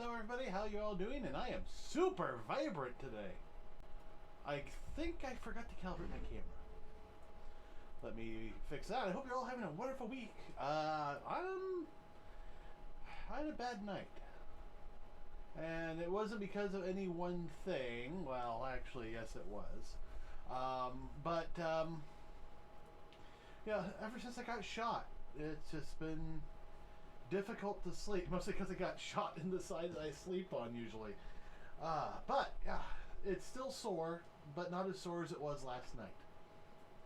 Hello everybody, how you all doing? And I am super vibrant today. I think I forgot to calibrate my camera. Let me fix that. I hope you're all having a wonderful week. I had a bad night. And it wasn't because of any one thing. Well, actually, yes it was. Yeah, ever since I got shot, it's just been difficult to sleep, mostly because I got shot in the side that I sleep on usually. But yeah, it's still sore, but not as sore as it was last night.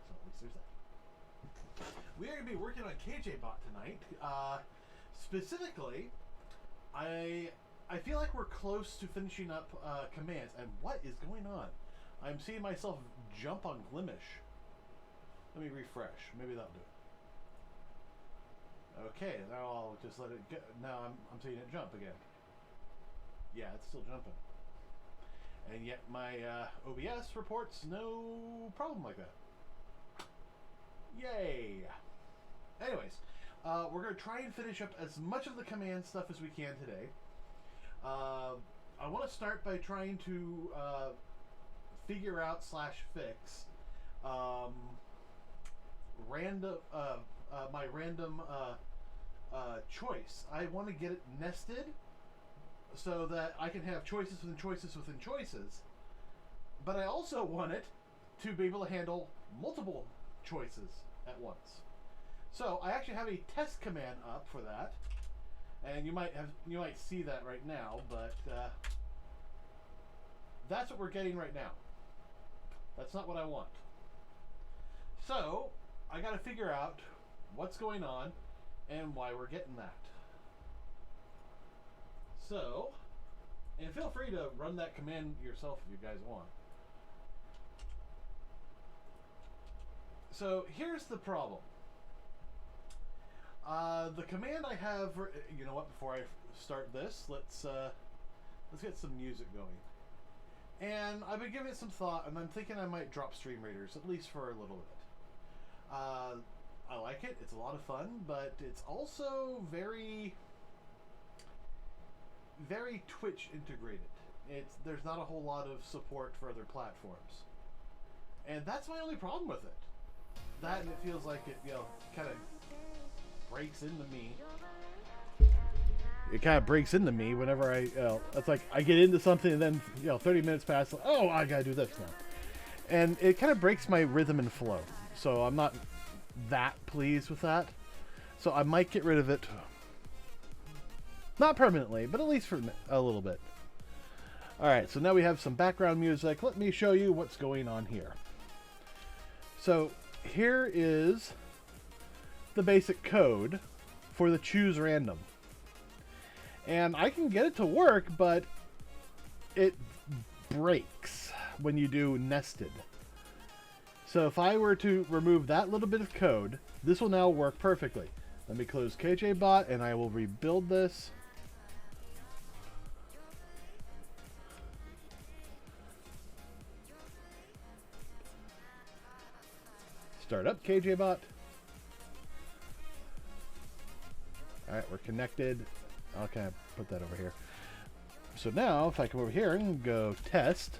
So at least there's that. We are going to be working on KJBot tonight. Specifically, I feel like we're close to finishing up commands. And what is going on? I'm seeing myself jump on Glimish. Let me refresh. Maybe that'll do it. Okay, now I'll just let it go. Now I'm seeing it jump again. Yeah, it's still jumping. And yet my OBS reports no problem like that. Yay! Anyways, we're going to try and finish up as much of the command stuff as we can today. I want to start by trying to figure out / fix my random choice. I want to get it nested so that I can have choices within choices within choices, but I also want it to be able to handle multiple choices at once. So I actually have a test command up for that, and you might see that right now, but that's what we're getting right now. That's not what I want. So I got to figure out what's going on and why we're getting that. So, and feel free to run that command yourself if you guys want. So here's the problem. The command I have, you know what? Before I start this, let's get some music going. And I've been giving it some thought, and I'm thinking I might drop Stream Raiders at least for a little bit. I like it. It's a lot of fun, but it's also very, very Twitch integrated. There's not a whole lot of support for other platforms, and that's my only problem with it. That, and it feels like it, kind of breaks into me. It kind of breaks into me whenever it's like I get into something and then 30 minutes pass. Oh, I gotta do this now, and it kind of breaks my rhythm and flow. So I'm not that pleased with that, so I might get rid of it, not permanently, but at least for a little bit. Alright, so now we have some background music. Let me show you what's going on here. So here is the basic code for the choose random, and I can get it to work, but it breaks when you do nested. So if I were to remove that little bit of code, this will now work perfectly. Let me close KJBot and I will rebuild this. Start up KJBot. Alright, we're connected. I'll kind of put that over here. So now if I come over here and go test.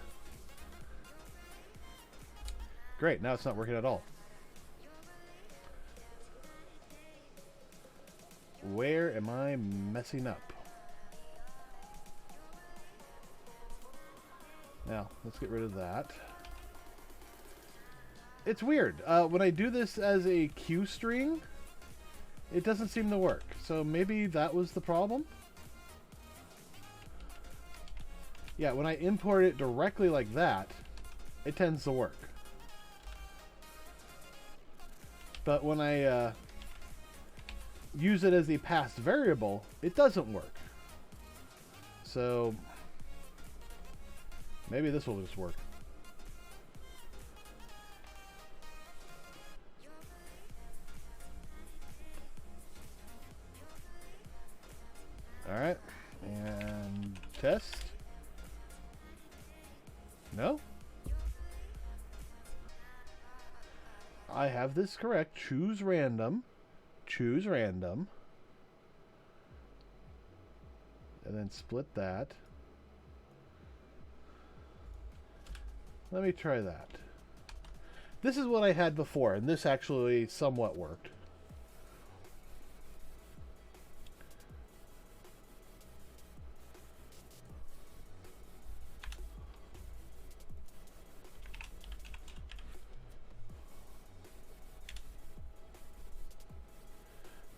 Great, now it's not working at all. Where am I messing up? Now, let's get rid of that. It's weird. When I do this as a queue string, it doesn't seem to work. So maybe that was the problem? Yeah, when I import it directly like that, it tends to work. But when I use it as a passed variable, it doesn't work. So maybe this will just work. All right, and test. No? I have this correct. Choose random. Choose random. and then split that. Let me try that. This is what I had before, and this actually somewhat worked.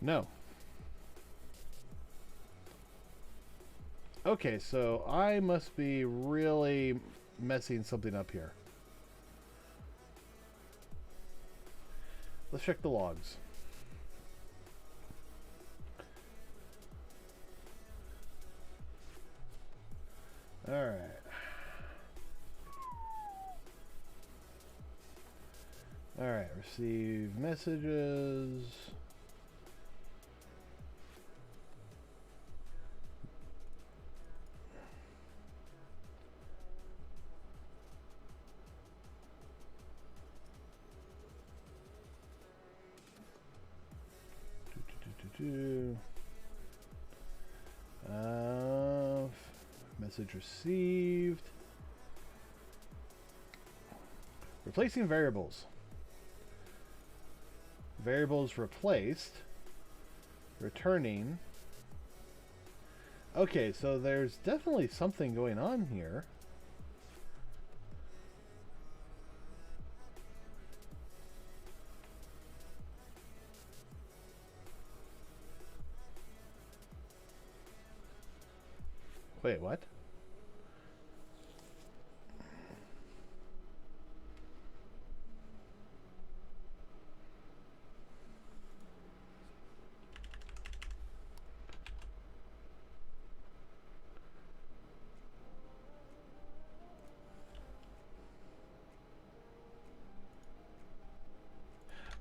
No. Okay, so I must be really messing something up here. Let's check the logs. All right. All right, receive messages. Message received. Replacing variables. Variables replaced. Returning. Okay, so there's definitely something going on here. Wait, what?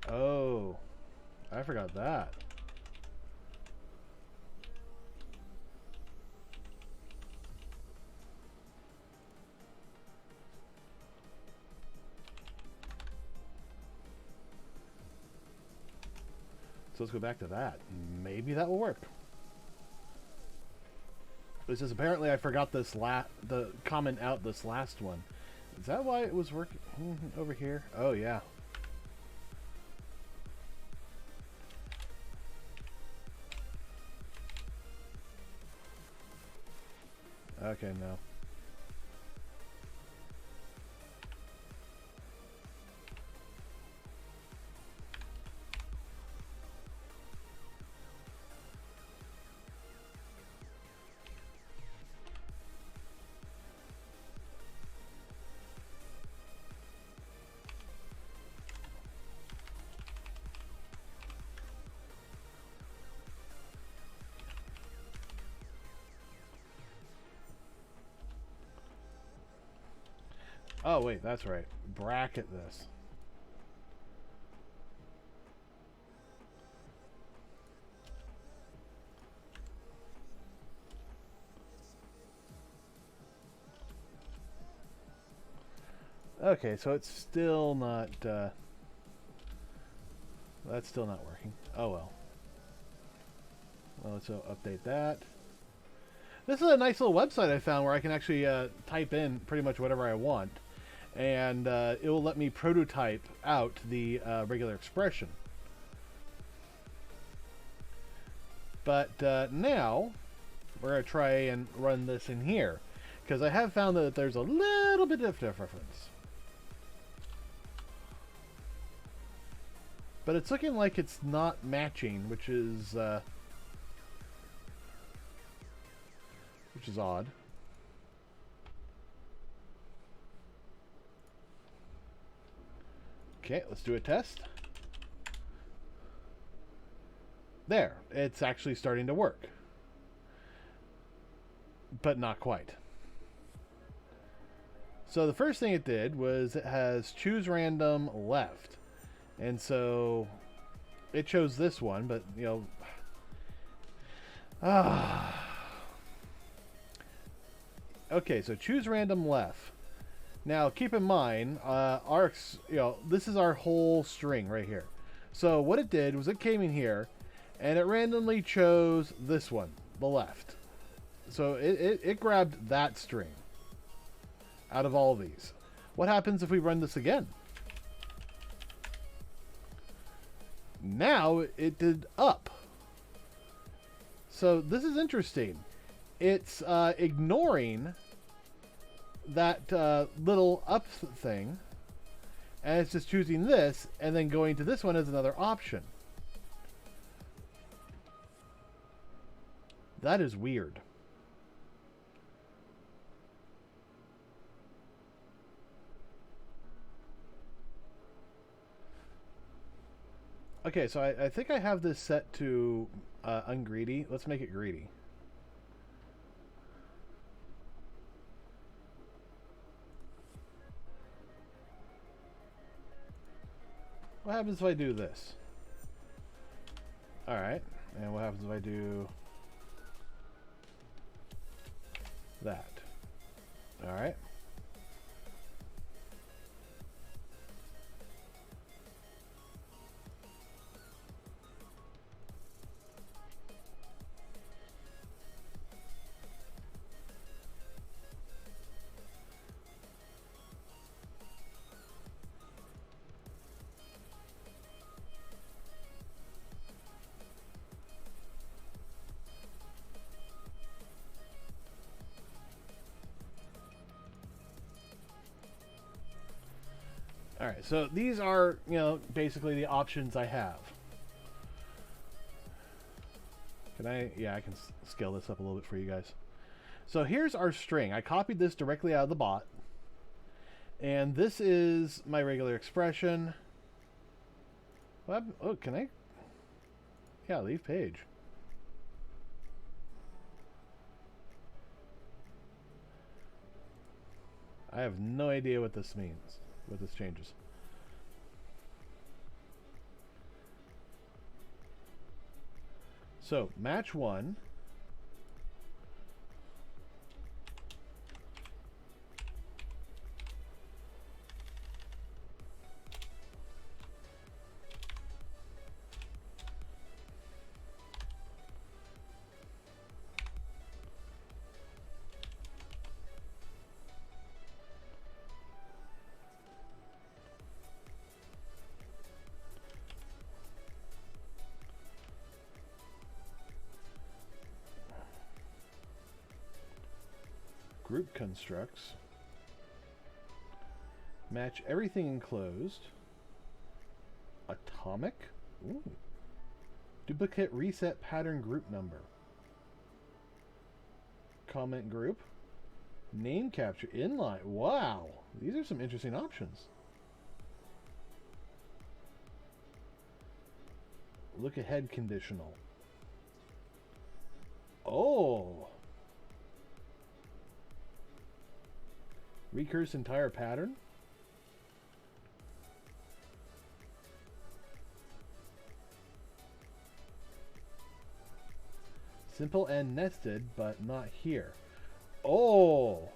Oh, I forgot that. So let's go back to that. Maybe that will work. It says apparently I forgot this the comment out this last one. Is that why it was working over here? Oh yeah. Okay, no. Oh, wait, that's right. Bracket this. Okay, so it's still not, that's still not working. Oh, well. Well, let's update that. This is a nice little website I found where I can actually type in pretty much whatever I want. And it will let me prototype out the regular expression. But now we're going to try and run this in here, because I have found that there's a little bit of difference. But it's looking like it's not matching, which is odd. Okay, let's do a test. There, it's actually starting to work. But not quite. So the first thing it did was it has choose random left. And so it chose this one, but you know, okay, so choose random left. Now, keep in mind, this is our whole string right here. So what it did was it came in here, and it randomly chose this one, the left. So it grabbed that string out of all of these. What happens if we run this again? Now it did up. So this is interesting. It's ignoring that little up thing, and it's just choosing this and then going to this one as another option. That is weird. Okay, so I think I have this set to ungreedy. Let's make it greedy. What happens if I do this? Alright, and what happens if I do that? Alright. Alright, so these are, you know, basically the options I have. Can I? Yeah, I can scale this up a little bit for you guys. So here's our string. I copied this directly out of the bot. And this is my regular expression. What? Oh, can I? Yeah, leave page. I have no idea what this means. What this changes. So match one. Group constructs. Match everything enclosed. Atomic. Ooh. Duplicate reset pattern group number. Comment group. Name capture inline. Wow. These are some interesting options. Look ahead conditional. Oh. Recurse entire pattern. Simple and nested, but not here. Oh!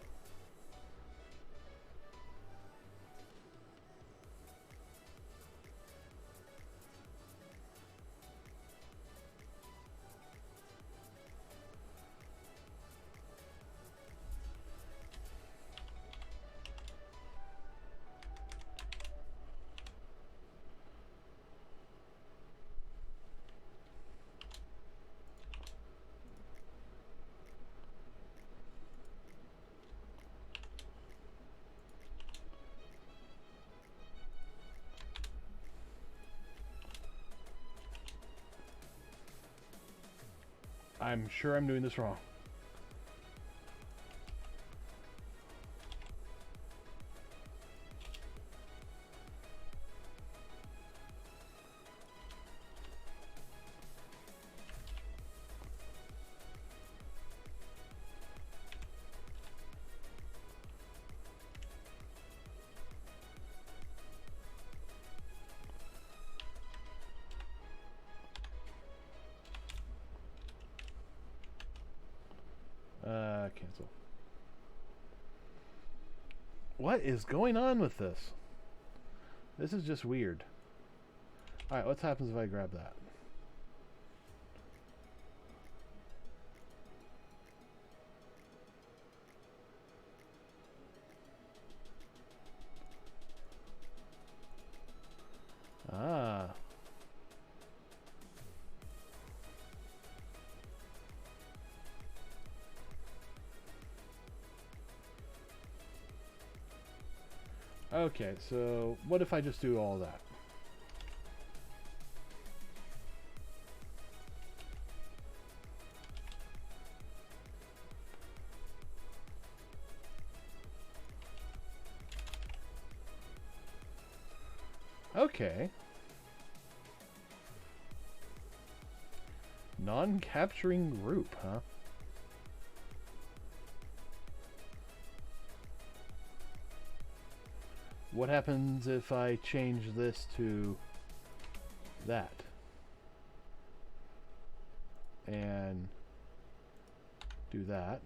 I'm sure I'm doing this wrong. Cancel. What is going on with this? This is just weird. Alright, what happens if I grab that? Okay, so what if I just do all that? Okay. Non-capturing group, huh? What happens if I change this to that? And do that.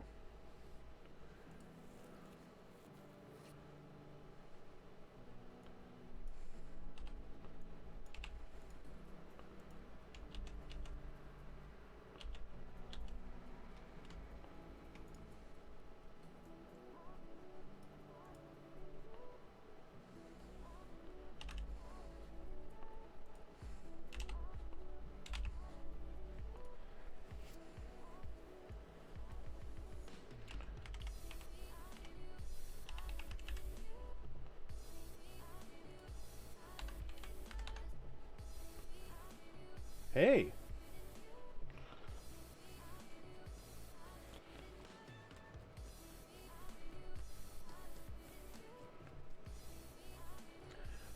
Hey!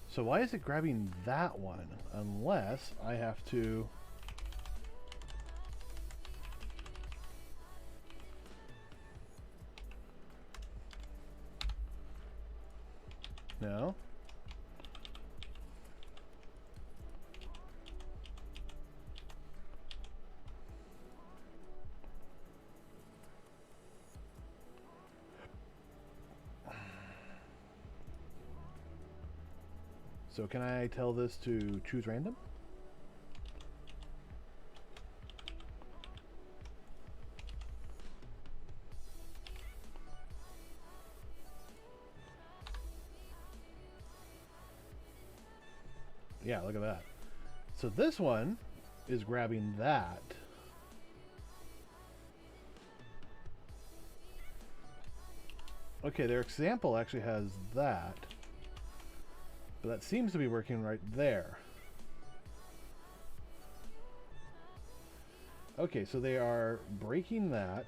So why is it grabbing that one? Unless I have to... No? So can I tell this to choose random? Yeah, look at that. So this one is grabbing that. Okay, their example actually has that. But that seems to be working right there. Okay, so they are breaking that.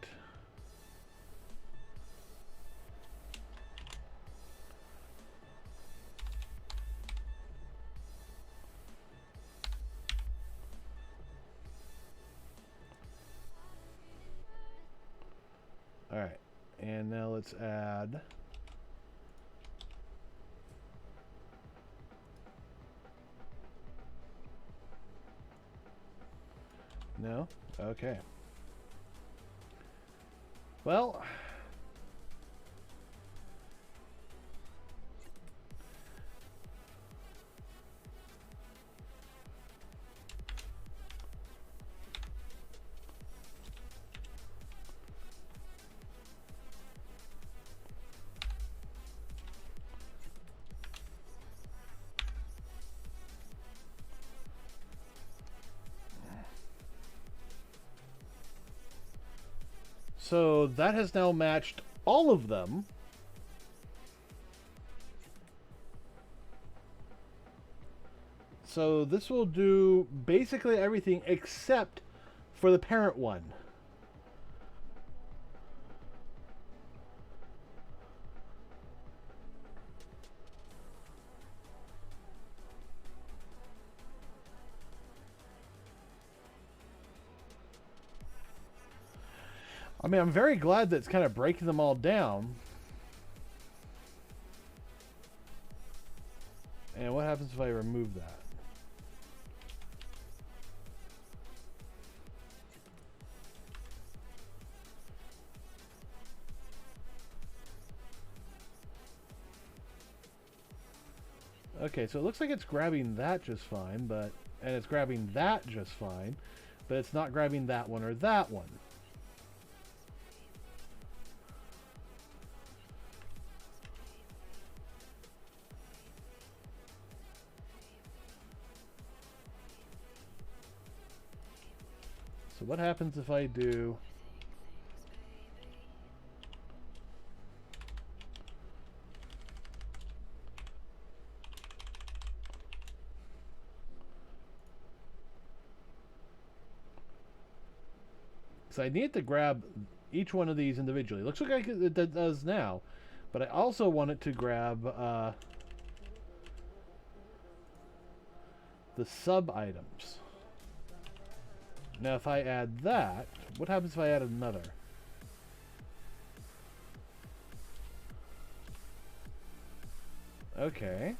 All right, and now let's add... No? Okay. Well... So that has now matched all of them. So this will do basically everything except for the parent one. I mean, I'm very glad that it's kind of breaking them all down. And what happens if I remove that? Okay, so it looks like it's grabbing that just fine, but... And it's grabbing that just fine, but it's not grabbing that one or that one. So what happens if I do... So I need to grab each one of these individually. Looks like it does now, but I also want it to grab the sub items. Now if I add that, what happens if I add another? Okay.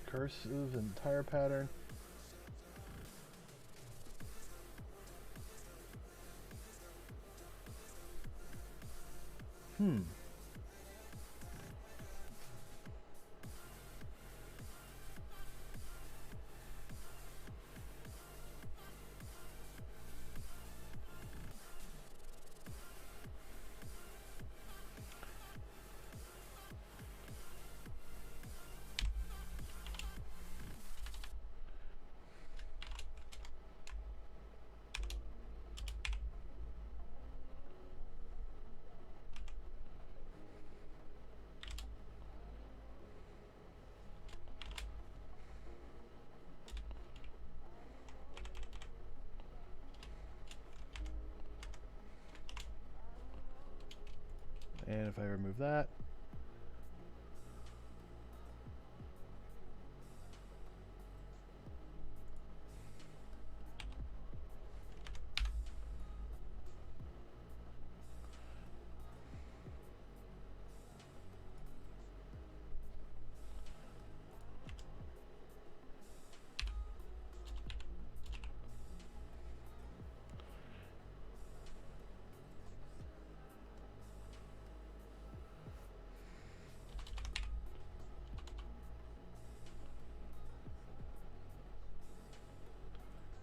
Recursive entire pattern. And if I remove that,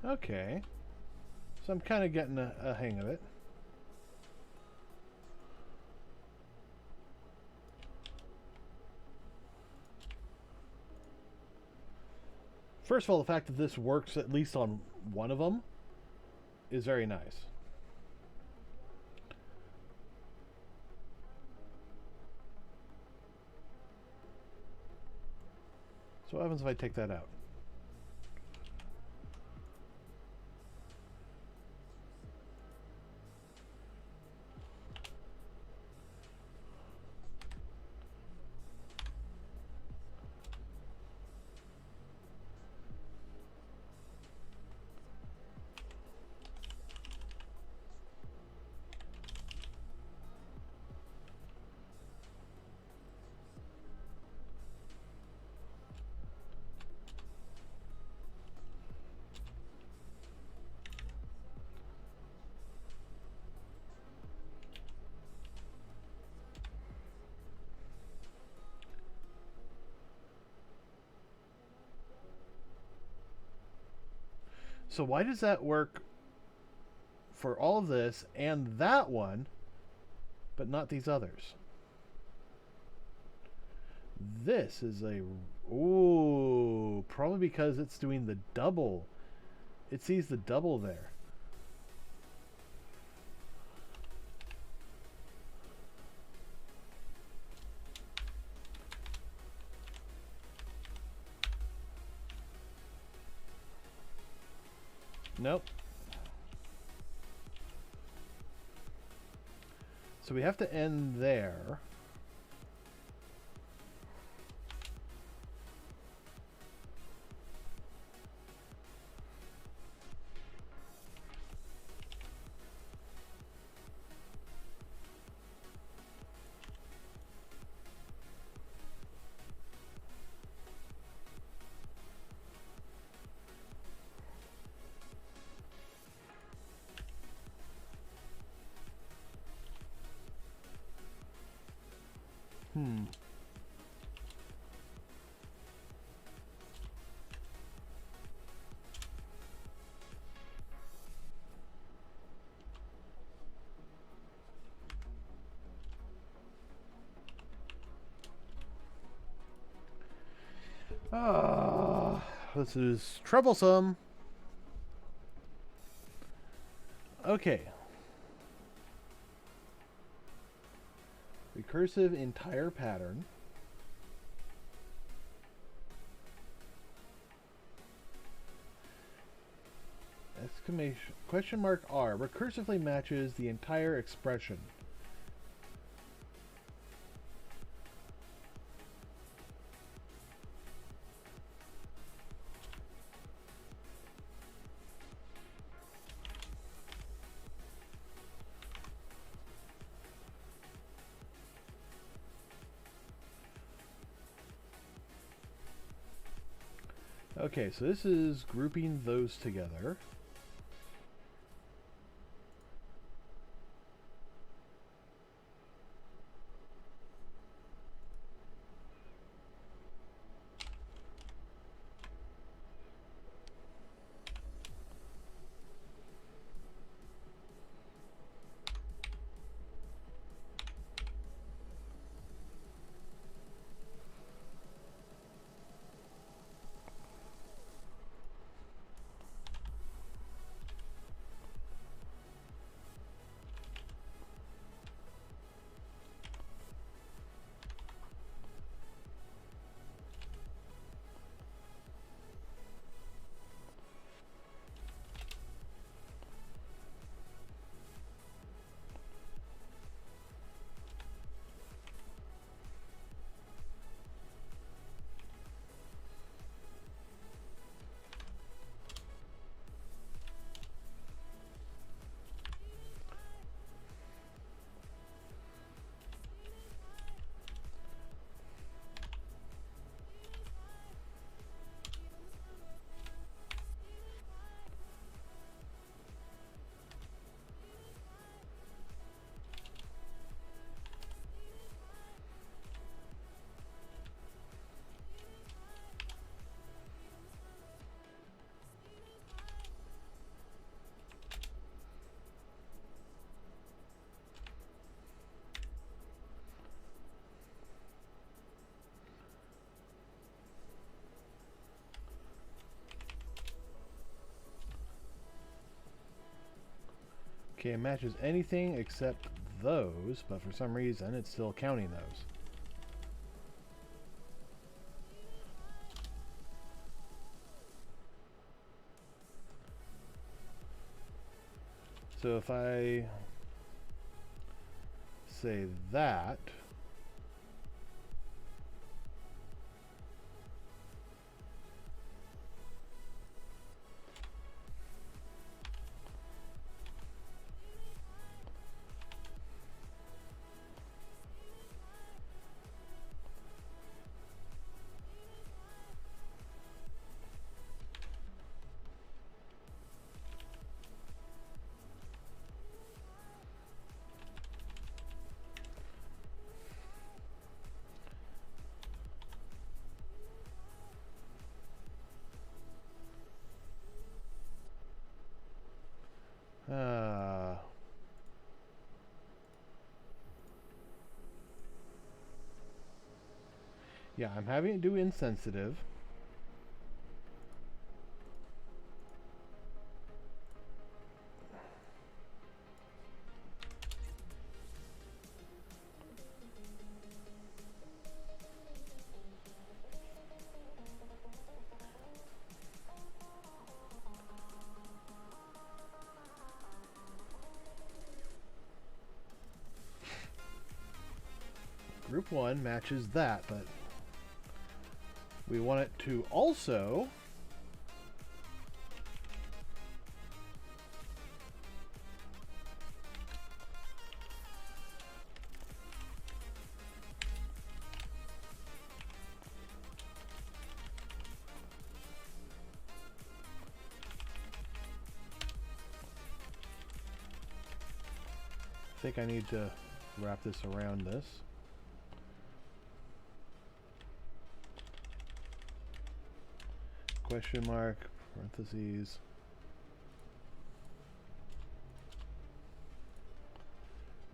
okay. So I'm kind of getting a hang of it. First of all, the fact that this works at least on one of them is very nice. So what happens if I take that out? So why does that work for all of this and that one, but not these others? This is a... Ooh, probably because it's doing the double. It sees the double there. Nope. So we have to end there. Hmm. Ah, this is troublesome. Okay. Recursive entire pattern. Exclamation question mark R recursively matches the entire expression. Okay, so this is grouping those together. Okay, it matches anything except those, but for some reason it's still counting those. So if I say that, yeah, I'm having to do insensitive. Group 1 matches that, but we want it to also I think I need to wrap this around this. question mark, parentheses.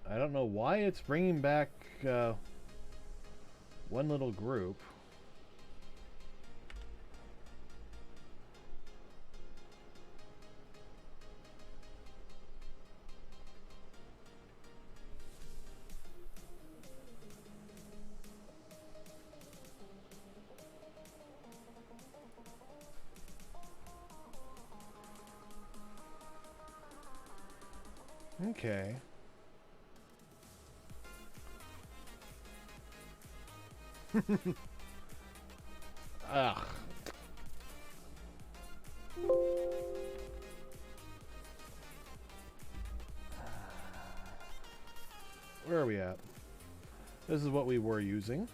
I don't know why it's bringing back one little group. Okay. Ugh. Where are we at? This is what we were using.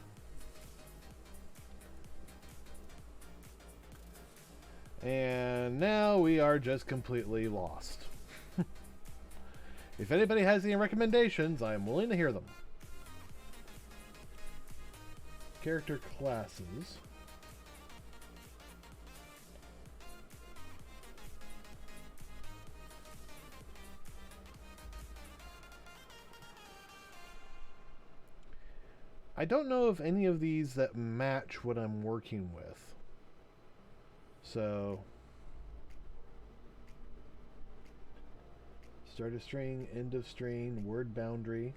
And now we are just completely lost. If anybody has any recommendations, I am willing to hear them. Character classes. I don't know of any of these that match what I'm working with. So, start of string, end of string, word boundary.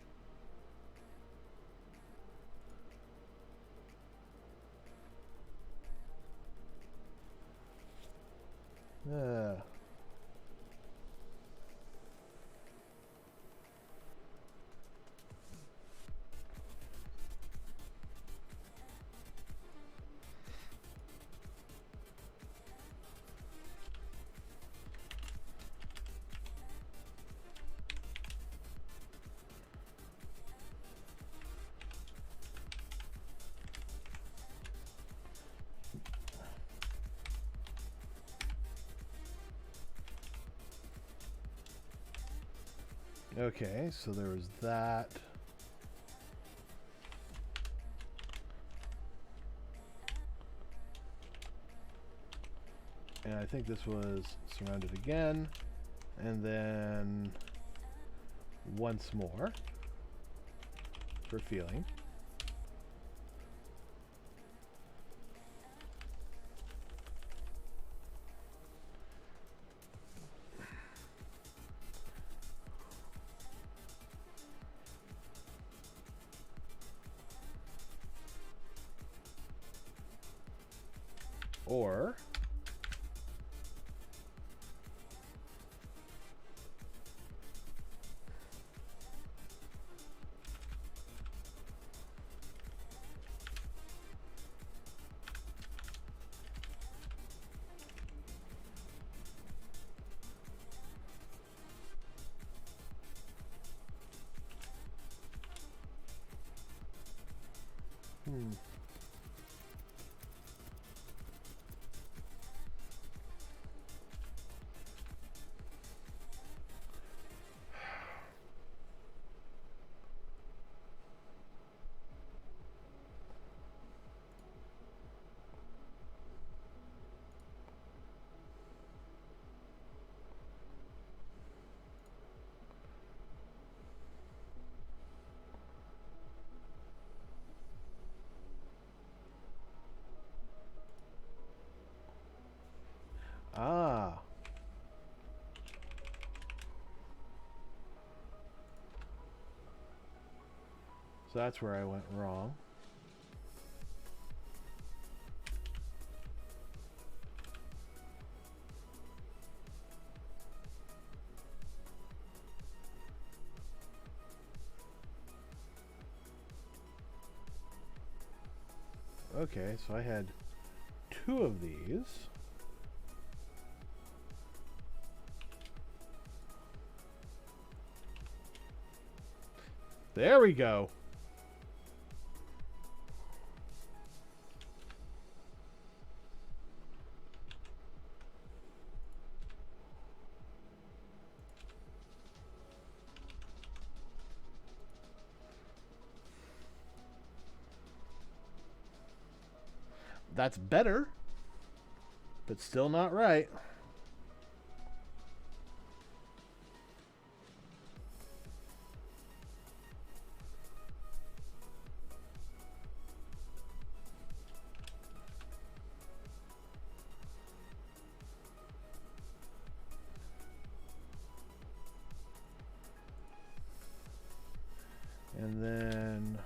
Okay, so there was that. And I think this was surrounded again. And then once more for feeling. Or so that's where I went wrong. Okay, so I had two of these. There we go. That's better. but still not right. And then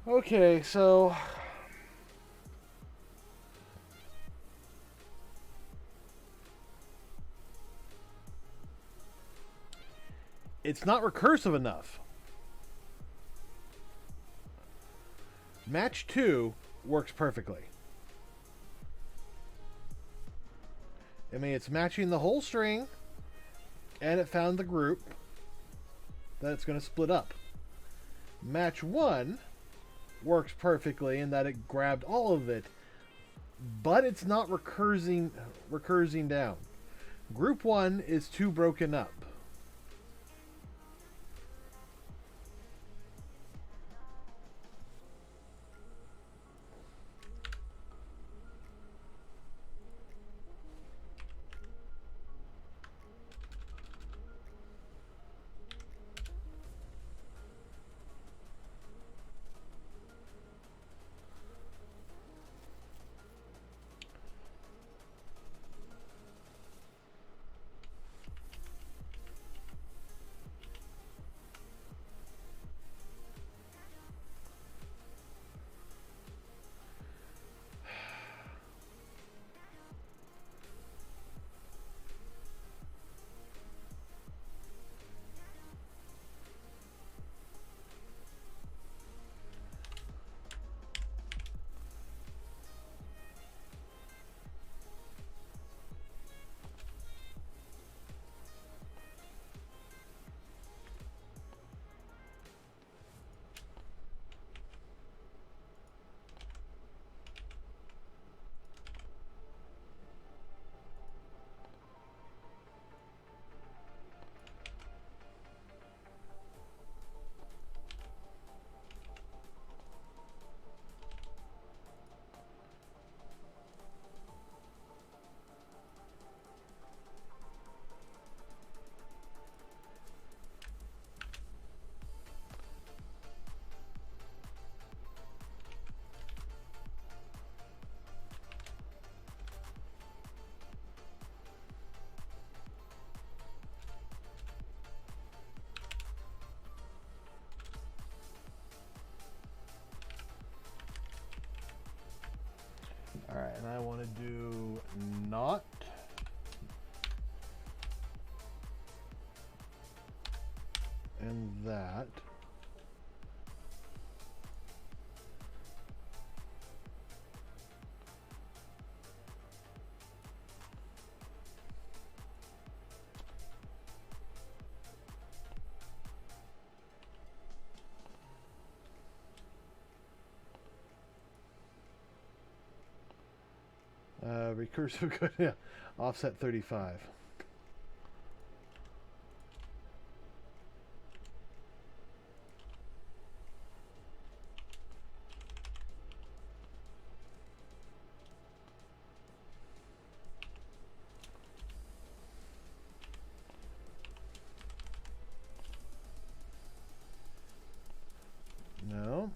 okay, so it's not recursive enough. Match 2 works perfectly. I mean, it's matching the whole string, and it found the group that it's going to split up. Match 1 works perfectly in that it grabbed all of it, but it's not recursing down. Group 1 is too broken up. Alright, and I want to do not. And that. Recursive code, yeah. Offset 35. No.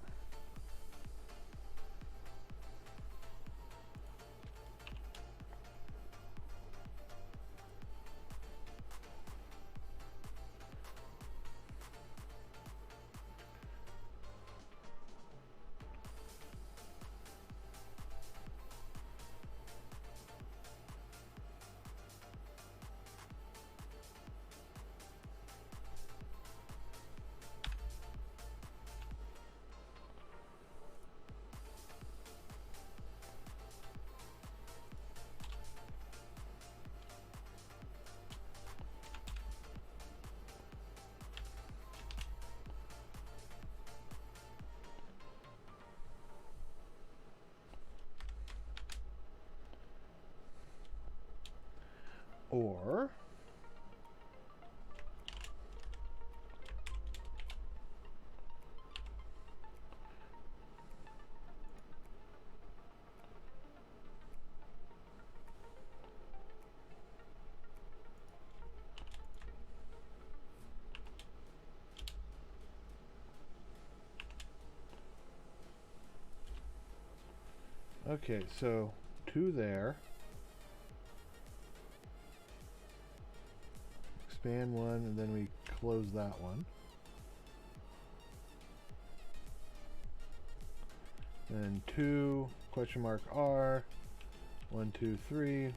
Or okay, so 2 there. Expand 1, and then we close that one. And 2, question mark R, 1, 2, 3.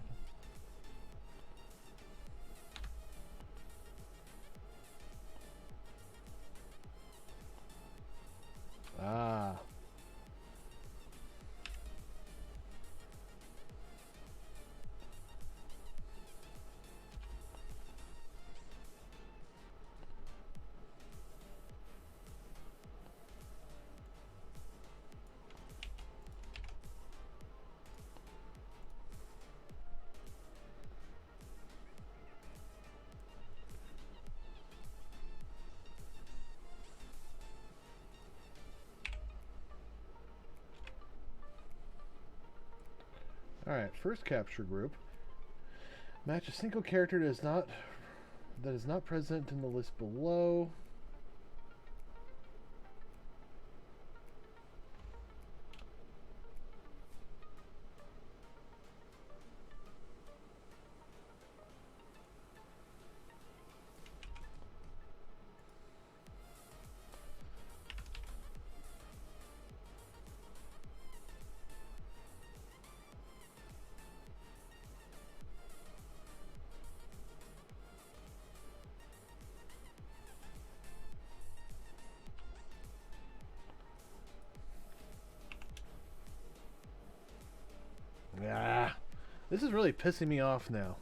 Ah. Alright, first capture group. Match a single character that is not present in the list below. Ah, this is really pissing me off now.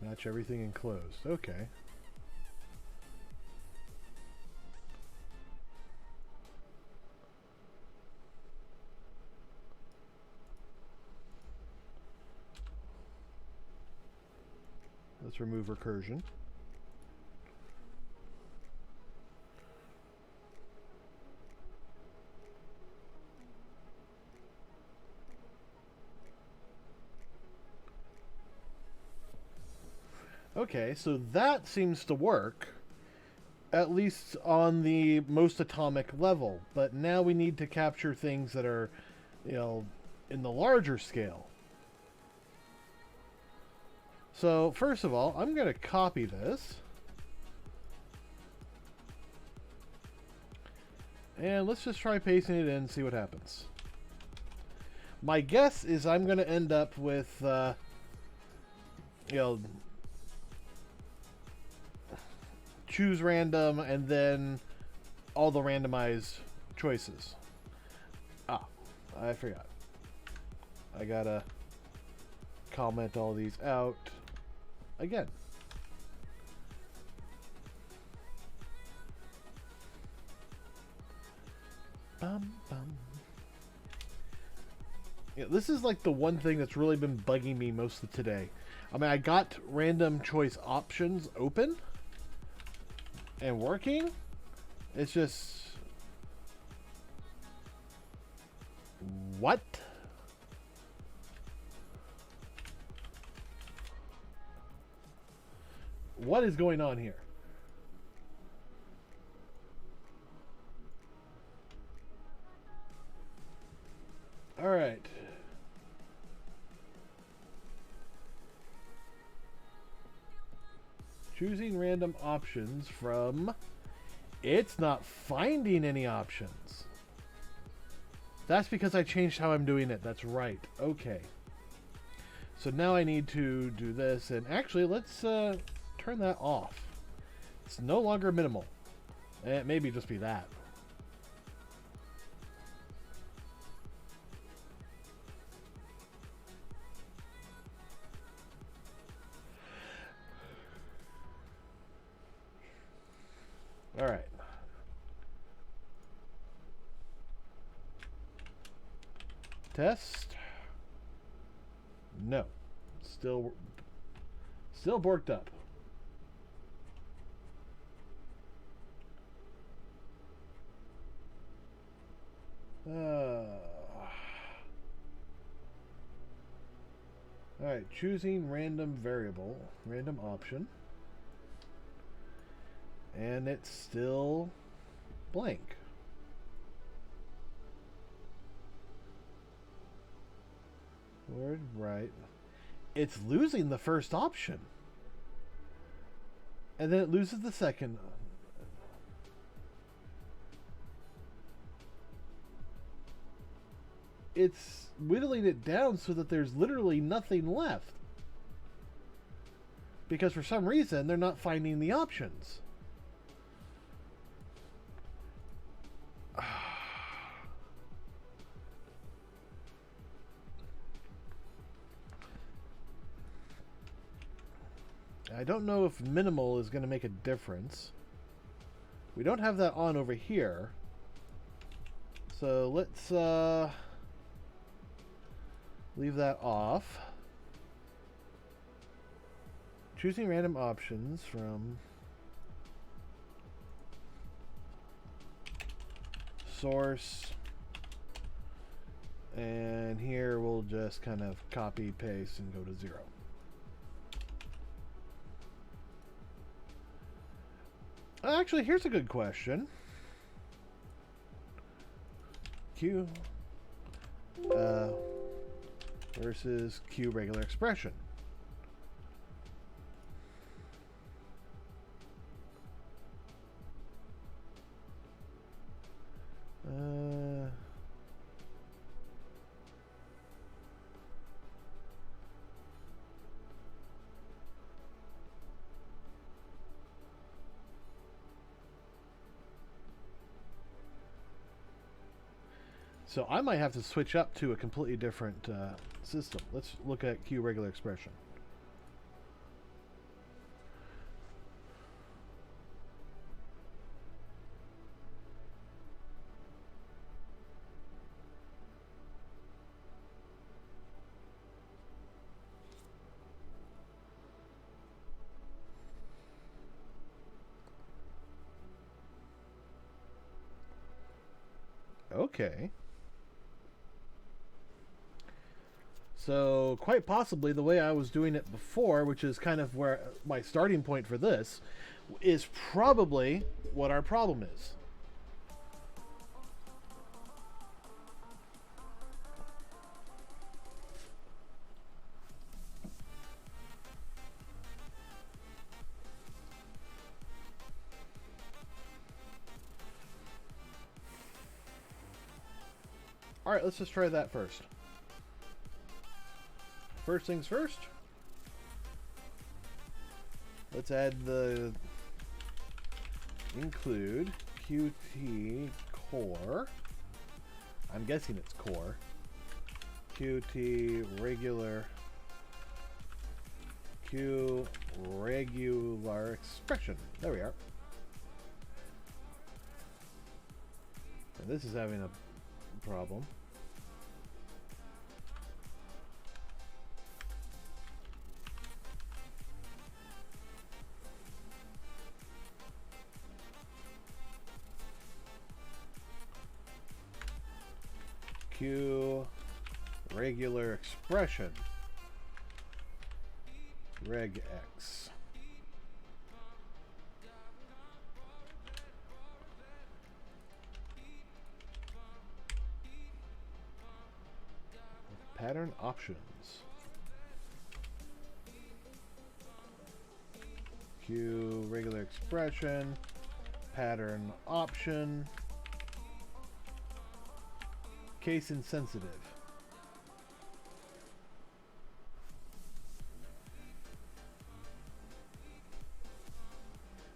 Match everything enclosed. Okay. Let's remove recursion. Okay, so that seems to work, at least on the most atomic level. But now we need to capture things that are, in the larger scale. So, first of all, I'm going to copy this. And let's just try pasting it in and see what happens. My guess is I'm going to end up with, choose random and then all the randomized choices. Ah, I forgot. I gotta comment all these out again. Yeah, this is like the one thing that's really been bugging me most of today. I mean, I got random choice options open and working. It's just... what? What is going on here? All right. Choosing random options from... it's not finding any options. That's because I changed how I'm doing it. That's right. Okay. So now I need to do this. And actually, let's turn that off. It's no longer minimal. It maybe just be that. All right. Test. No. Still borked up. Alright, choosing random variable, random option. And it's still blank. Word right. It's losing the first option. And then it loses the second. It's whittling it down so that there's literally nothing left. Because for some reason, they're not finding the options. I don't know if minimal is going to make a difference. We don't have that on over here. So let's leave that off. Choosing random options from source. And here we'll just kind of copy, paste, and go to 0. Actually, here's a good question. Q versus Q regular expression. So I might have to switch up to a completely different system. Let's look at Q regular expression. Okay. So, quite possibly the way I was doing it before, which is kind of where my starting point for this, is probably what our problem is. Alright, let's just try that first. First things first. Let's add the include Qt core. I'm guessing it's core. Qt regular Q regular expression. There we are. And this is having a problem. Q regular expression regx. Pattern options. Q regular expression pattern option. Case insensitive.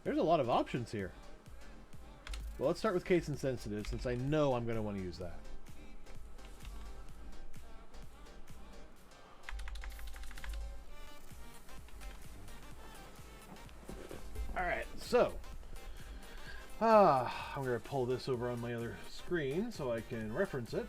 There's a lot of options here. Well, let's start with case insensitive since I know I'm going to want to use that. Alright, so I'm going to pull this over on my other screen so I can reference it.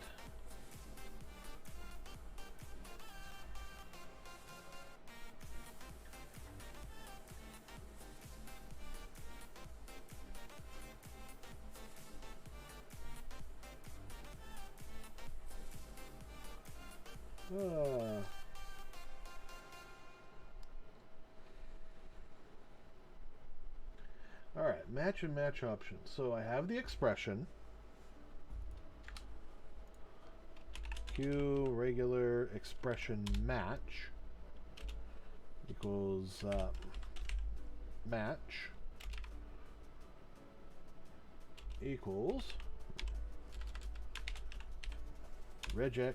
Alright, match and match options. So I have the expression. Q regular expression match equals match equals regex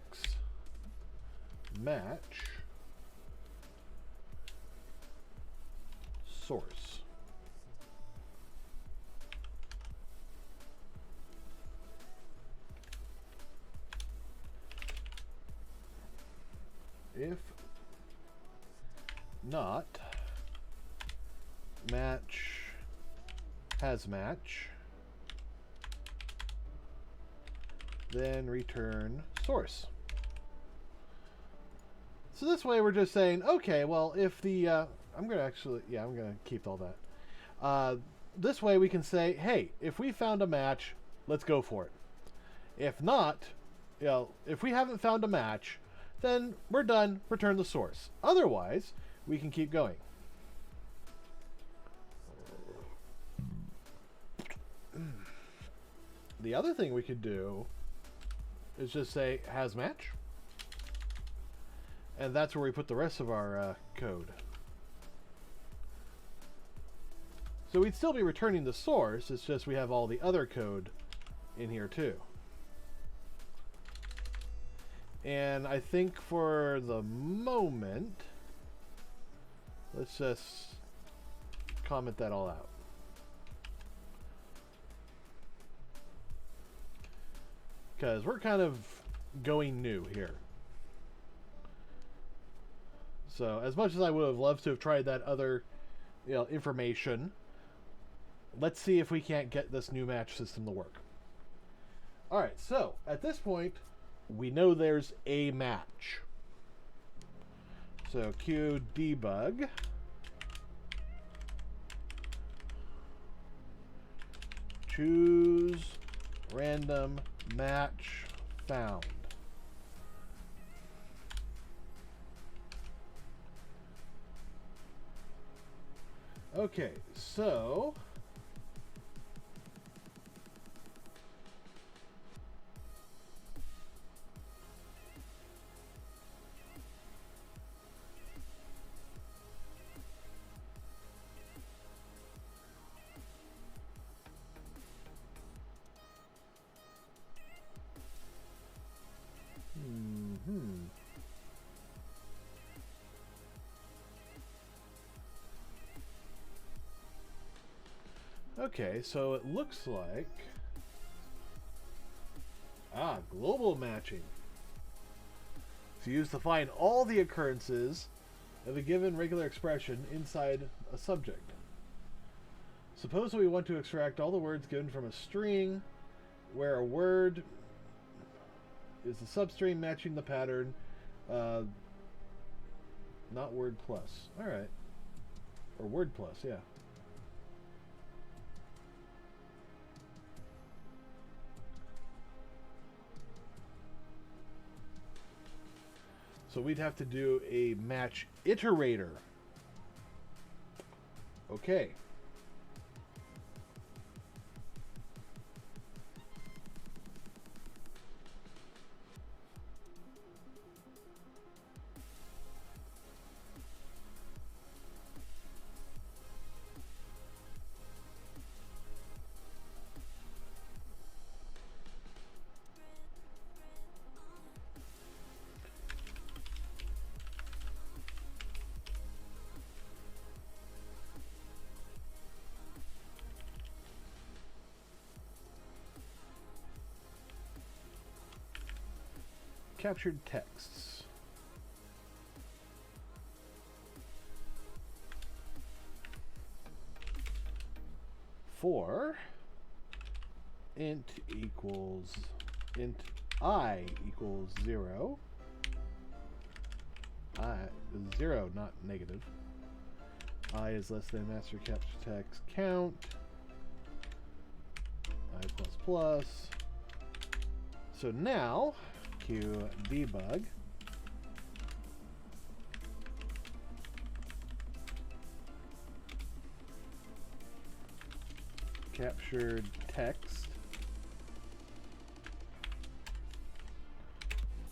match source. If not, match has match, then return source. So this way we're just saying, okay, well, if the, I'm going to keep all that. This way we can say, hey, if we found a match, let's go for it. If not, if we haven't found a match, then we're done, return the source. Otherwise, we can keep going. The other thing we could do is just say has match. And that's where we put the rest of our code. So we'd still be returning the source, it's just we have all the other code in here too. And I think for the moment, let's just comment that all out. Because we're kind of going new here. So as much as I would have loved to have tried that other, information, let's see if we can't get this new match system to work. All right, so at this point, we know there's a match. So Q debug. Choose random match found. Okay, so okay, so it looks like global matching. It's used to find all the occurrences of a given regular expression inside a subject. Suppose we want to extract all the words given from a string where a word is the substring matching the pattern, not word plus. All right. Or word plus, yeah. So we'd have to do a match iterator. Okay. Captured texts. For int equals int I equals 0. 0, not negative. I is less than master capture text count. I plus plus. So now, KJBot. Captured text.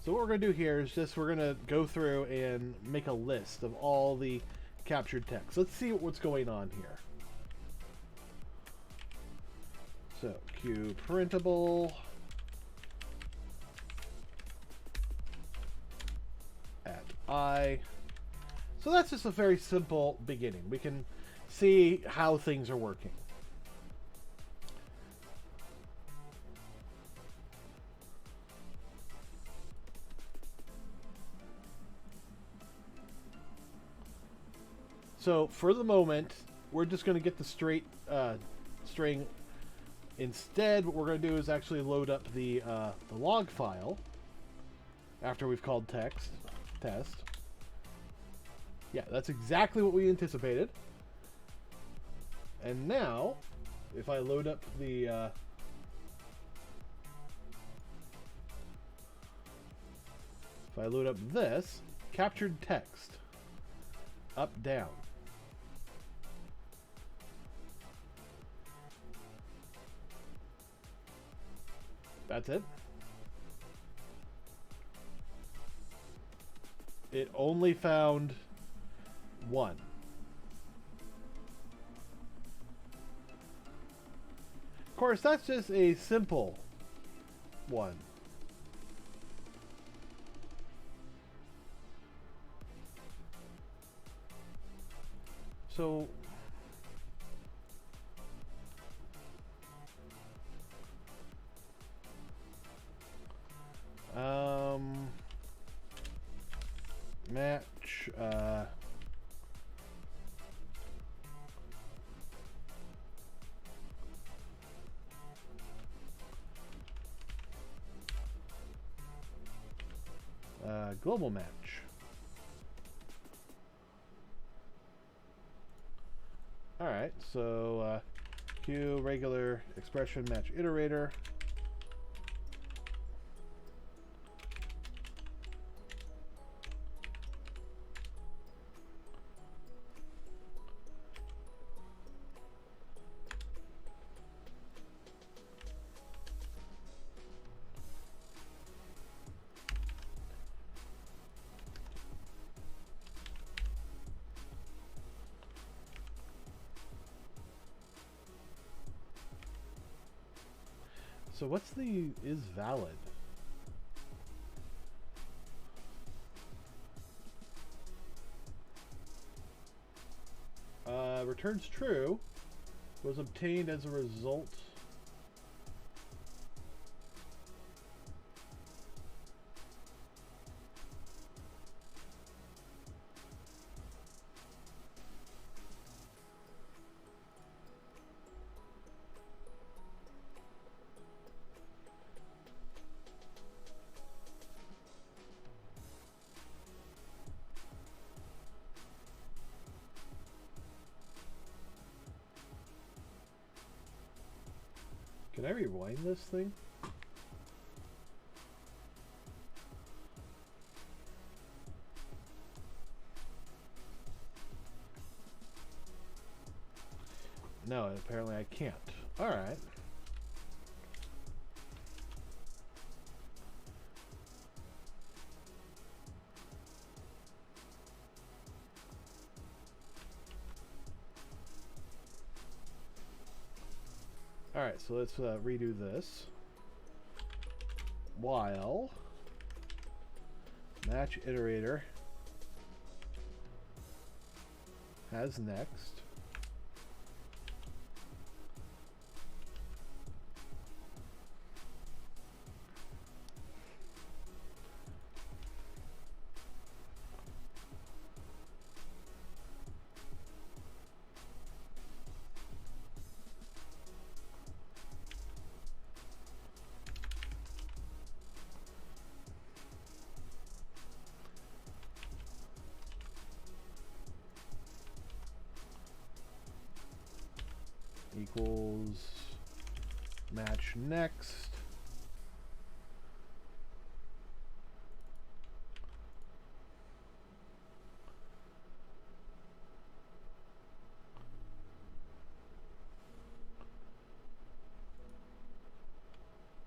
So what we're going to do here is just we're going to go through and make a list of all the captured text. Let's see what's going on here. So qprintable at I. So that's just a very simple beginning. We can see how things are working. So for the moment, we're just going to get the straight string. Instead, what we're going to do is actually load up the log file after we've called test. Yeah, that's exactly what we anticipated. And now, if I load up the this captured text, up, down. That's it. It only found one. Of course, that's just a simple one. So match global match. All right, so Q regular expression match iterator. So what's the is valid? Returns true. Was obtained as a result. Can I rewind this thing? No, apparently I can't. All right. Alright, so let's redo this. While match iterator has next. equals match next.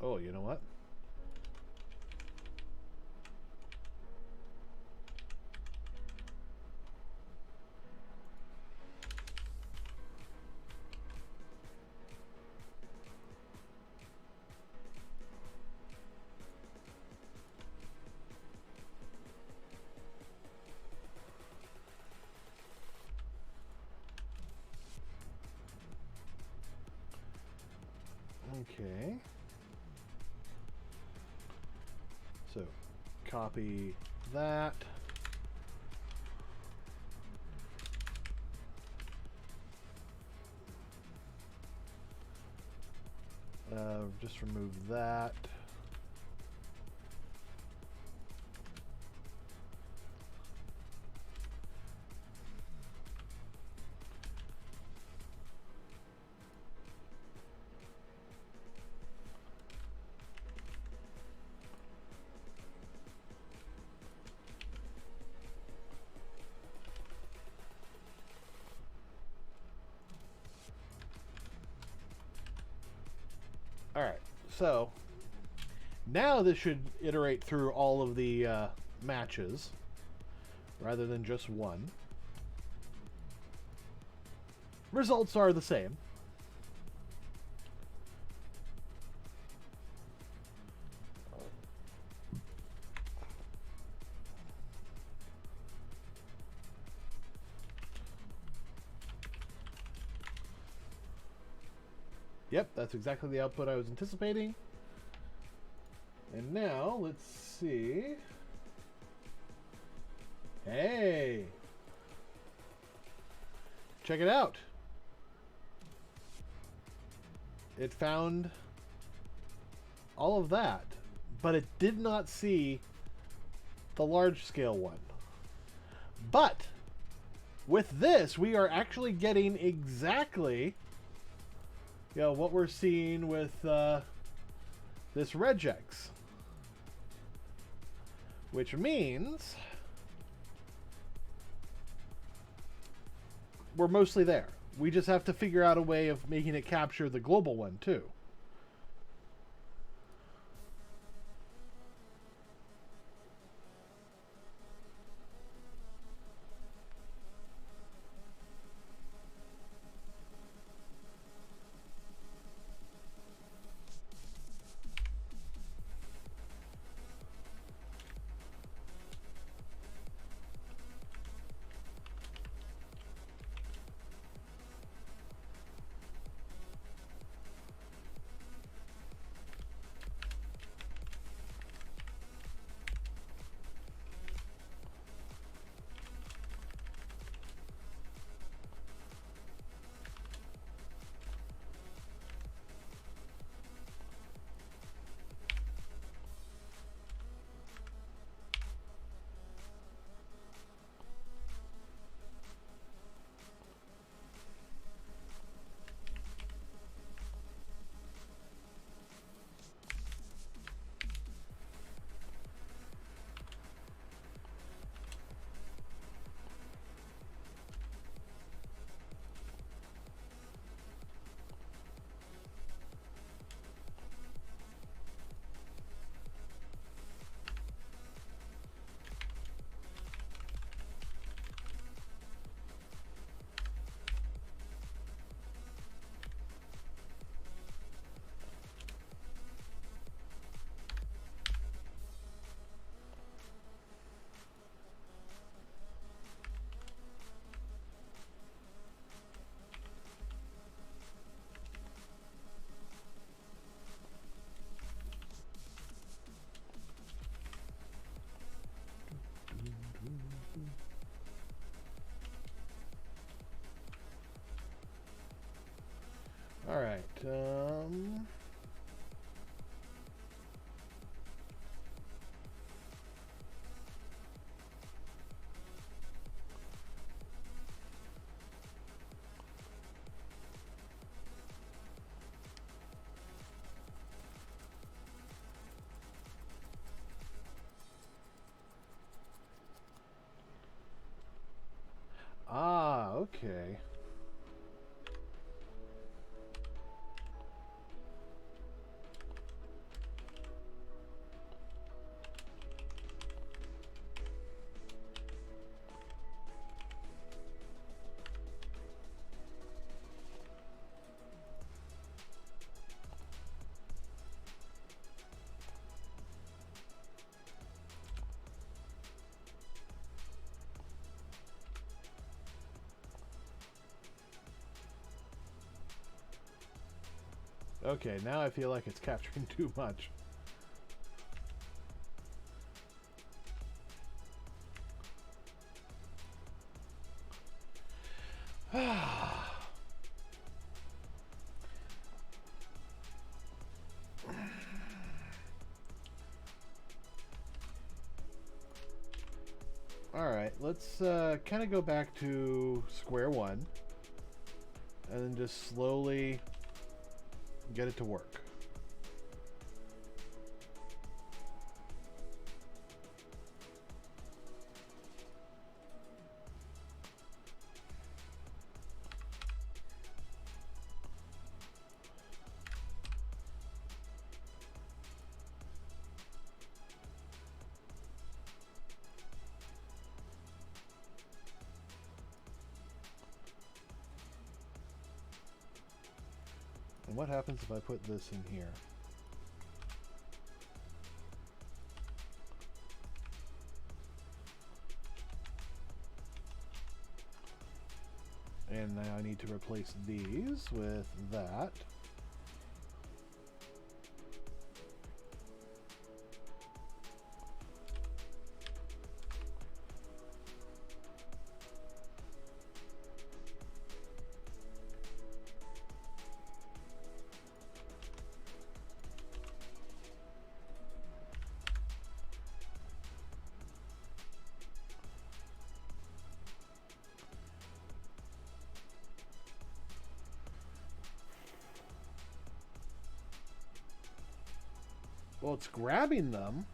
Oh, you know what? Okay. So, copy that. Just remove that. All right, so now this should iterate through all of the matches rather than just one. Results are the same. Yep, that's exactly the output I was anticipating. And now, let's see. Hey! Check it out. It found all of that, but it did not see the large scale one. But with this, we are actually getting exactly, you know, what we're seeing with this regex, which means we're mostly there. We just have to figure out a way of making it capture the global one too. All right. Okay, now I feel like it's capturing too much. Alright, let's kind of go back to square one. And then just slowly get it to work. And what happens if I put this in here? And now I need to replace these with that. Well, it's grabbing them.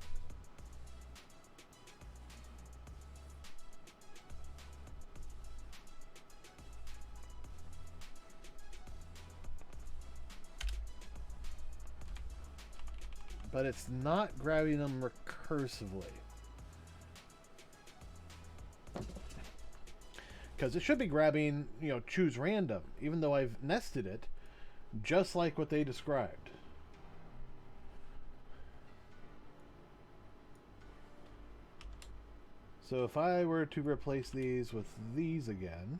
But it's not grabbing them recursively. Because it should be grabbing, you know, choose random, even though I've nested it, just like what they described. So if I were to replace these with these again,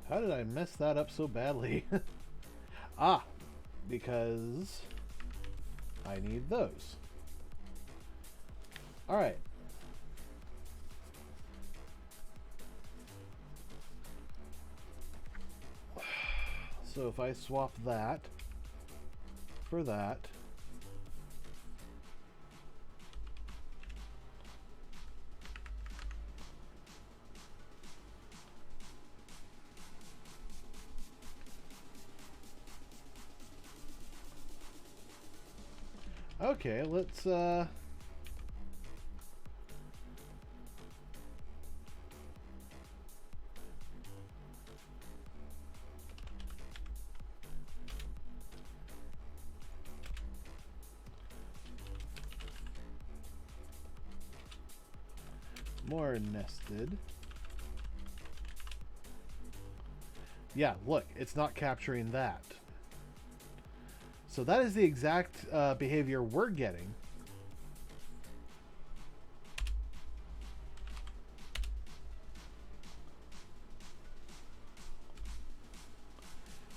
how did I mess that up so badly? Ah, because I need those. All right. So if I swap that for that, okay, let's more nested. Yeah, look, it's not capturing that. So that is the exact behavior we're getting.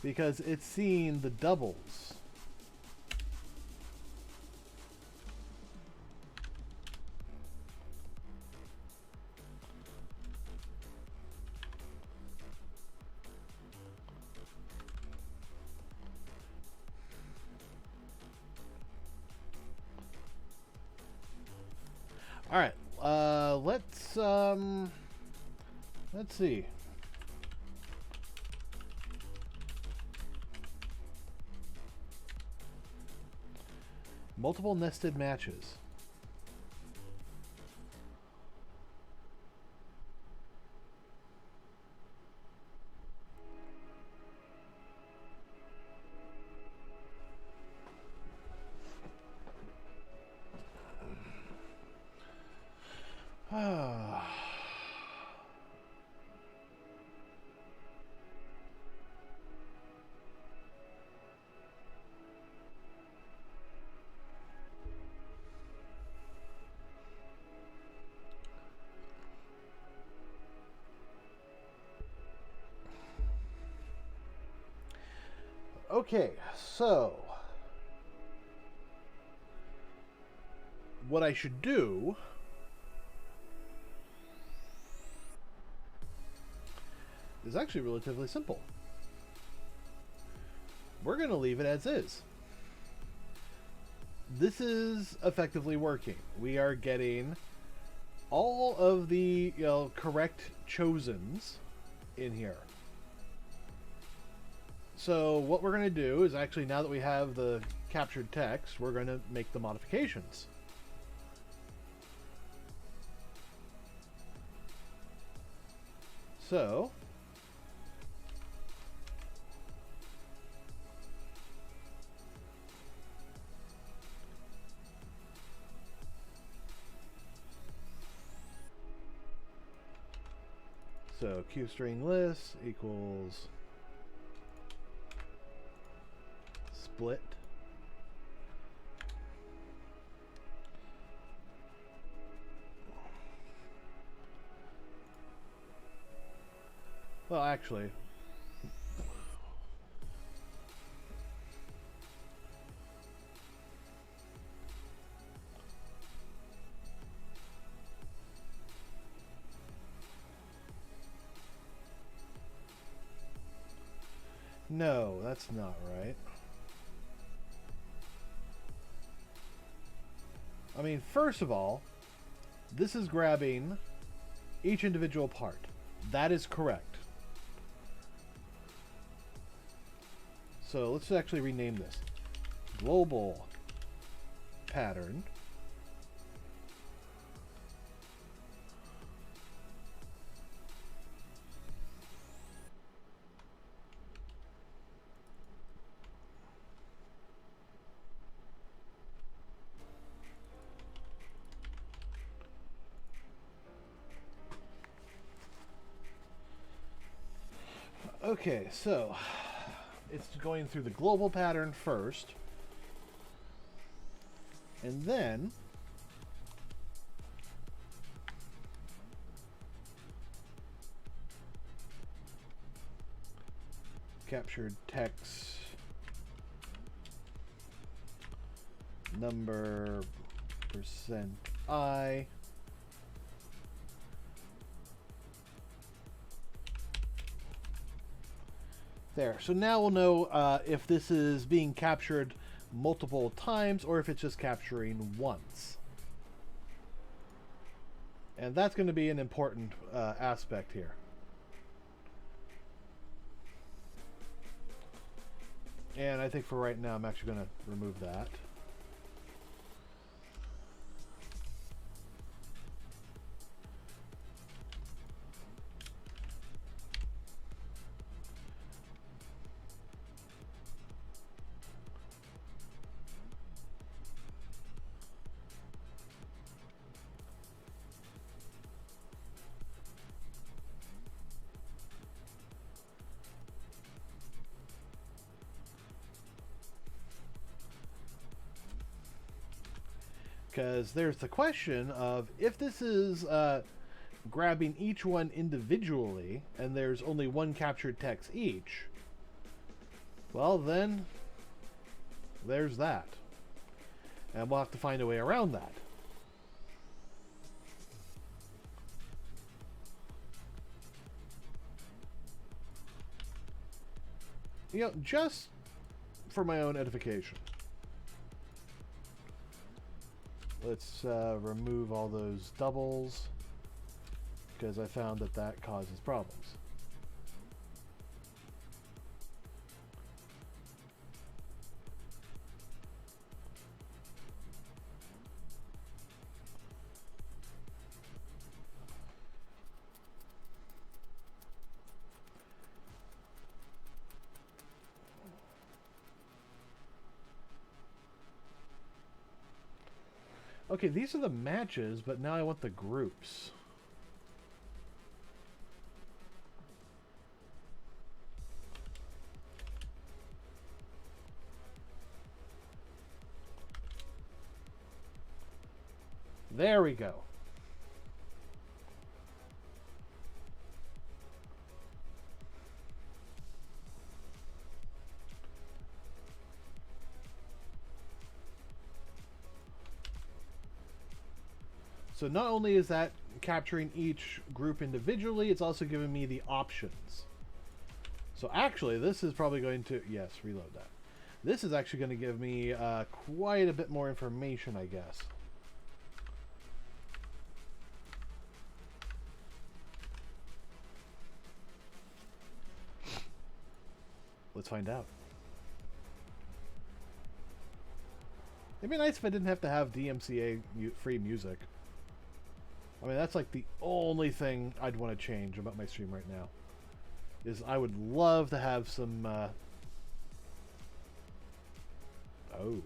Because it's seeing the doubles. All right, let's see. Multiple nested matches. Okay, so what I should do is actually relatively simple. We're going to leave it as is. This is effectively working. We are getting all of the correct chosens in here. So what we're going to do is actually, now that we have the captured text, we're going to make the modifications. So qstring list equals split well, actually, no, that's not right. I mean, first of all, this is grabbing each individual part. That is correct. So let's actually rename this. Global pattern. Okay, so it's going through the global pattern first, and then captured text number %i there. So now we'll know if this is being captured multiple times or if it's just capturing once. And that's going to be an important aspect here. And I think for right now I'm actually going to remove that. Because there's the question of, if this is grabbing each one individually and there's only one captured text each, well then there's that, and we'll have to find a way around that. Just for my own edification, let's remove all those doubles, because I found that that causes problems. Okay, these are the matches, but now I want the groups. There we go. So not only is that capturing each group individually, it's also giving me the options. So actually, this is probably going to... Yes, reload that. This is actually going to give me quite a bit more information, I guess. Let's find out. It'd be nice if I didn't have to have DMCA free music. I mean, that's like the only thing I'd want to change about my stream right now. Is I would love to have some... Oh.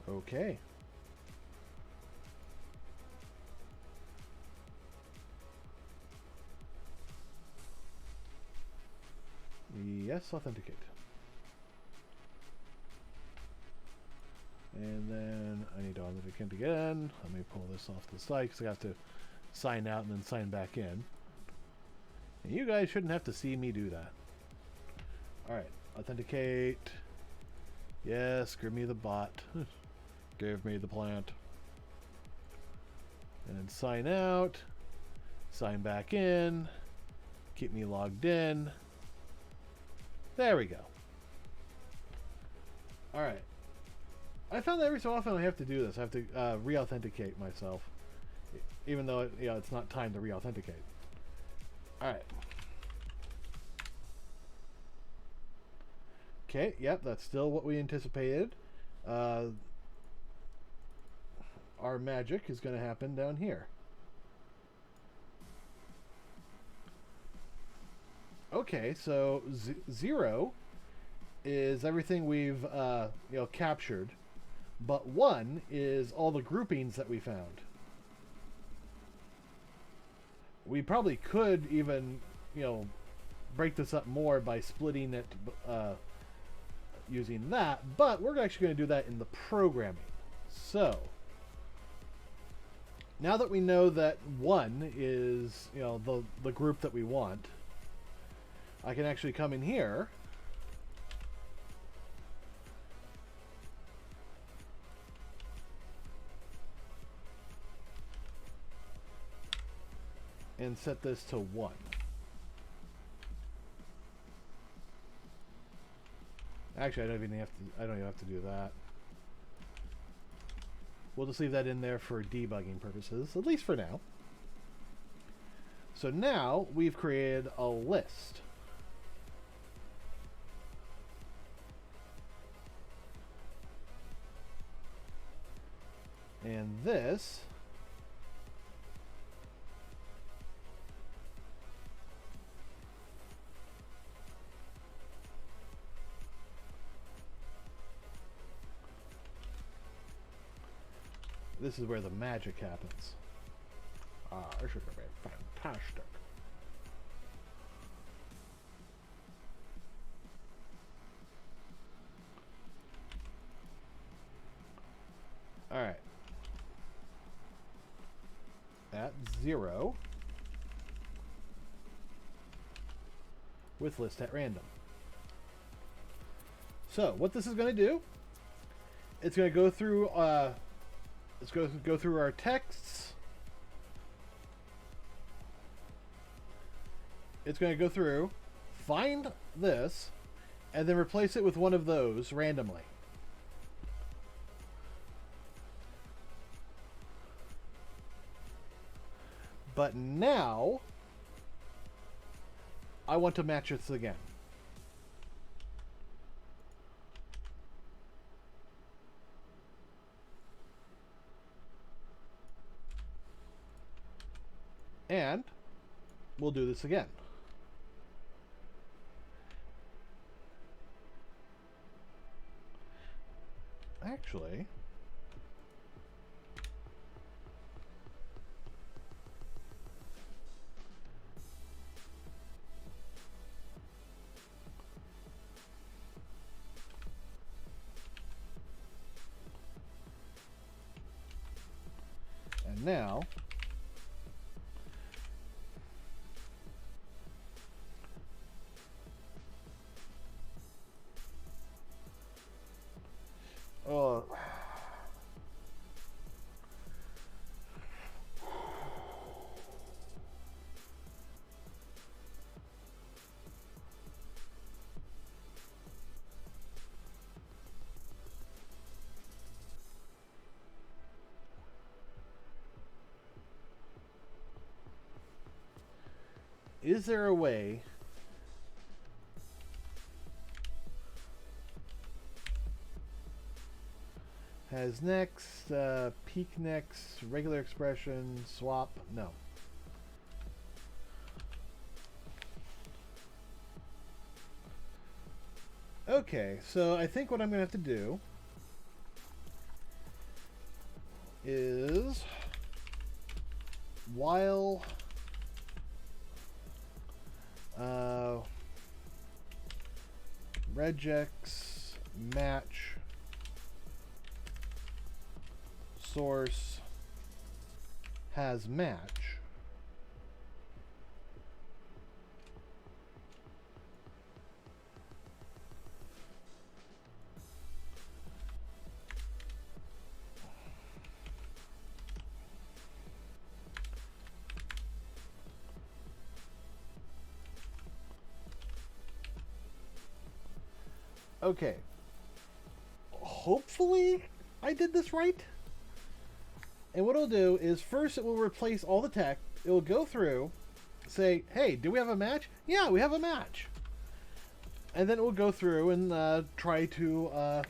Okay. Yes, authenticate. And then I need to authenticate again. Let me pull this off to the side because I have to sign out and then sign back in. And you guys shouldn't have to see me do that. Alright, authenticate. Yes, give me the bot. Give me the plant. And then sign out. Sign back in. Keep me logged in. There we go. Alright. I found that every so often I have to do this. I have to re-authenticate myself. Even though it's not time to re-authenticate. Alright. Okay, yep, that's still what we anticipated. Our magic is going to happen down here. Okay, so 0 is everything we've captured, but 1 is all the groupings that we found. We probably could even, break this up more by splitting it using that, but we're actually going to do that in the programming. So now that we know that 1 is, the group that we want, I can actually come in here and set this to 1. Actually, I don't even have to do that. We'll just leave that in there for debugging purposes, at least for now. So now we've created a list. And this is where the magic happens. This should be fantastic. Alright. At 0 with list at random. So what this is going to do, it's going to go through go through our texts. It's going to go through, find this, and then replace it with one of those randomly. But now, I want to match this again. And we'll do this again. Actually, and now is there a way has next, peak next, regular expression, swap? No. Okay, so I think what I'm going to have to do is while regex match source has match, okay, hopefully I did this right. And what it'll do is first it will replace all the text. It will go through, say, hey, do we have a match? Yeah, we have a match. And then it will go through and try to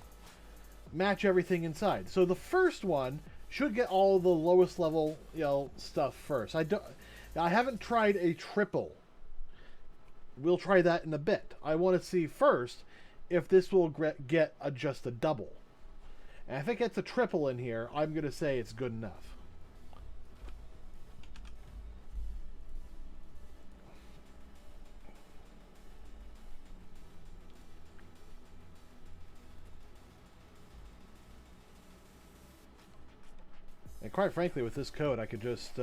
match everything inside. So the first one should get all the lowest level, stuff first. I haven't tried a triple. We'll try that in a bit. I want to see first if this will get just a double. And if it gets a triple in here, I'm going to say it's good enough. And quite frankly, with this code, I could just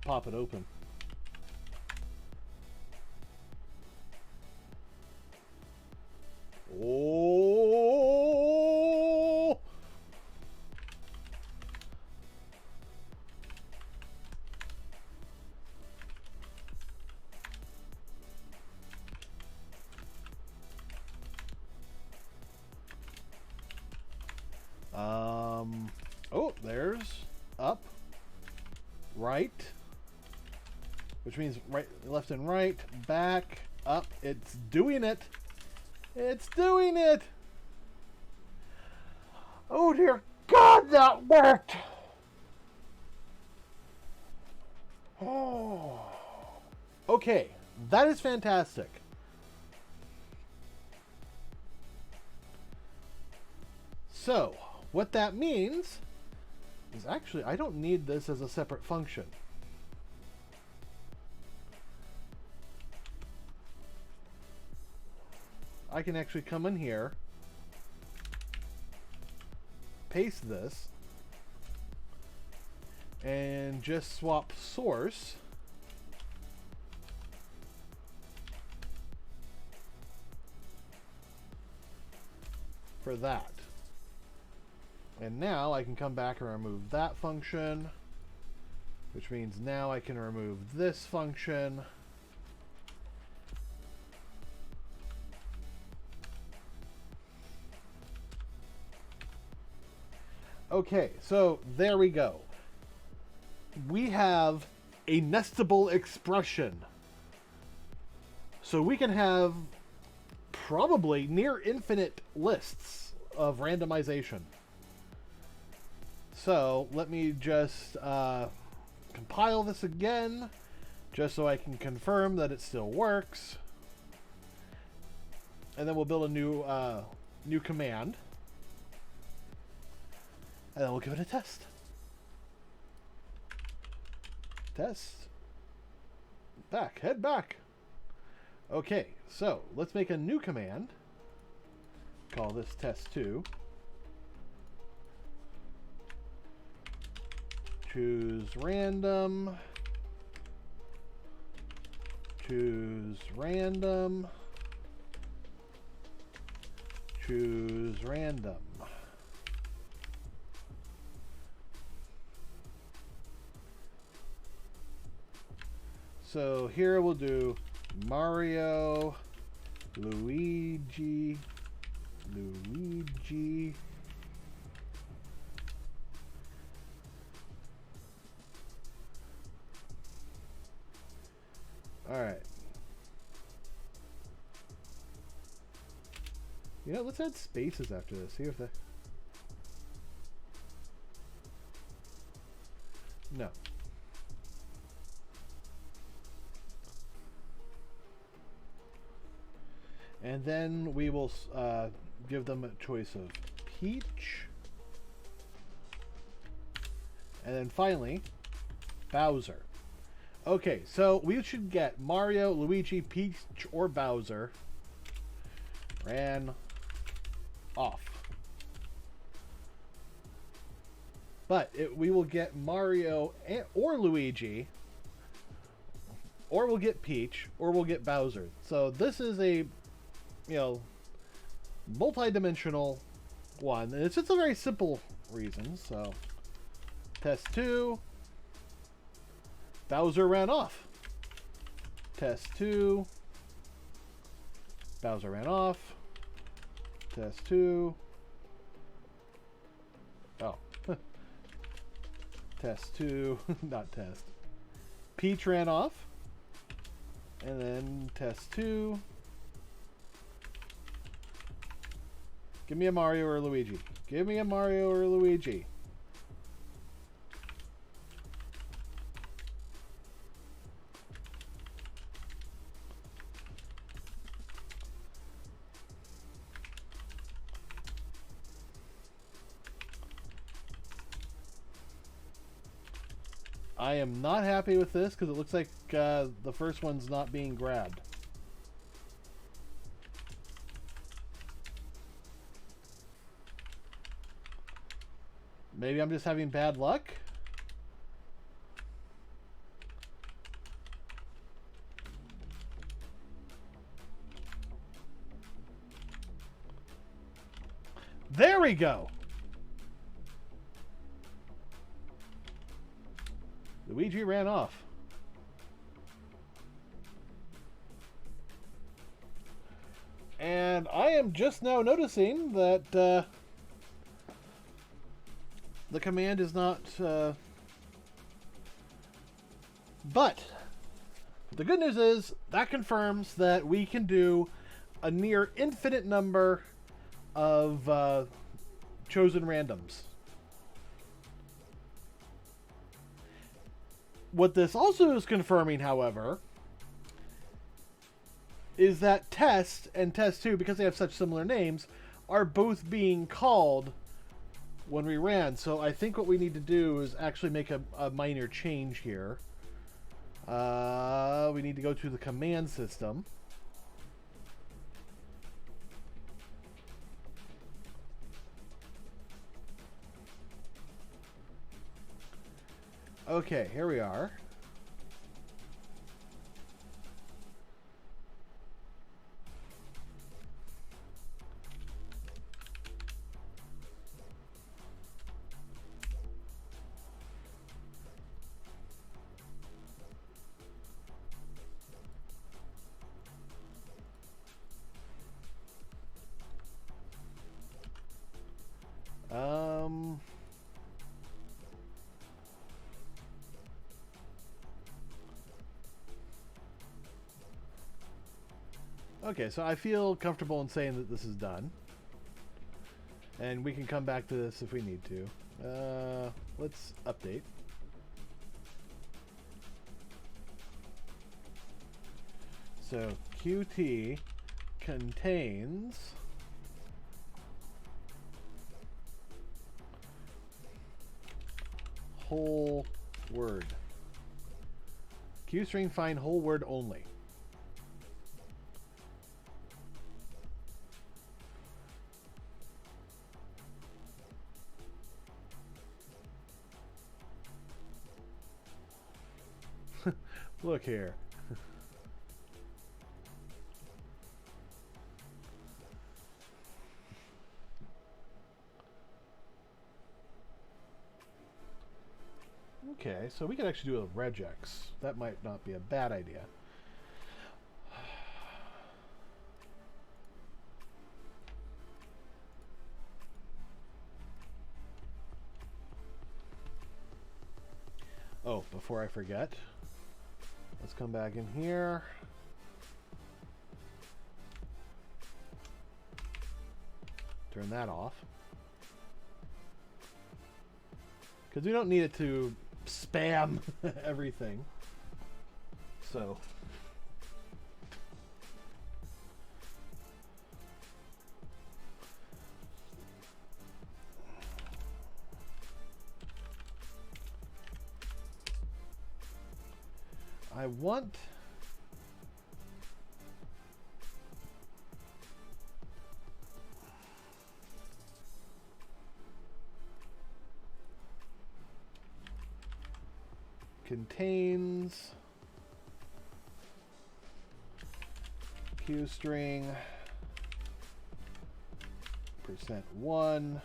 pop it open. Oh! Oh, there's up, right, which means right, left and right, back, up. It's doing it. It's doing it. Oh dear God, that worked. Oh. Okay, that is fantastic. So, what that means is actually I don't need this as a separate function. I can actually come in here, paste this, and just swap source for that. And now I can come back and remove that function, which means now I can remove this function. Okay, so there we go. We have a nestable expression. So we can have probably near infinite lists of randomization. So let me just compile this again, just so I can confirm that it still works. And then we'll build a new command. And then we'll give it a test. Test. Back. Head back. Okay, so let's make a new command. Call this test2. Choose random. Choose random. Choose random. So here we'll do Mario, Luigi. All right. You know, let's add spaces after this. See if they... No. And then we will give them a choice of Peach. And then finally, Bowser. Okay, so we should get Mario, Luigi, Peach, or Bowser ran off. But we will get Mario or Luigi, or we'll get Peach, or we'll get Bowser. So this is a, you know, multi-dimensional one. And it's just a very simple reason. So test 2, Bowser ran off. Test 2, Bowser ran off. Test 2. Oh. Test 2. Not test. Peach ran off. And then test 2. Give me a Mario or Luigi. Give me a Mario or Luigi. I am not happy with this because it looks like the first one's not being grabbed. Maybe I'm just having bad luck. There we go. Luigi ran off. And I am just now noticing that the command is not... But the good news is that confirms that we can do a near infinite number of chosen randoms. What this also is confirming, however, is that Test and Test 2, because they have such similar names, are both being called when we ran. So I think what we need to do is actually make a minor change here. We need to go to the command system. Okay, here we are. Okay, so I feel comfortable in saying that this is done. And we can come back to this if we need to. Let's update. So Qt contains whole word. QString find whole word only. Look here. Okay, so we could actually do a regex. That might not be a bad idea. Oh, before I forget, let's come back in here. Turn that off. Because we don't need it to spam everything. So. I want contains QString %1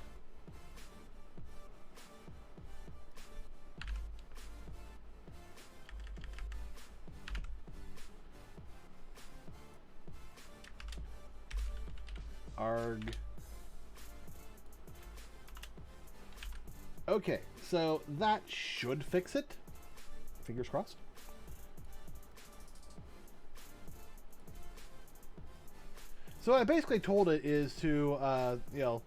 arg. Okay, so that should fix it. Fingers crossed. So what I basically told it is to, you know,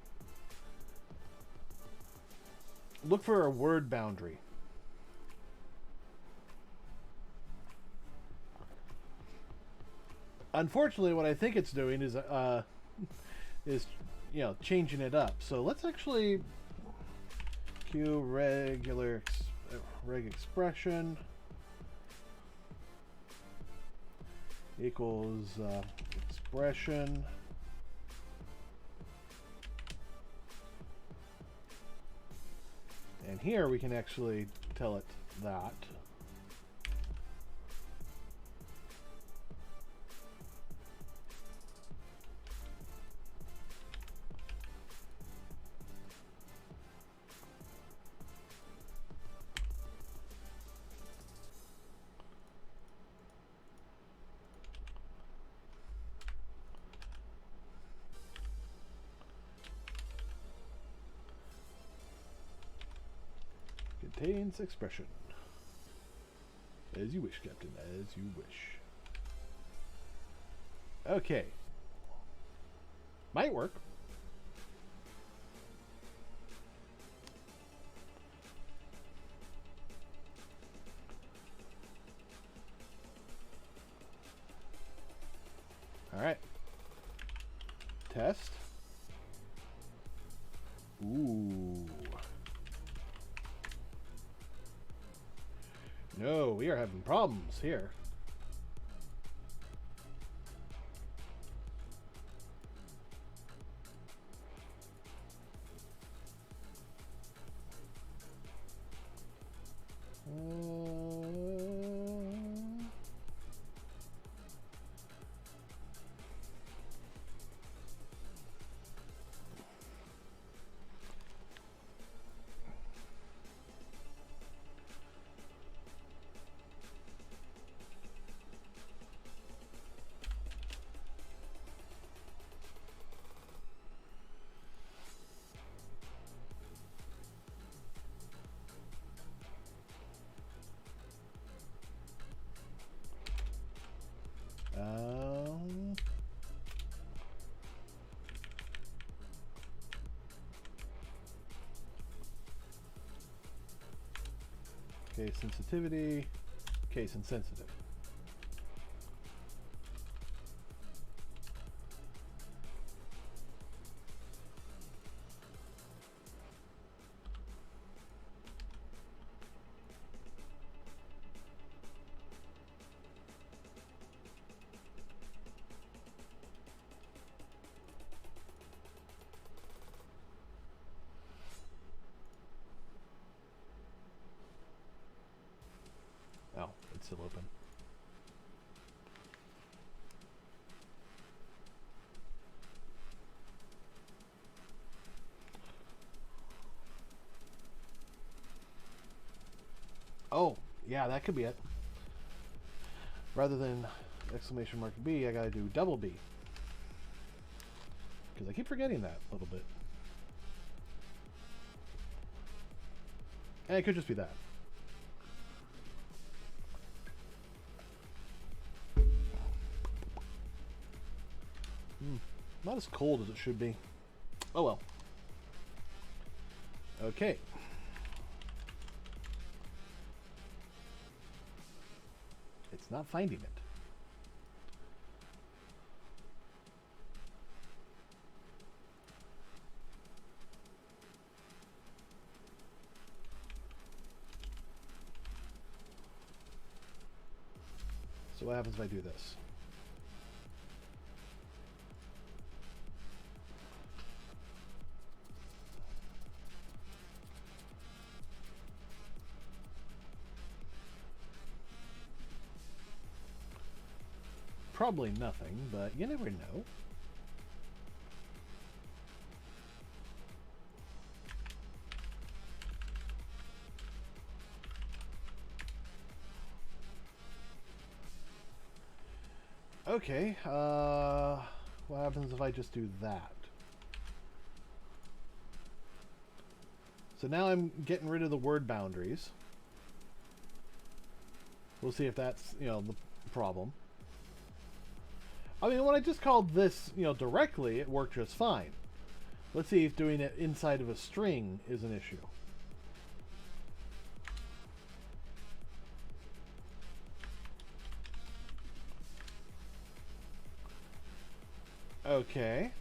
look for a word boundary. Unfortunately, what I think it's doing is you know, changing it up. So let's actually Q regular reg expression equals expression and here we can actually tell it that. Contains expression. As you wish, Captain, as you wish. Okay. Might work. Alright. Test. Ooh. No, we are having problems here. Case sensitivity, case insensitive. Oh, it's still open. Oh, yeah, that could be it. Rather than exclamation mark B, I gotta do double B. Because I keep forgetting that a little bit. And it could just be that. Not as cold as it should be. Oh well. Okay. It's not finding it. So what happens if I do this? Probably nothing, but you never know. Okay, what happens if I just do that? So now I'm getting rid of the word boundaries. We'll see if that's, you know, the problem. I mean, when I just called this, you know, directly, it worked just fine. Let's see if doing it inside of a string is an issue. Okay.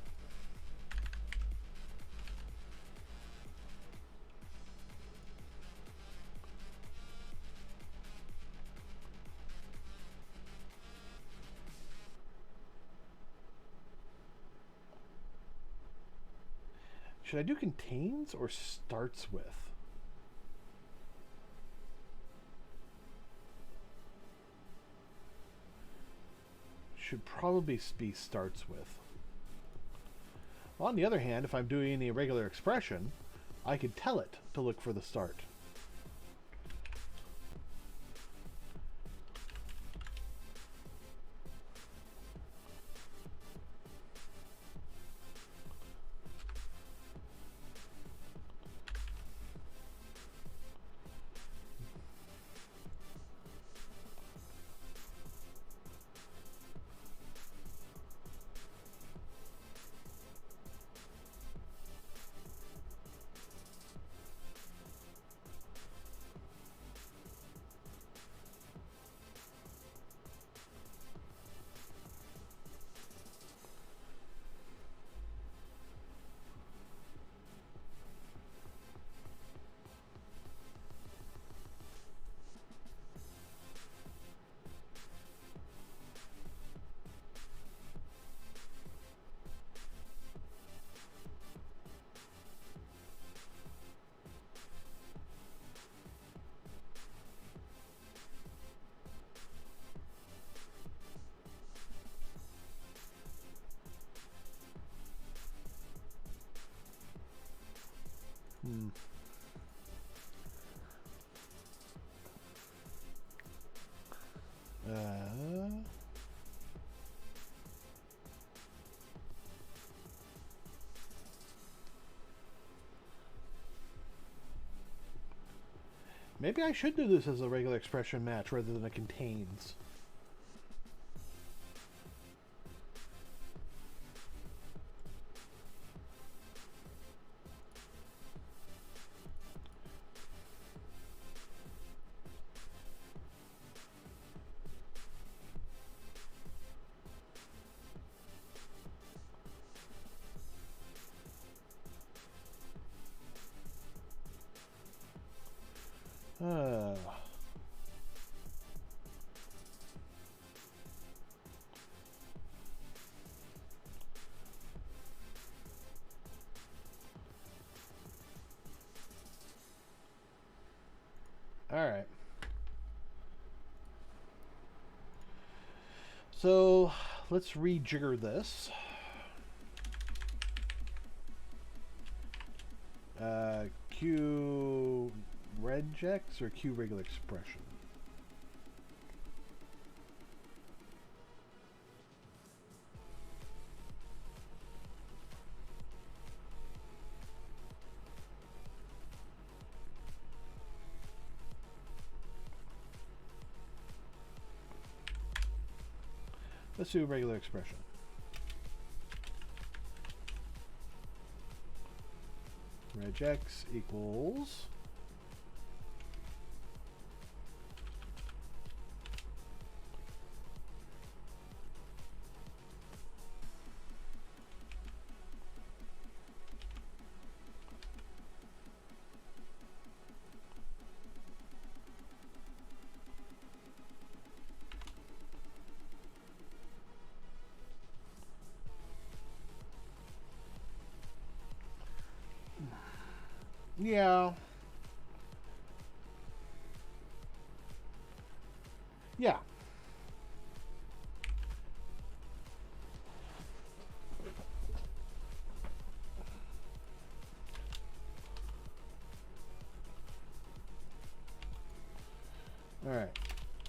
Should I do contains or starts with? Should probably be starts with. Well, on the other hand, if I'm doing a regular expression, I could tell it to look for the start. Maybe I should do this as a regular expression match rather than a contains. All right. So let's rejigger this. Q regex or Q regular expression? Let's do regular expression. regex equals yeah. Yeah. All right.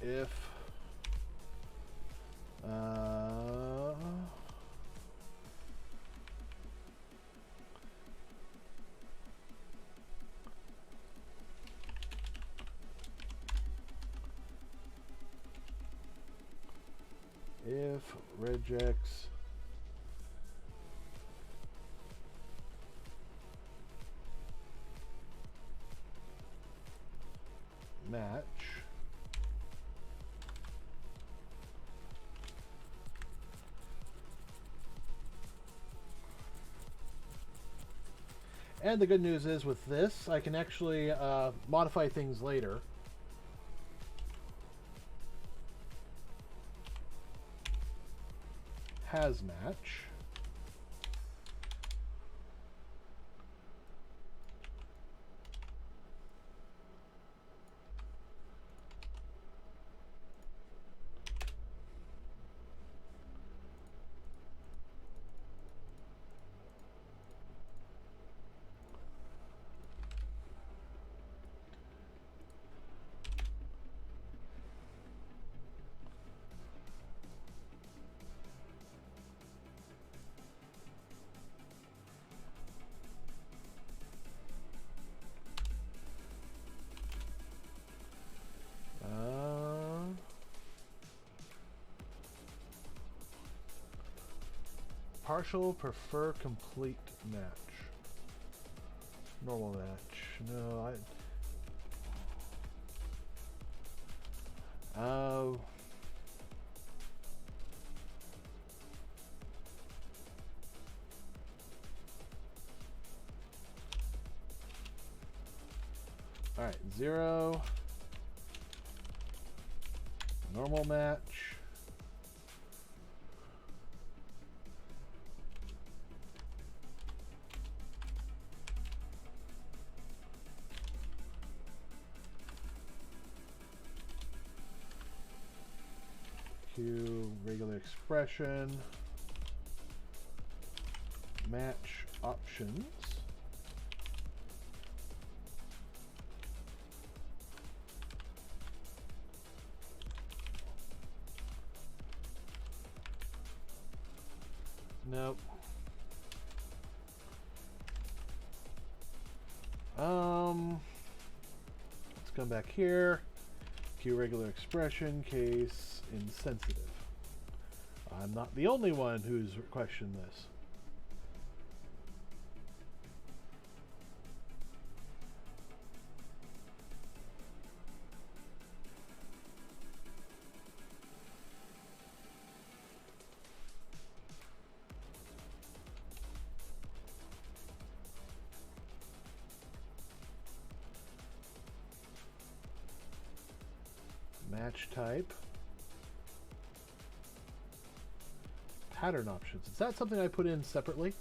If regex match and the good news is with this I can actually modify things later. Has match. Partial, prefer, complete match. Normal match. No, all right, 0. Normal match. Q, regular expression, match options, nope, let's come back here, Q, regular expression, case insensitive. I'm not the only one who's questioned this. Match type. Pattern options. Is that something I put in separately?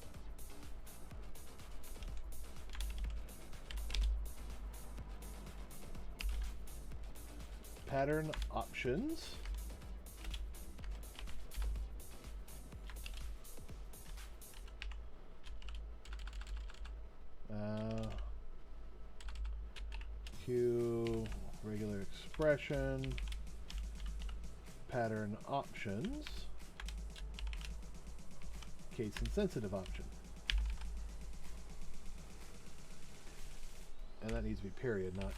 Pattern options. Q, regular expression, pattern options, case insensitive option. And that needs to be period, not...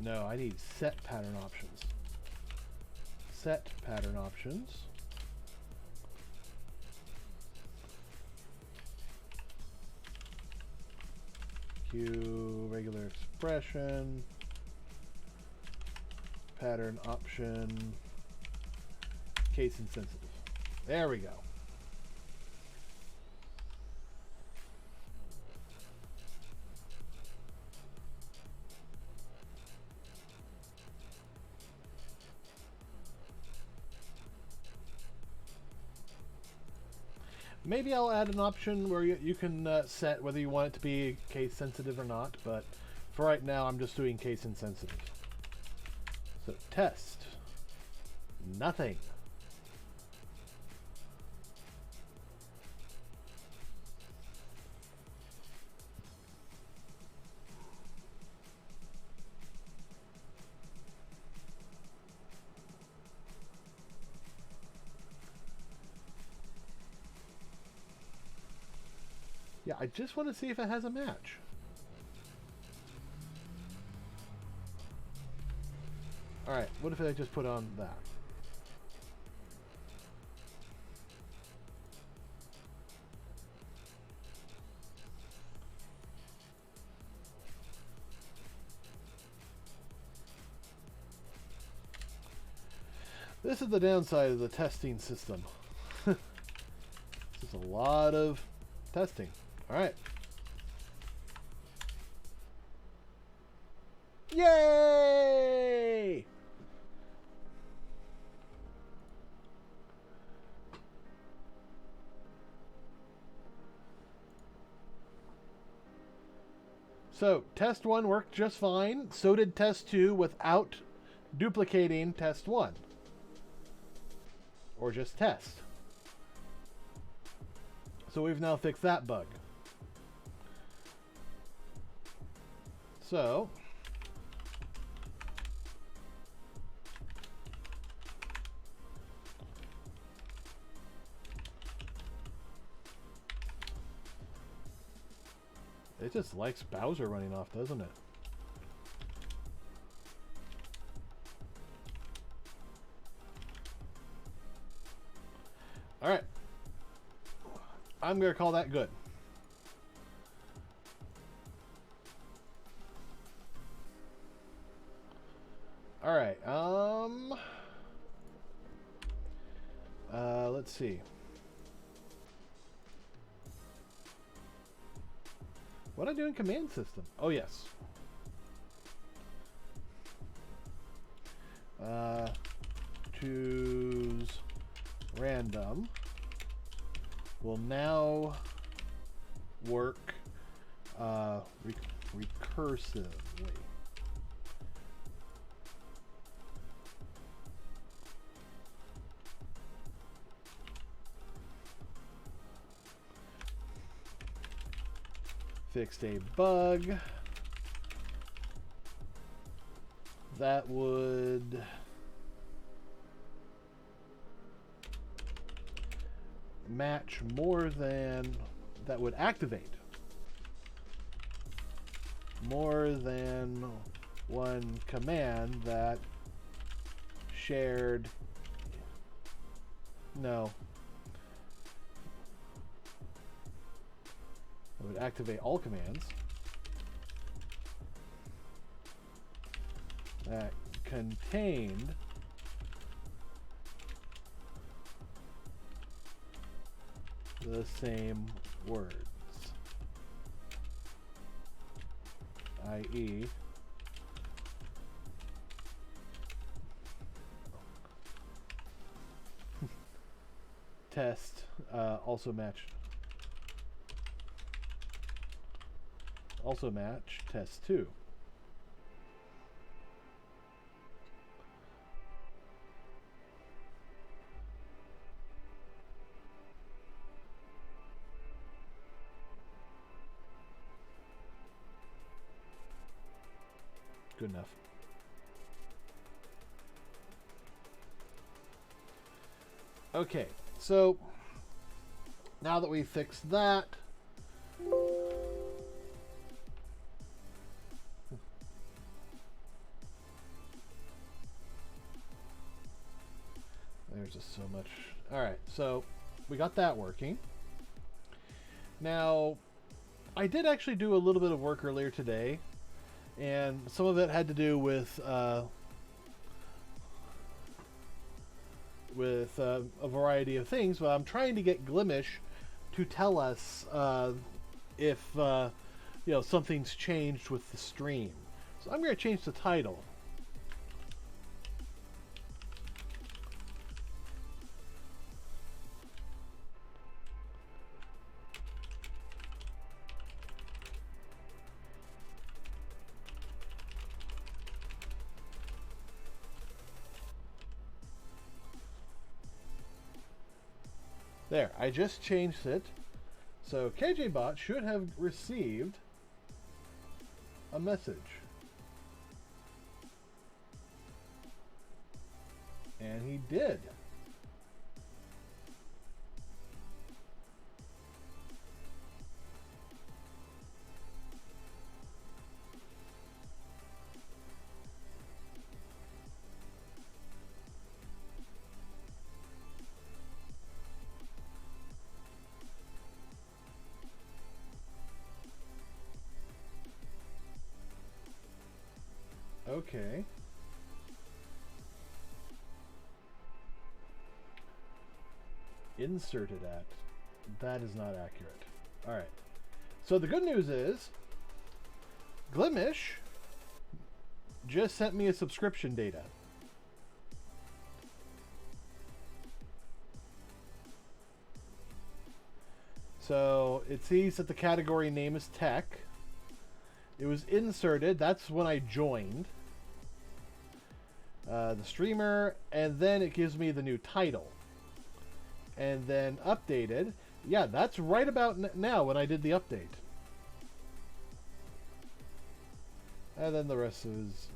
No, I need set pattern options. Set pattern options. Q, regular expression, pattern option, case insensitive. There we go. Maybe I'll add an option where you can set whether you want it to be case sensitive or not, but for right now I'm just doing case insensitive. So test. Nothing. Yeah, I just want to see if it has a match. Alright, what if I just put on that? This is the downside of the testing system. This is a lot of testing. Alright. Yay! So, test 1 worked just fine. So did test 2 without duplicating test 1. Or just test. So we've now fixed that bug. So, it just likes Bowser running off, doesn't it? All right. I'm going to call that good. All right. Let's see. What do I do in command system? Oh, yes. Choose random will now work recursively. Fixed a bug that would match more than, that would activate more than one command that shared, no, it would activate all commands that contained the same words, i.e. test also match test 2. Good enough. Okay, so now that we've fixed that, There's just so much. Alright, so we got that working. Now, I did actually do a little bit of work earlier today, and some of it had to do with a variety of things, but I'm trying to get Glimish to tell us if something's changed with the stream. So I'm going to change the title. There, I just changed it. So KJBot should have received a message. And he did. Okay. Inserted at. That is not accurate. Alright. So the good news is Glimish just sent me a subscription data. So it sees that the category name is tech. It was inserted. That's when I joined the streamer, and then it gives me the new title. And then updated. Yeah, that's right about now when I did the update. And then the rest is,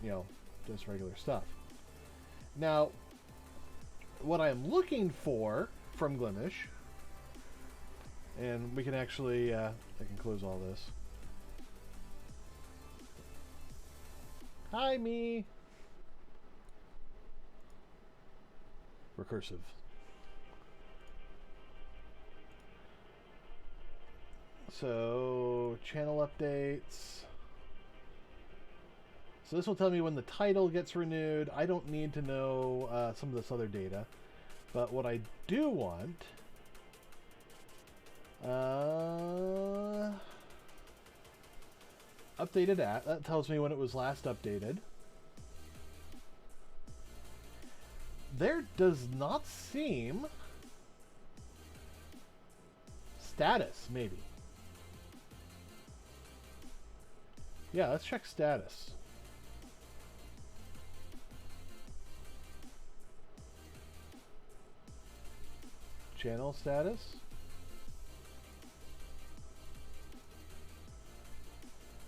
just regular stuff. Now, what I'm looking for from Glimish, and we can actually, I can close all this. Hi, me. Recursive. So, channel updates. So this will tell me when the title gets renewed. I don't need to know some of this other data. But what I do want... updated at. That tells me when it was last updated. There does not seem... status, maybe. Yeah, let's check status. Channel status.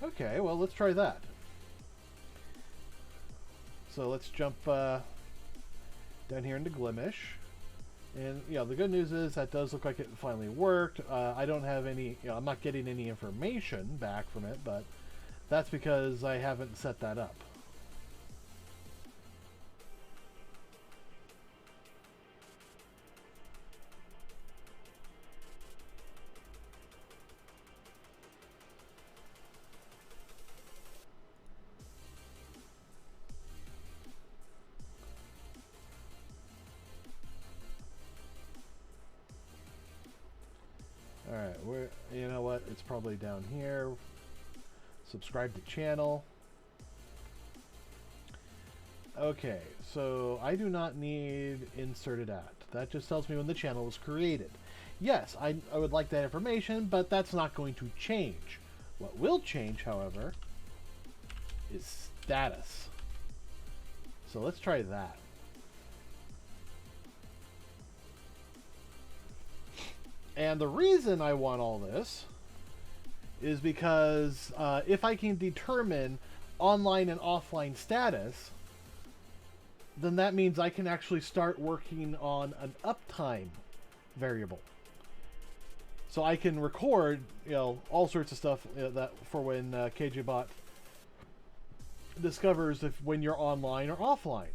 Okay, well, let's try that. So let's jump down here into Glimish. And, the good news is that does look like it finally worked. I don't have any, I'm not getting any information back from it, but that's because I haven't set that up. Alright, you know what? It's probably down here. Subscribe to channel. Okay, so I do not need inserted at. That just tells me when the channel was created. Yes, I would like that information, but that's not going to change. What will change, however, is status. So let's try that. And the reason I want all this is because if I can determine online and offline status, then that means I can actually start working on an uptime variable. So I can record, all sorts of stuff that for when KJBot discovers when you're online or offline.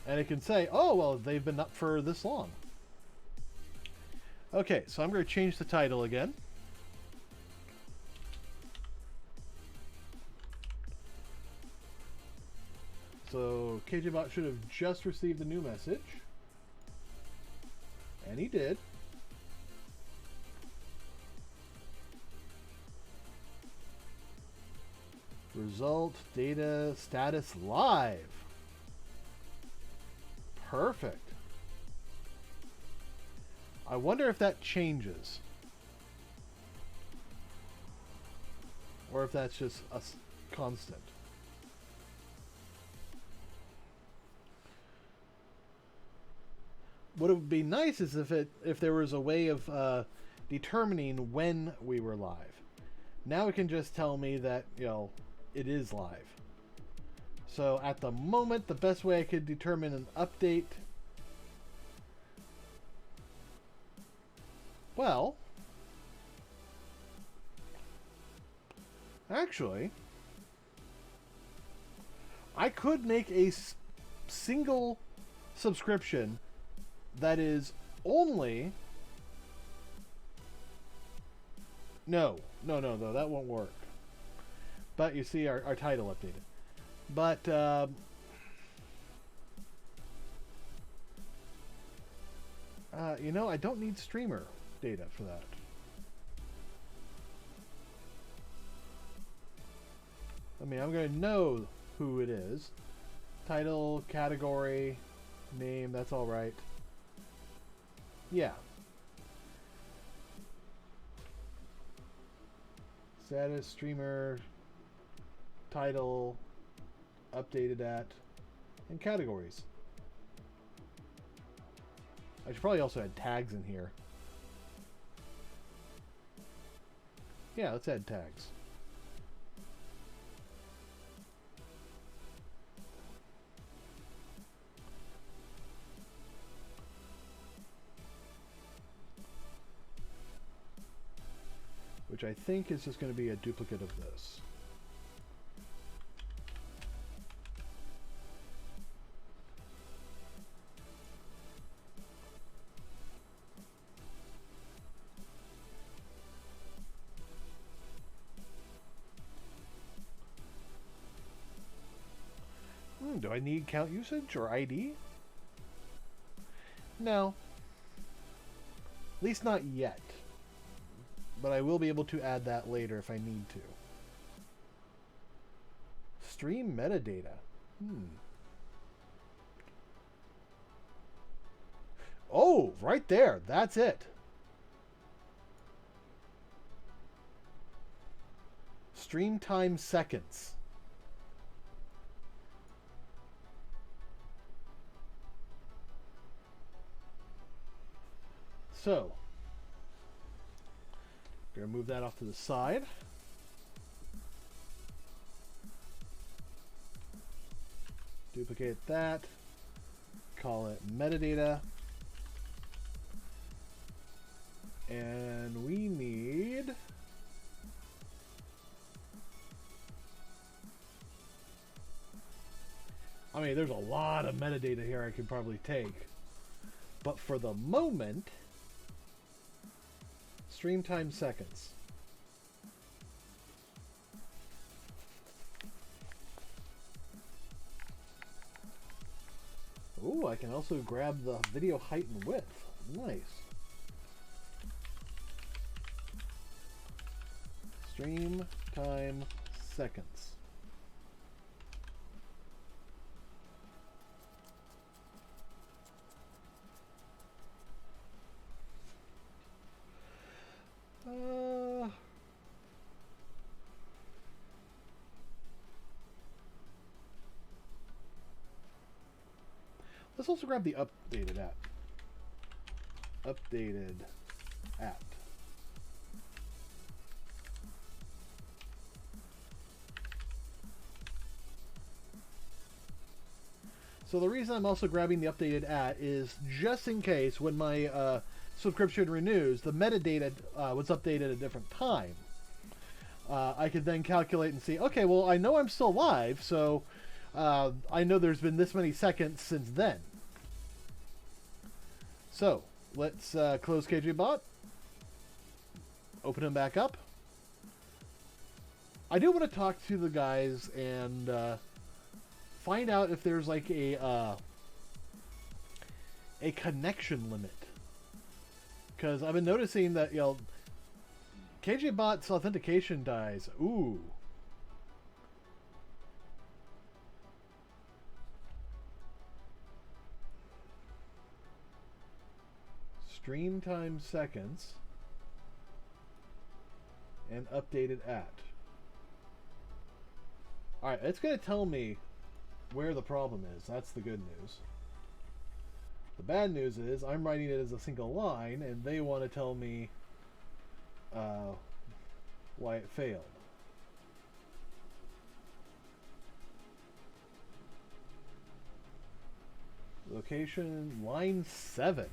And it can say, oh, well, they've been up for this long. Okay, so I'm going to change the title again. So KJBot should have just received a new message. And he did. Result, data, status, live. Perfect. I wonder if that changes. Or if that's just a constant. What would be nice is if there was a way of determining when we were live. Now it can just tell me that, it is live. So at the moment, the best way I could determine an update, well, actually, I could make a single subscription that is only... No, that won't work. But you see our title updated. But, I don't need streamer data for that. I mean, I'm going to know who it is. Title, category, name, that's all right. Yeah. Status, streamer, title, updated at, and categories. I should probably also add tags in here. Yeah, let's add tags. Which I think is just going to be a duplicate of this. Do I need count usage or ID? No. At least not yet. But I will be able to add that later if I need to. Stream metadata. Oh, right there. That's it. Stream time seconds. So, I'm going to move that off to the side. Duplicate that. Call it metadata. And we need... I mean, there's a lot of metadata here I could probably take. But for the moment... Stream time seconds. Ooh, I can also grab the video height and width. Nice. Stream time seconds. Let's also grab the updated at. Updated at. So the reason I'm also grabbing the updated at is just in case when my subscription renews, the metadata was updated at a different time. I could then calculate and see, okay, well, I know I'm still live, so I know there's been this many seconds since then. So, let's close KJBot. Open him back up. I do want to talk to the guys and find out if there's like a connection limit. Because I've been noticing that, you know, KJBot's authentication dies. Ooh. Stream time seconds and updated at. Alright, it's going to tell me where the problem is. That's the good news. The bad news is I'm writing it as a single line and they want to tell me why it failed. Location line 7.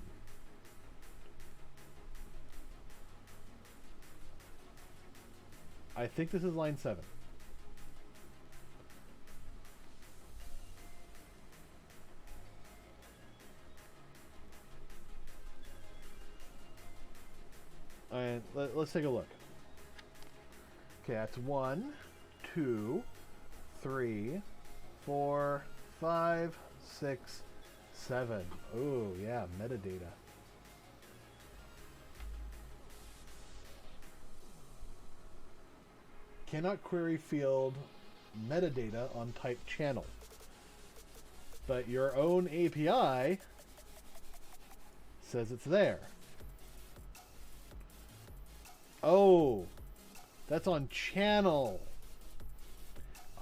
I think this is line 7. And let's take a look. Okay, that's 1, 2, 3, 4, 5, 6, 7. Oh, yeah, metadata. Cannot query field metadata on type channel. But your own API says it's there. Oh, that's on channel.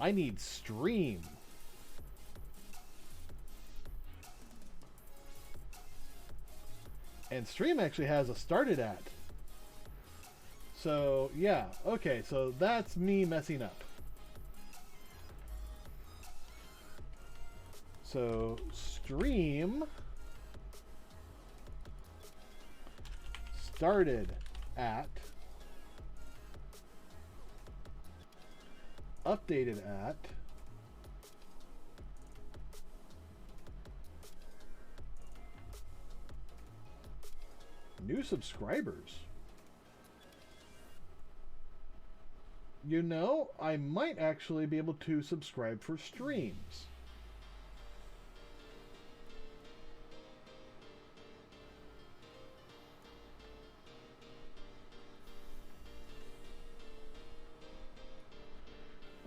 I need stream. And stream actually has a started at. So, yeah. Okay, so that's me messing up. So, stream started at updated at new subscribers. You know, I might actually be able to subscribe for streams.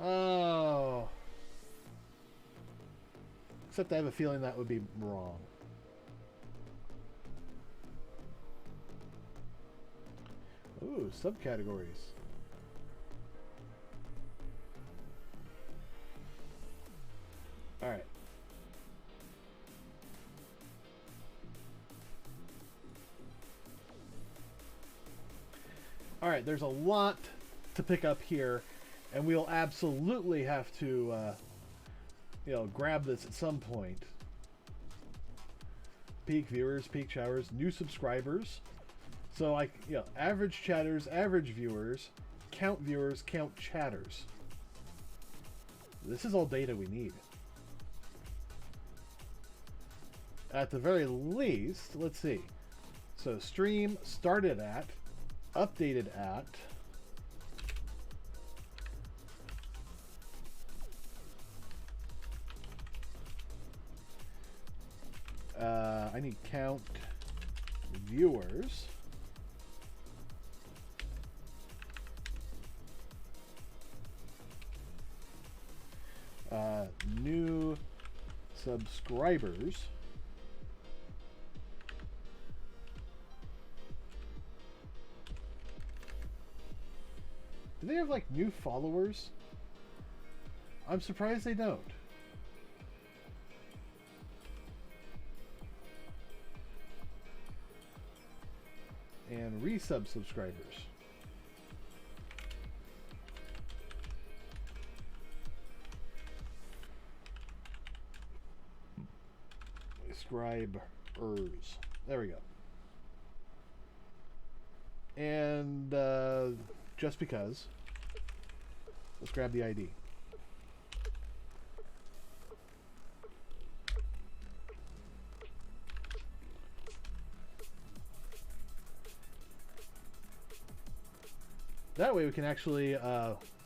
Oh. Except I have a feeling that would be wrong. Ooh, subcategories. All right. All right, there's a lot to pick up here, and we'll absolutely have to, you know, grab this at some point. Peak viewers, peak showers, new subscribers. So, like, you know, average chatters, average viewers, count chatters. This is all data we need. At the very least, let's see. So, stream started at, updated at, I need count viewers. New subscribers. Do they have like new followers? I'm surprised they don't. And resub subscribers. Subscribers. There we go. And just because, let's grab the ID. That way we can actually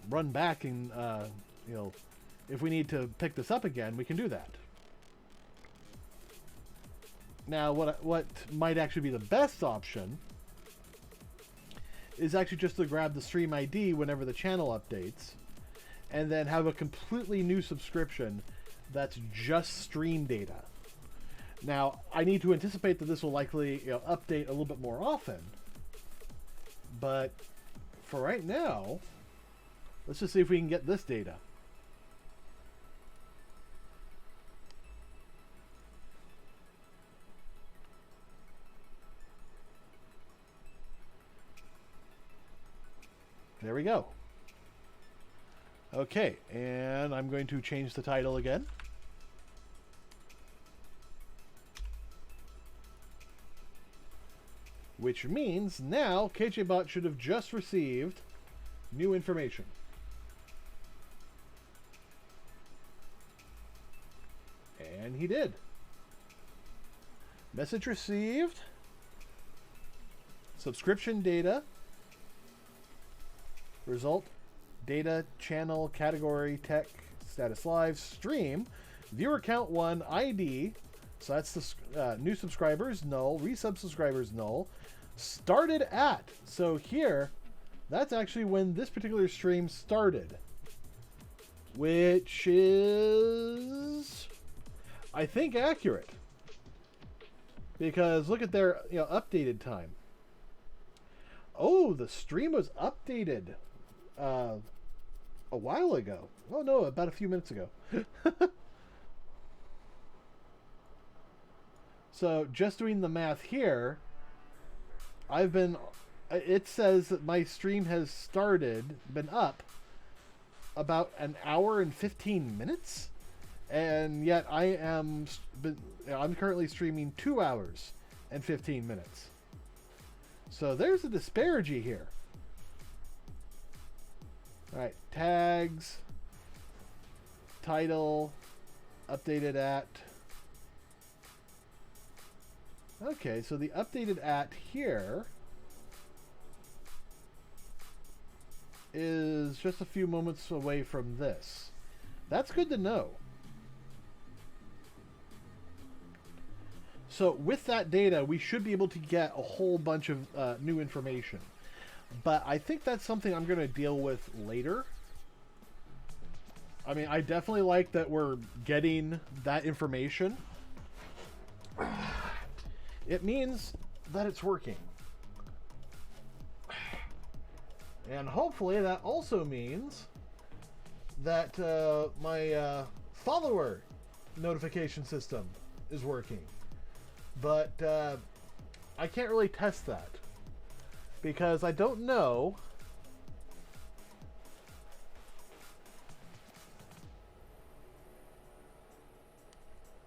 run back and, you know, if we need to pick this up again, we can do that. Now, what might actually be the best option is actually just to grab the stream ID whenever the channel updates, and then have a completely new subscription that's just stream data. Now, I need to anticipate that this will likely, you know, update a little bit more often, but for right now, let's just see if we can get this data. There we go. Okay, and I'm going to change the title again. Which means now KJBot should have just received new information. And he did. Message received. Subscription data. Result. Data, channel, category, tech, status live, stream, viewer count 1, ID. So that's the new subscribers, null. Resub subscribers, null. Started at. So here, that's actually when this particular stream started. Which is, I think, accurate. Because look at their, you know, updated time. Oh, the stream was updated a while ago. Oh no, about a few minutes ago. So just doing the math here, it says that my stream has been up about an hour and 15 minutes, and yet I'm currently streaming 2 hours and 15 minutes. So there's a disparity here. All right, tags, title, updated at. Okay, so the updated at here is just a few moments away from this. That's good to know. So with that data, we should be able to get a whole bunch of new information. But I think that's something I'm going to deal with later. I mean, I definitely like that we're getting that information. It means that it's working. And hopefully that also means that my follower notification system is working. But I can't really test that, because I don't know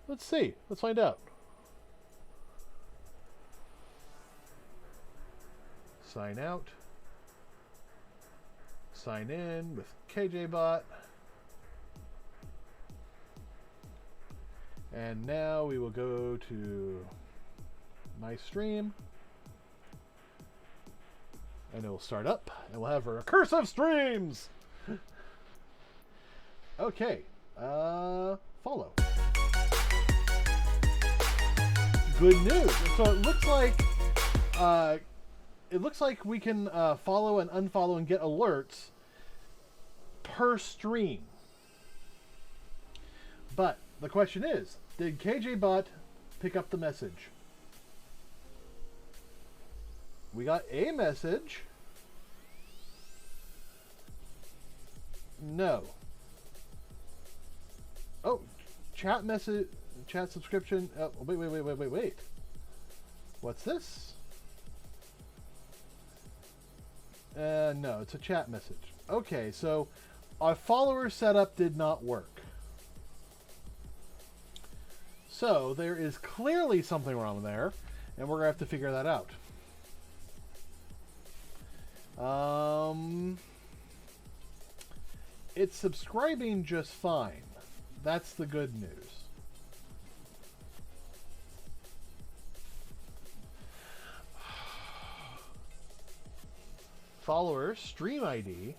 let's see. Let's find out. Sign out. Sign in with KJBot. And now we will go to my stream. And it will start up, and we'll have our recursive streams. Okay, follow. Good news. So it looks like we can follow and unfollow and get alerts per stream. But the question is, did KJBot pick up the message? We got a message. No. Oh, chat message, chat subscription. Oh, wait. What's this? No, it's a chat message. Okay, so our follower setup did not work. So there is clearly something wrong there, and we're going to have to figure that out. It's subscribing just fine. That's the good news. Follower stream ID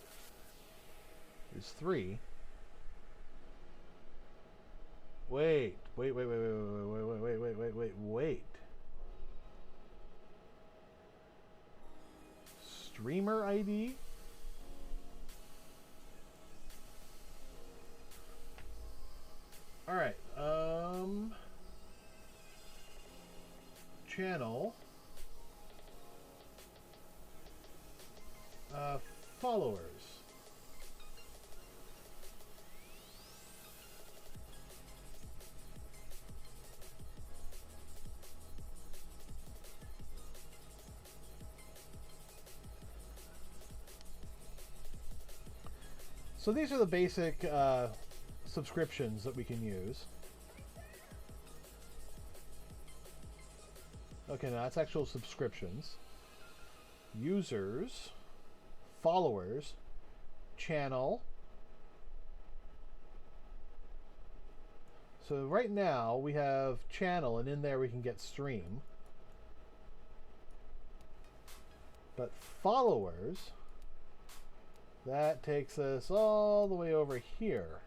is 3. Wait. Streamer ID? All right. Channel. Followers. So these are the basic subscriptions that we can use. Okay, now that's actual subscriptions. Users, followers, channel. So right now we have channel, and in there we can get stream. But followers, that takes us all the way over here.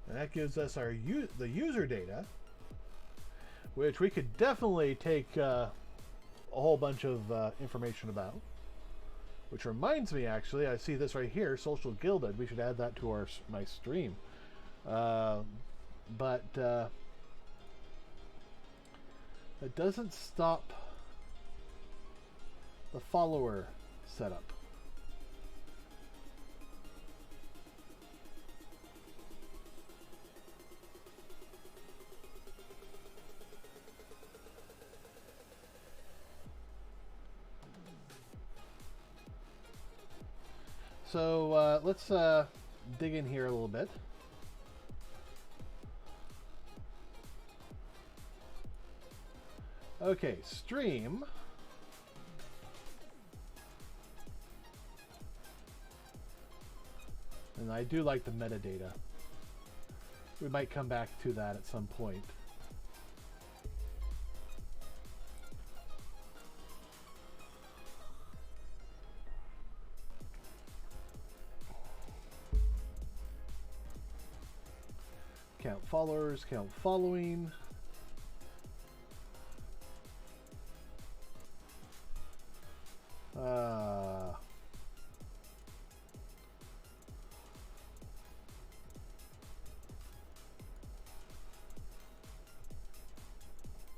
And that gives us our the user data, which we could definitely take a whole bunch of information about. Which reminds me, actually, I see this right here, Social Gilded. We should add that to my stream. But it doesn't stop the follower setup. So let's dig in here a little bit. Okay, stream. And I do like the metadata. We might come back to that at some point. Count followers, count following.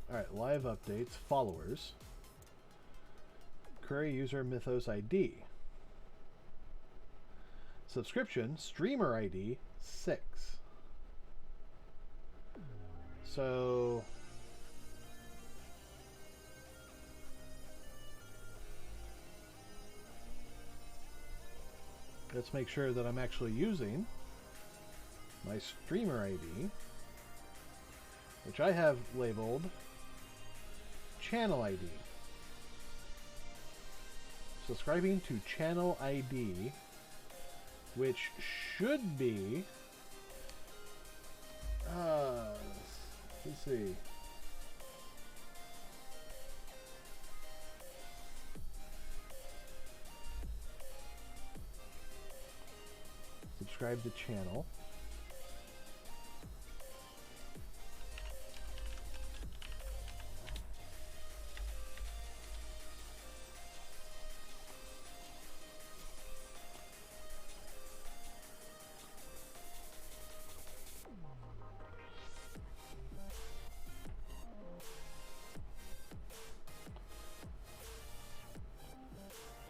Alright, live updates, followers. Query user mythos ID. Subscription, streamer ID, 6. So let's make sure that I'm actually using my streamer ID, which I have labeled channel ID. Subscribing to channel ID, which should be let's see. Subscribe to channel.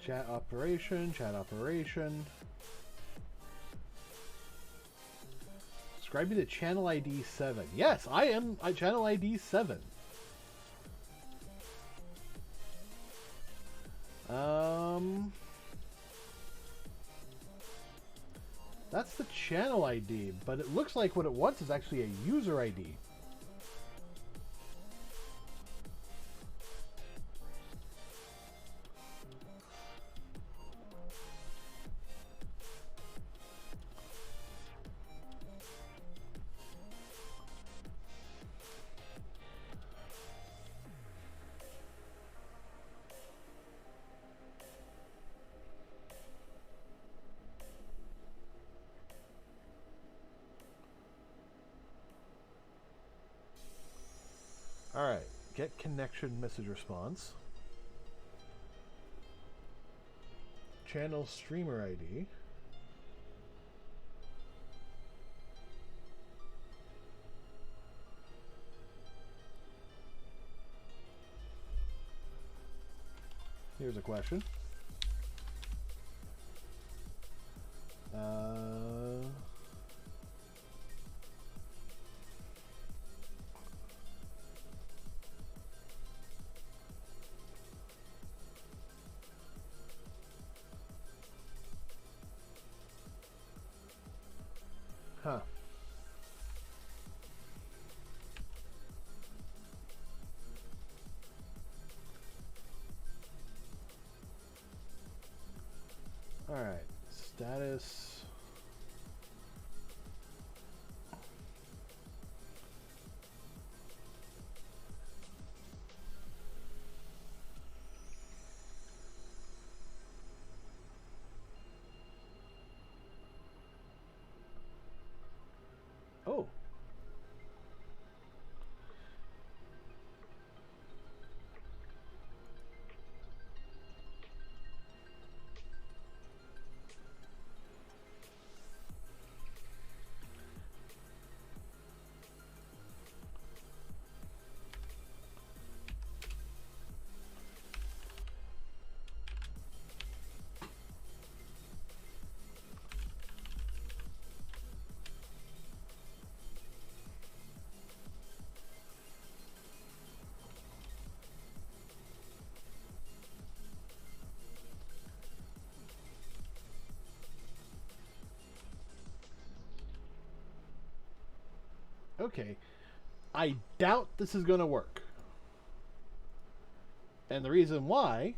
Chat operation, chat operation. Subscribe me to channel ID 7. Yes, I am channel ID 7. That's the channel ID, but it looks like what it wants is actually a user ID. Get connection message response. Channel streamer ID. Here's a question. Huh. All right. Status. Oh. Okay. I doubt this is going to work. And the reason why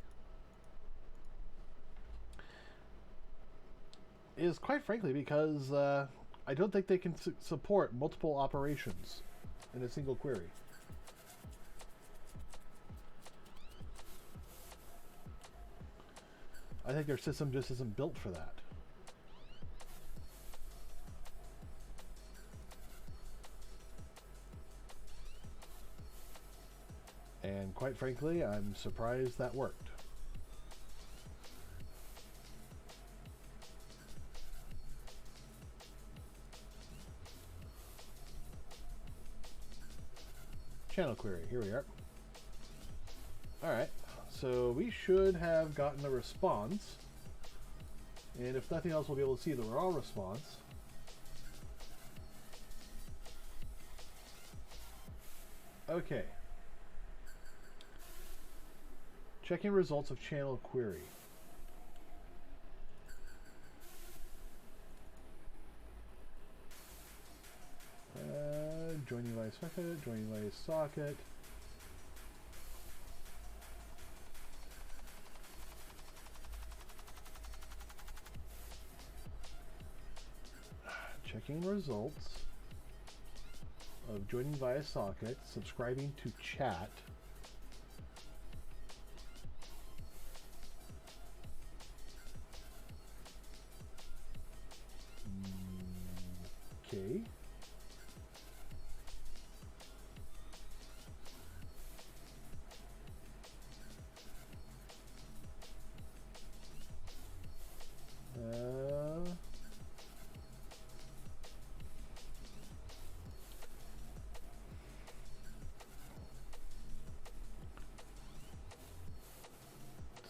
is, quite frankly, because I don't think they can support multiple operations in a single query. I think their system just isn't built for that. And quite frankly, I'm surprised that worked. Channel query, here we are. Alright, so we should have gotten a response. And if nothing else, we'll be able to see the raw response. Okay. Checking results of channel query. Joining device socket, joining device socket. Checking results of joining via socket, subscribing to chat. Okay.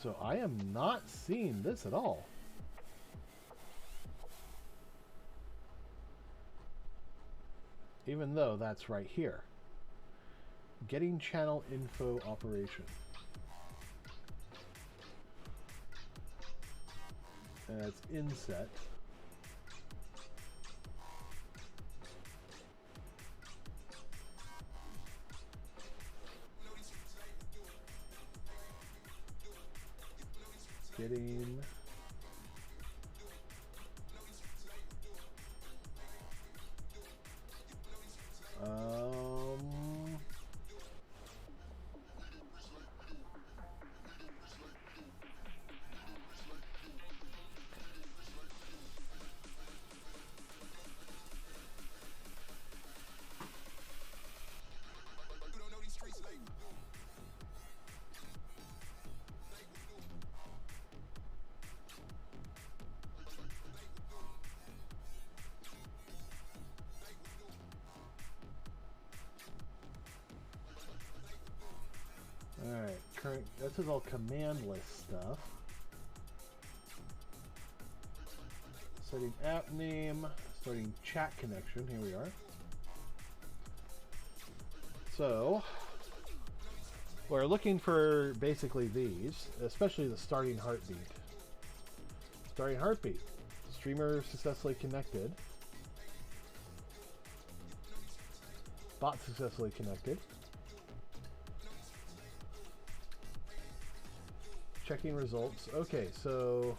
So I am not seeing this at all. Even though that's right here. Getting channel info operation. And it's inset. Getting current. This is all commandless stuff. Setting app name, starting chat connection. Here we are. So we're looking for basically these, especially the starting heartbeat. Starting heartbeat. Streamer successfully connected. Bot successfully connected. Checking results. Okay, so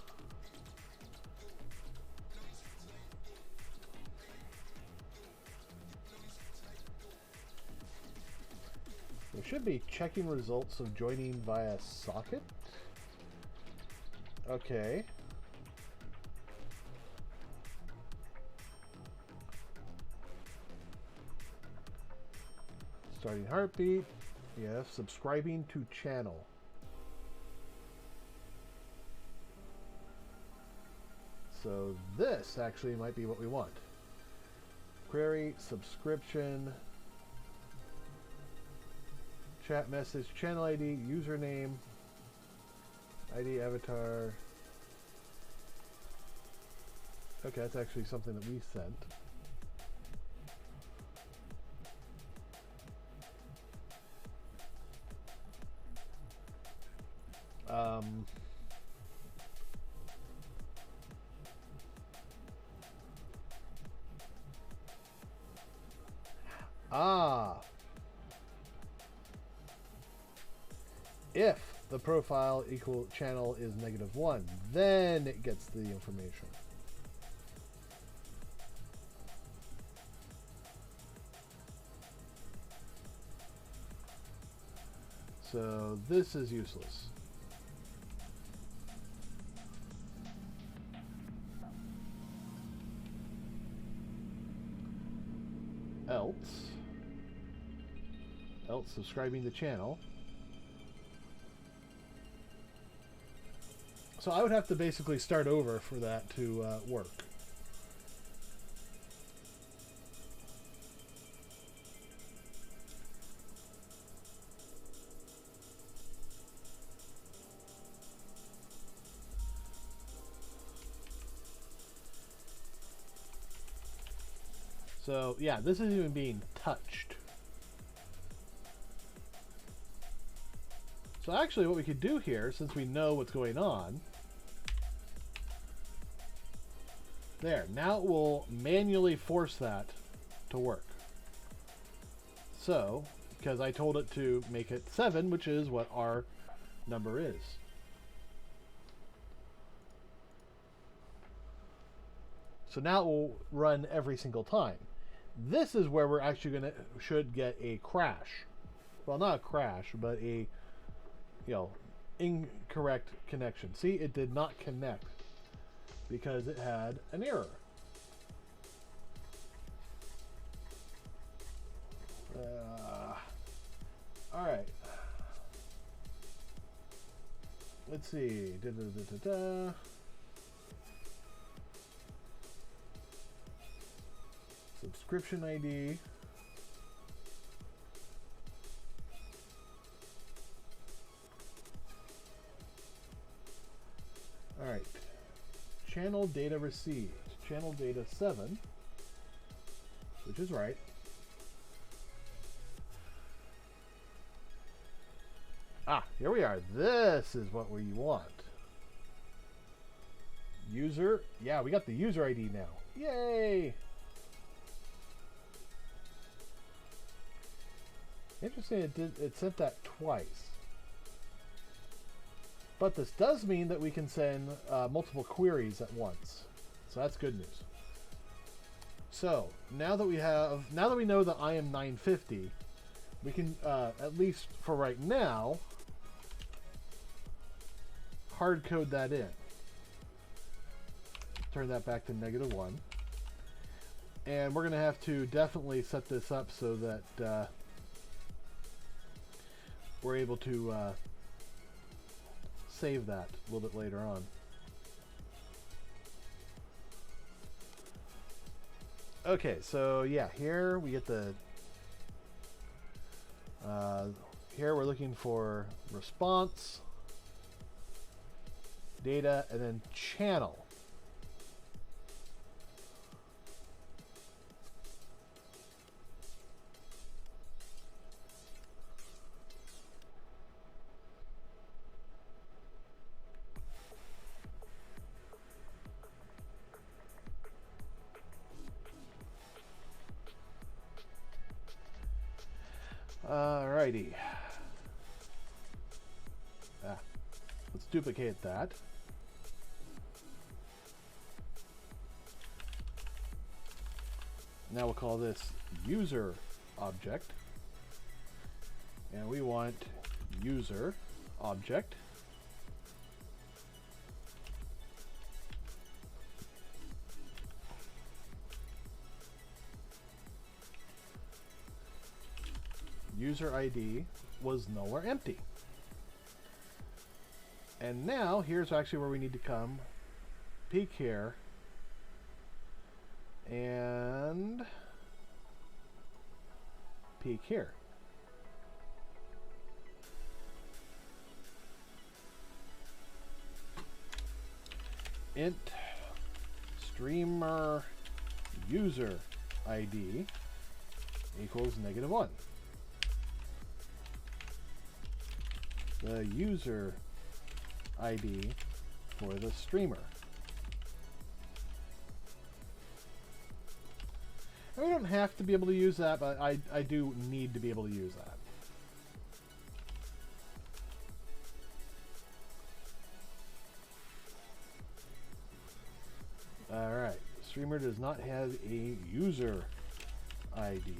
we should be checking results of joining via socket. Okay. Starting heartbeat. Yes, subscribing to channel. So this actually might be what we want. Query, subscription, chat message, channel ID, username, ID, avatar. Okay, that's actually something that we sent. If the profile equal channel is -1, then it gets the information. So this is useless. Else subscribing the channel. So I would have to basically start over for that to work. So yeah, this isn't even being touched. So actually what we could do here, since we know what's going on, there, now it will manually force that to work. So, because I told it to make it 7, which is what our number is. So now it will run every single time. This is where we're actually should get a crash. Well, not a crash, but a, incorrect connection. See, it did not connect because it had an error. All right. Let's see. Subscription ID. All right. Channel data received. Channel data 7, which is right. Ah, here we are. This is what we want. User. Yeah, we got the user ID now. Yay! Interesting, it sent that twice. But this does mean that we can send multiple queries at once. So that's good news. So now that we know that I am 950, we can at least for right now hard code that in. Turn that back to -1. And we're going to have to definitely set this up so that we're able to save that a little bit later on. Okay, so yeah, here we get the here we're looking for response, data, and then channel. Alrighty. Let's duplicate that. Now we'll call this user object. And we want user object. User ID was nowhere empty. And now here's actually where we need to come. Peek here. And peek here. Int streamer user ID equals -1. The user ID for the streamer. And we don't have to be able to use that, but I do need to be able to use that. Alright, streamer does not have a user ID.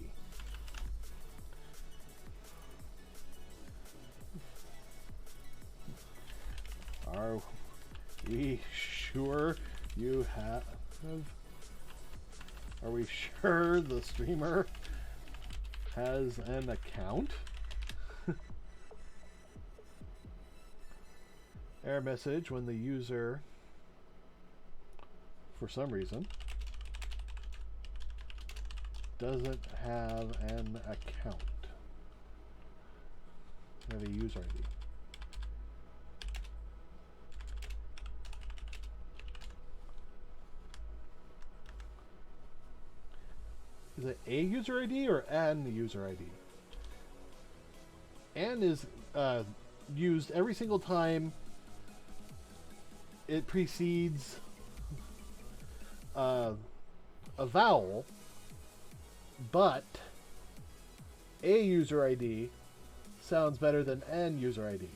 Are we sure you have... Are we sure the streamer has an account? Error message when the user, for some reason, doesn't have an account. Have a user ID. Is it a user ID or an user ID? An is used every single time it precedes a vowel, but a user ID sounds better than an user ID.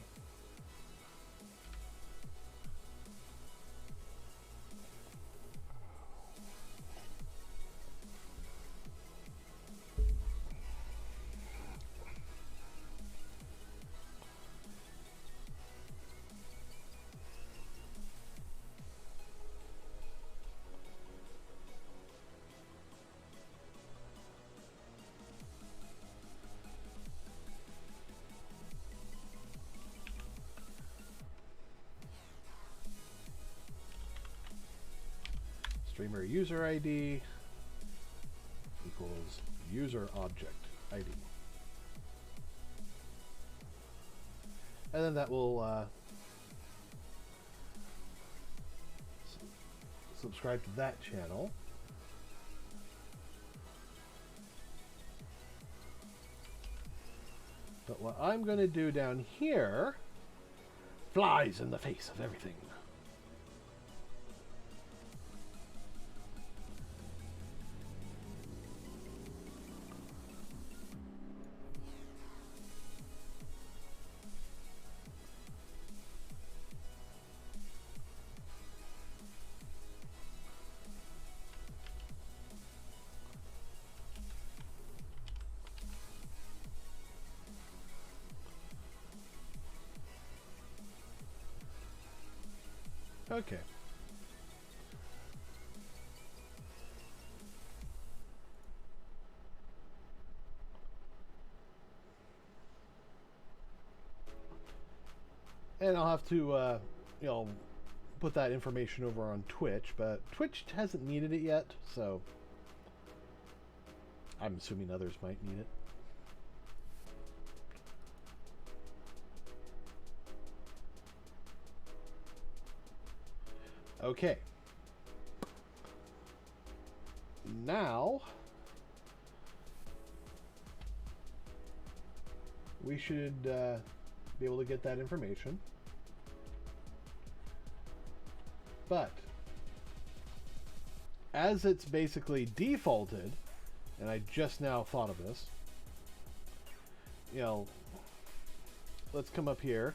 Streamer user ID equals user object ID. And then that will subscribe to that channel. But what I'm going to do down here flies in the face of everything. Okay. And I'll have to, you know, put that information over on Twitch, but Twitch hasn't needed it yet, so I'm assuming others might need it. Okay. Now we should be able to get that information. But as it's basically defaulted, and I just now thought of this, you know, let's come up here.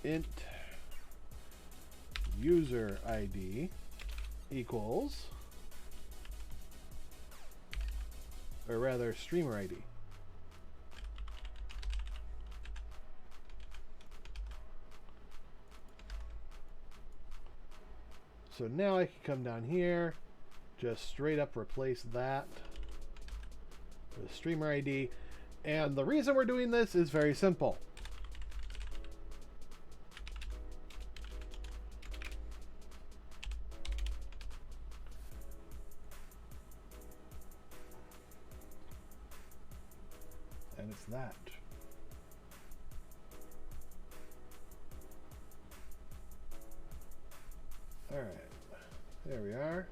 Int user ID equals, or rather streamer ID. So now I can come down here, just straight up replace that with streamer ID. And the reason we're doing this is very simple. And it's that. All right, there we are.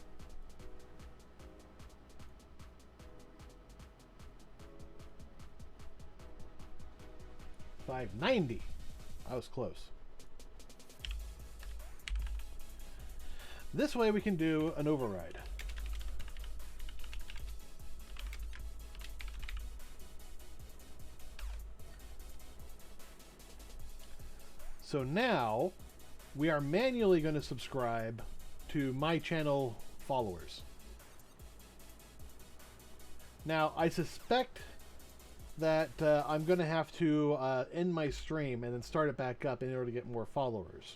$5.90. I was close. This way we can do an override. So now we are manually going to subscribe to my channel followers. Now I suspect that I'm going to have to end my stream and then start it back up in order to get more followers.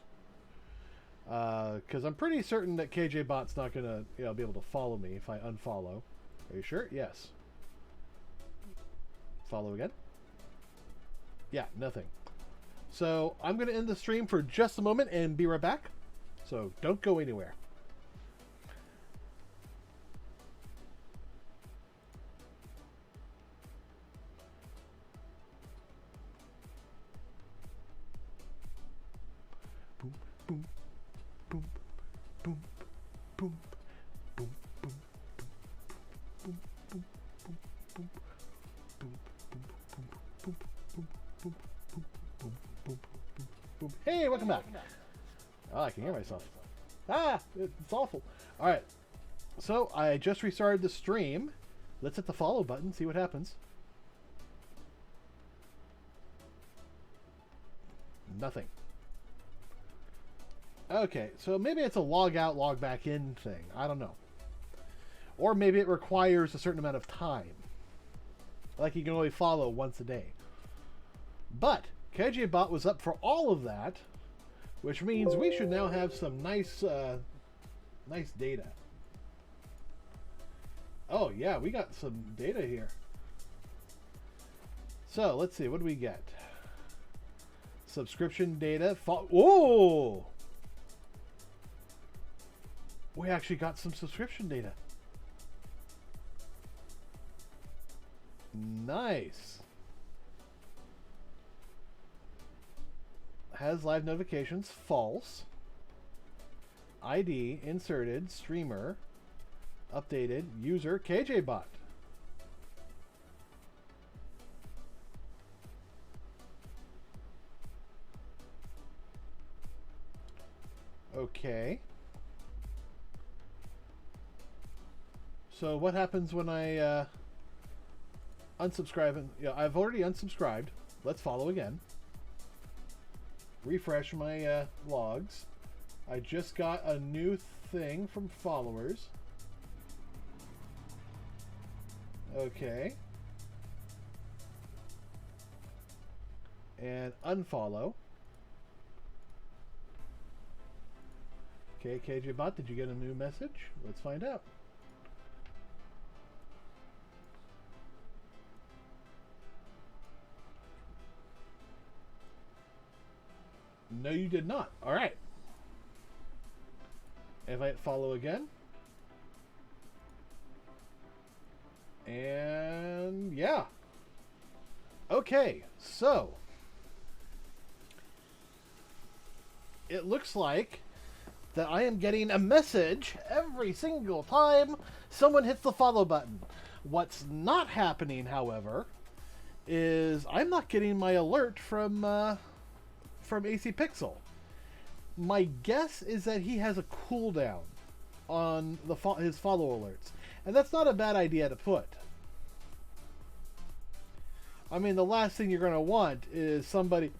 Because I'm pretty certain that KJBot's not going to be able to follow me if I unfollow. Are you sure? Yes. Follow again? Yeah, nothing. So I'm going to end the stream for just a moment and be right back. So don't go anywhere. Boom, boom, boom, boom, boom, boom, boom, boom, boom, boom, boom, boom, boom, boom, boom, boom, boom, boom. Hey, welcome back. Oh, I can hear myself. Ah, it's awful. All right. So I just restarted the stream. Let's hit the follow button, see what happens. Nothing. Okay, so maybe it's a log out, log back in thing. I don't know. Or maybe it requires a certain amount of time. Like you can only follow once a day. But KJBot was up for all of that, which means we should now have some nice data. Oh yeah, we got some data here. So let's see, what do we get? Subscription data. Whoa! We actually got some subscription data. Nice. Has live notifications. False. ID inserted. Streamer updated. User KJBot. Okay. So what happens when I unsubscribe? Yeah, I've already unsubscribed. Let's follow again. Refresh my logs. I just got a new thing from followers. Okay. And unfollow. Okay, KJBot, did you get a new message? Let's find out. No, you did not. All right. If I hit follow again. And yeah. Okay, so it looks like that I am getting a message every single time someone hits the follow button. What's not happening, however, is I'm not getting my alert from AC Pixel. My guess is that he has a cooldown on his follow alerts, and that's not a bad idea to put. I mean, the last thing you're going to want is somebody,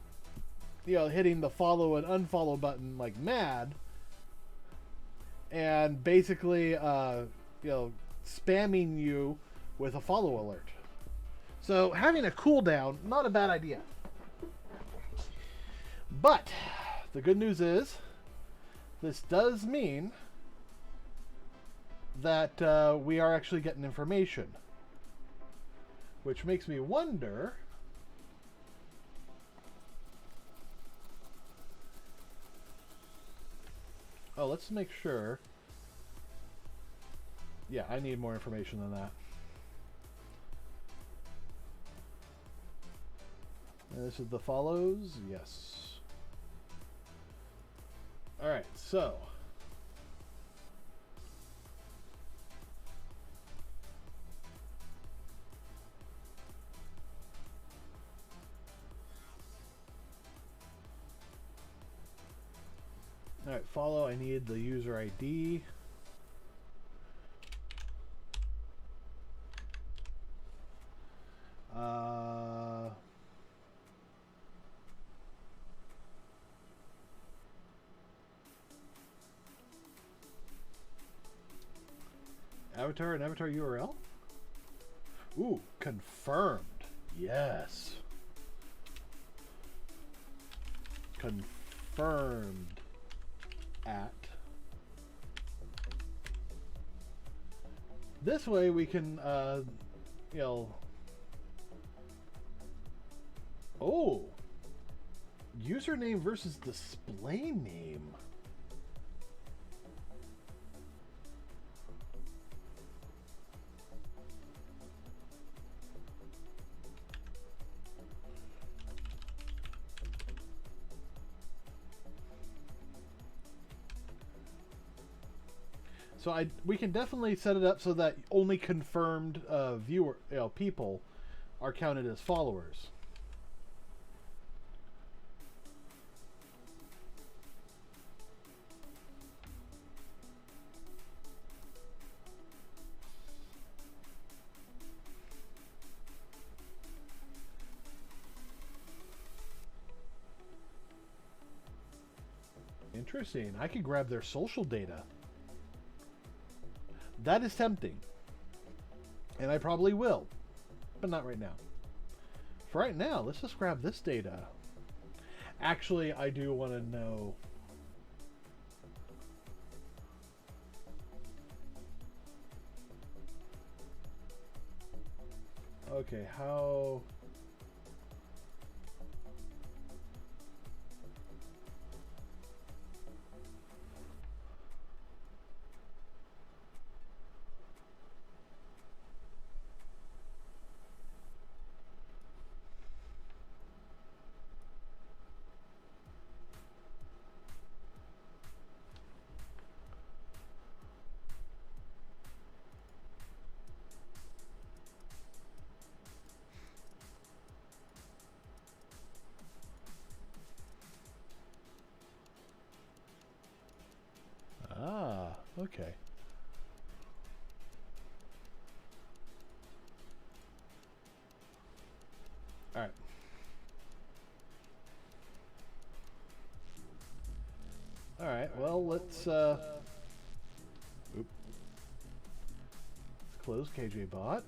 hitting the follow and unfollow button like mad, and basically, spamming you with a follow alert. So having a cooldown, not a bad idea. But the good news is, this does mean that we are actually getting information. Which makes me wonder... Oh, let's make sure. Yeah, I need more information than that. And this is the follows. Yes. Alright, so... Alright, follow. I need the user ID. Avatar and avatar URL? Ooh, confirmed. Yes. Confirmed at. This way we can, Oh! Username versus display name. So we can definitely set it up so that only confirmed people are counted as followers. Interesting. I could grab their social data. That is tempting. And I probably will. But not right now. For right now, let's just grab this data. Actually, I do want to know... Okay, how... Okay. All right. All right. Well, let's close KJBot.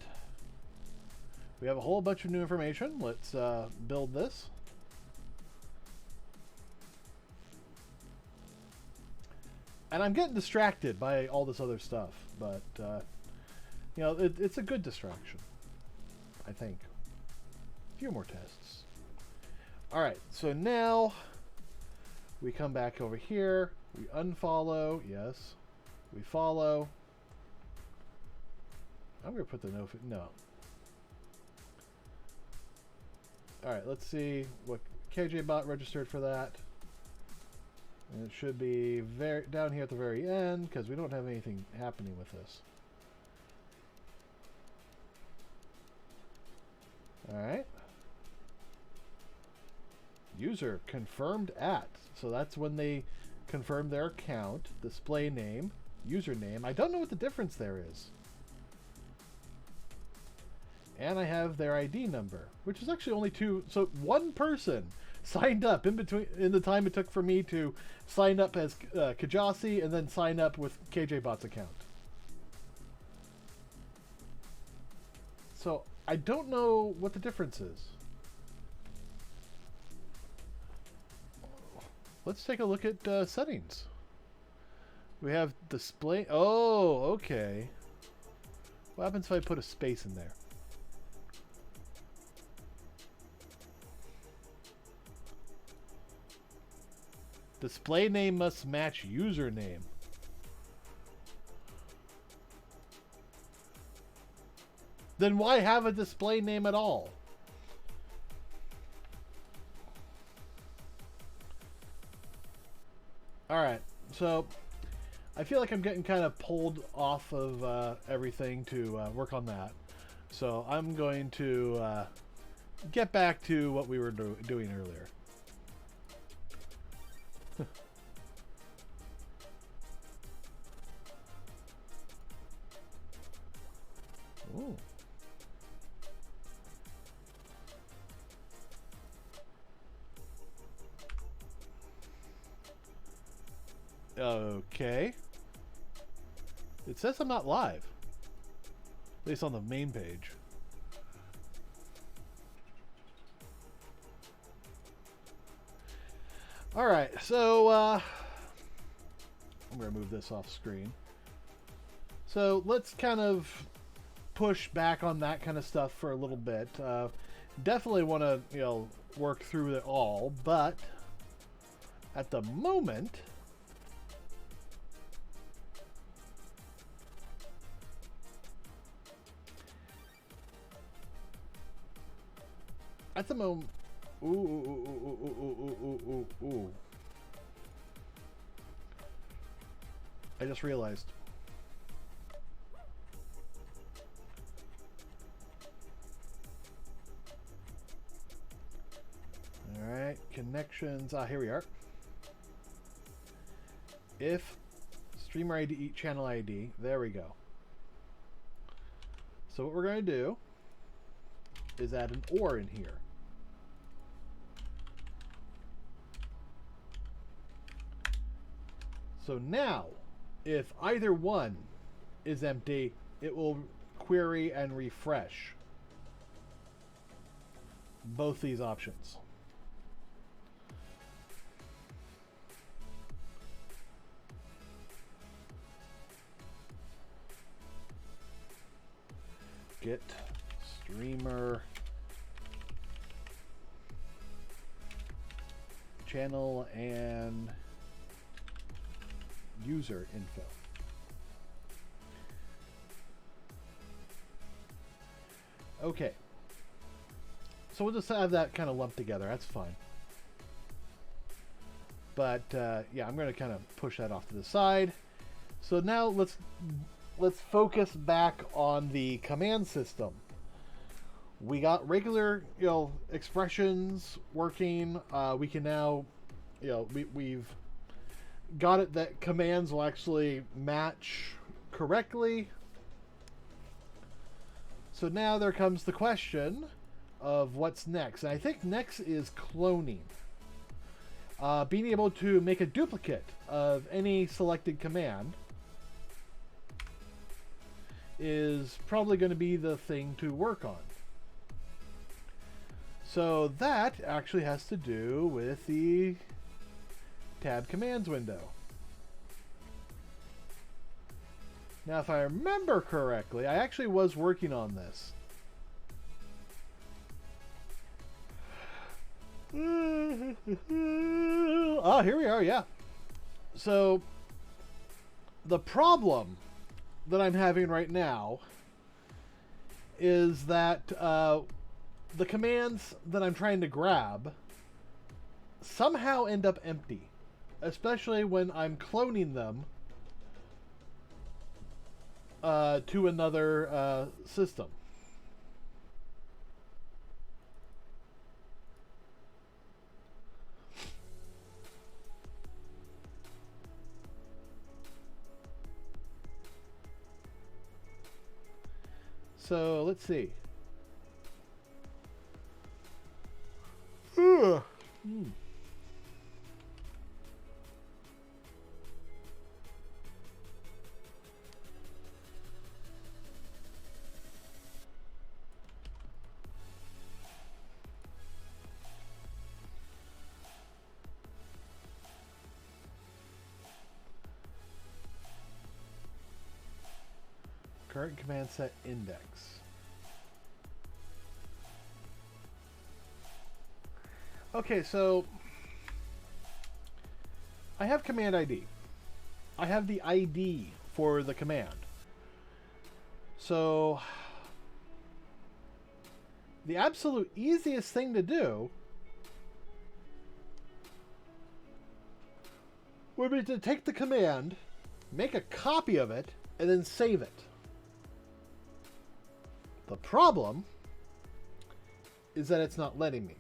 We have a whole bunch of new information. Let's build this. And I'm getting distracted by all this other stuff, but, it's a good distraction, I think. A few more tests. All right, so now we come back over here. We unfollow, yes. We follow. I'm going to put the no. Alright, let's see what KJBot registered for that. And it should be down here at the very end, because we don't have anything happening with this. Alright. User confirmed at. So that's when they confirm their account. Display name, username. I don't know what the difference there is. And I have their ID number, which is actually only two. So one person signed up in the time it took for me to sign up as Kjasi and then sign up with KJBot's account. So I don't know what the difference is. Let's take a look at settings. We have display. Oh, okay. What happens if I put a space in there? Display name must match username. Then why have a display name at all? Alright, so I feel like I'm getting kind of pulled off of everything to work on that. So I'm going to get back to what we were doing earlier. Ooh. Okay. It says I'm not live. At least on the main page. Alright, so I'm going to move this off screen. So let's kind of push back on that kind of stuff for a little bit. Definitely want to, work through it all, but at the moment, ooh. I just realized. Alright, connections. Here we are. If streamer ID, channel ID, there we go. So what we're going to do is add an OR in here. So now, if either one is empty, it will query and refresh both these options. Get streamer channel and user info. Okay. So we'll just have that kind of lumped together. That's fine. But yeah, I'm going to kind of push that off to the side. So now let's focus back on the command system. We got regular, expressions working. We can now, we've got it that commands will actually match correctly. So now there comes the question of what's next. And I think next is cloning. Being able to make a duplicate of any selected command is probably going to be the thing to work on. So that actually has to do with the tab commands window. Now, if I remember correctly, I actually was working on this. Oh, here we are, yeah. So, the problem that I'm having right now is that the commands that I'm trying to grab somehow end up empty, especially when I'm cloning them to another system. So let's see. Current command set index. Okay, so I have command ID. I have the ID for the command. So the absolute easiest thing to do would be to take the command, make a copy of it, and then save it. The problem is that it's not letting me.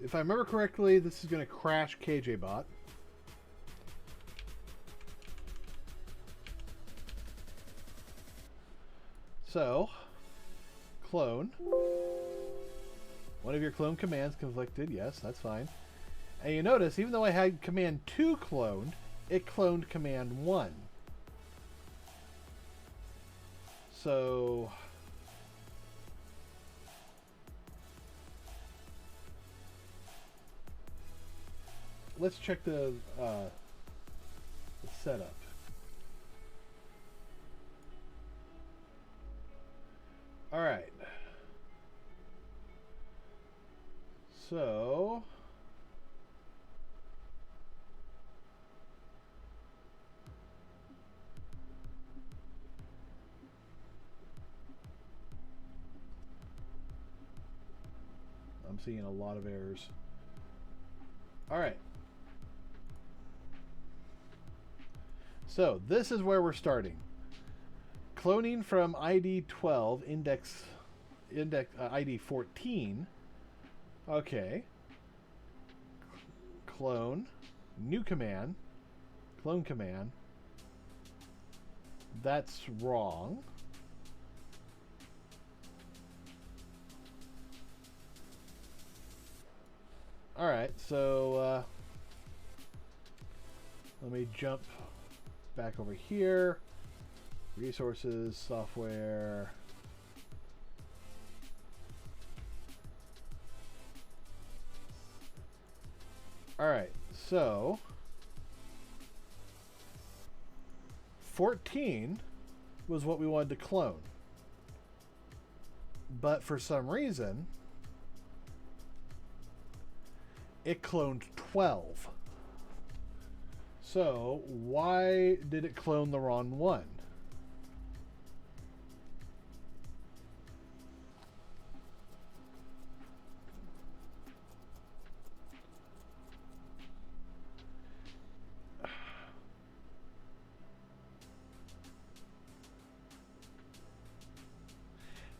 If I remember correctly, this is going to crash KJBot. So, clone. One of your clone commands conflicted. Yes, that's fine. And you notice, even though I had command 2 cloned, it cloned command 1. So let's check the setup. All right. So I'm seeing a lot of errors. All right. So this is where we're starting. Cloning from ID 12, index ID 14. Okay. Clone, new command, clone command. That's wrong. All right, so let me jump back over here. Resources, software. All right, so 14 was what we wanted to clone. But for some reason, it cloned 12. So why did it clone the wrong one?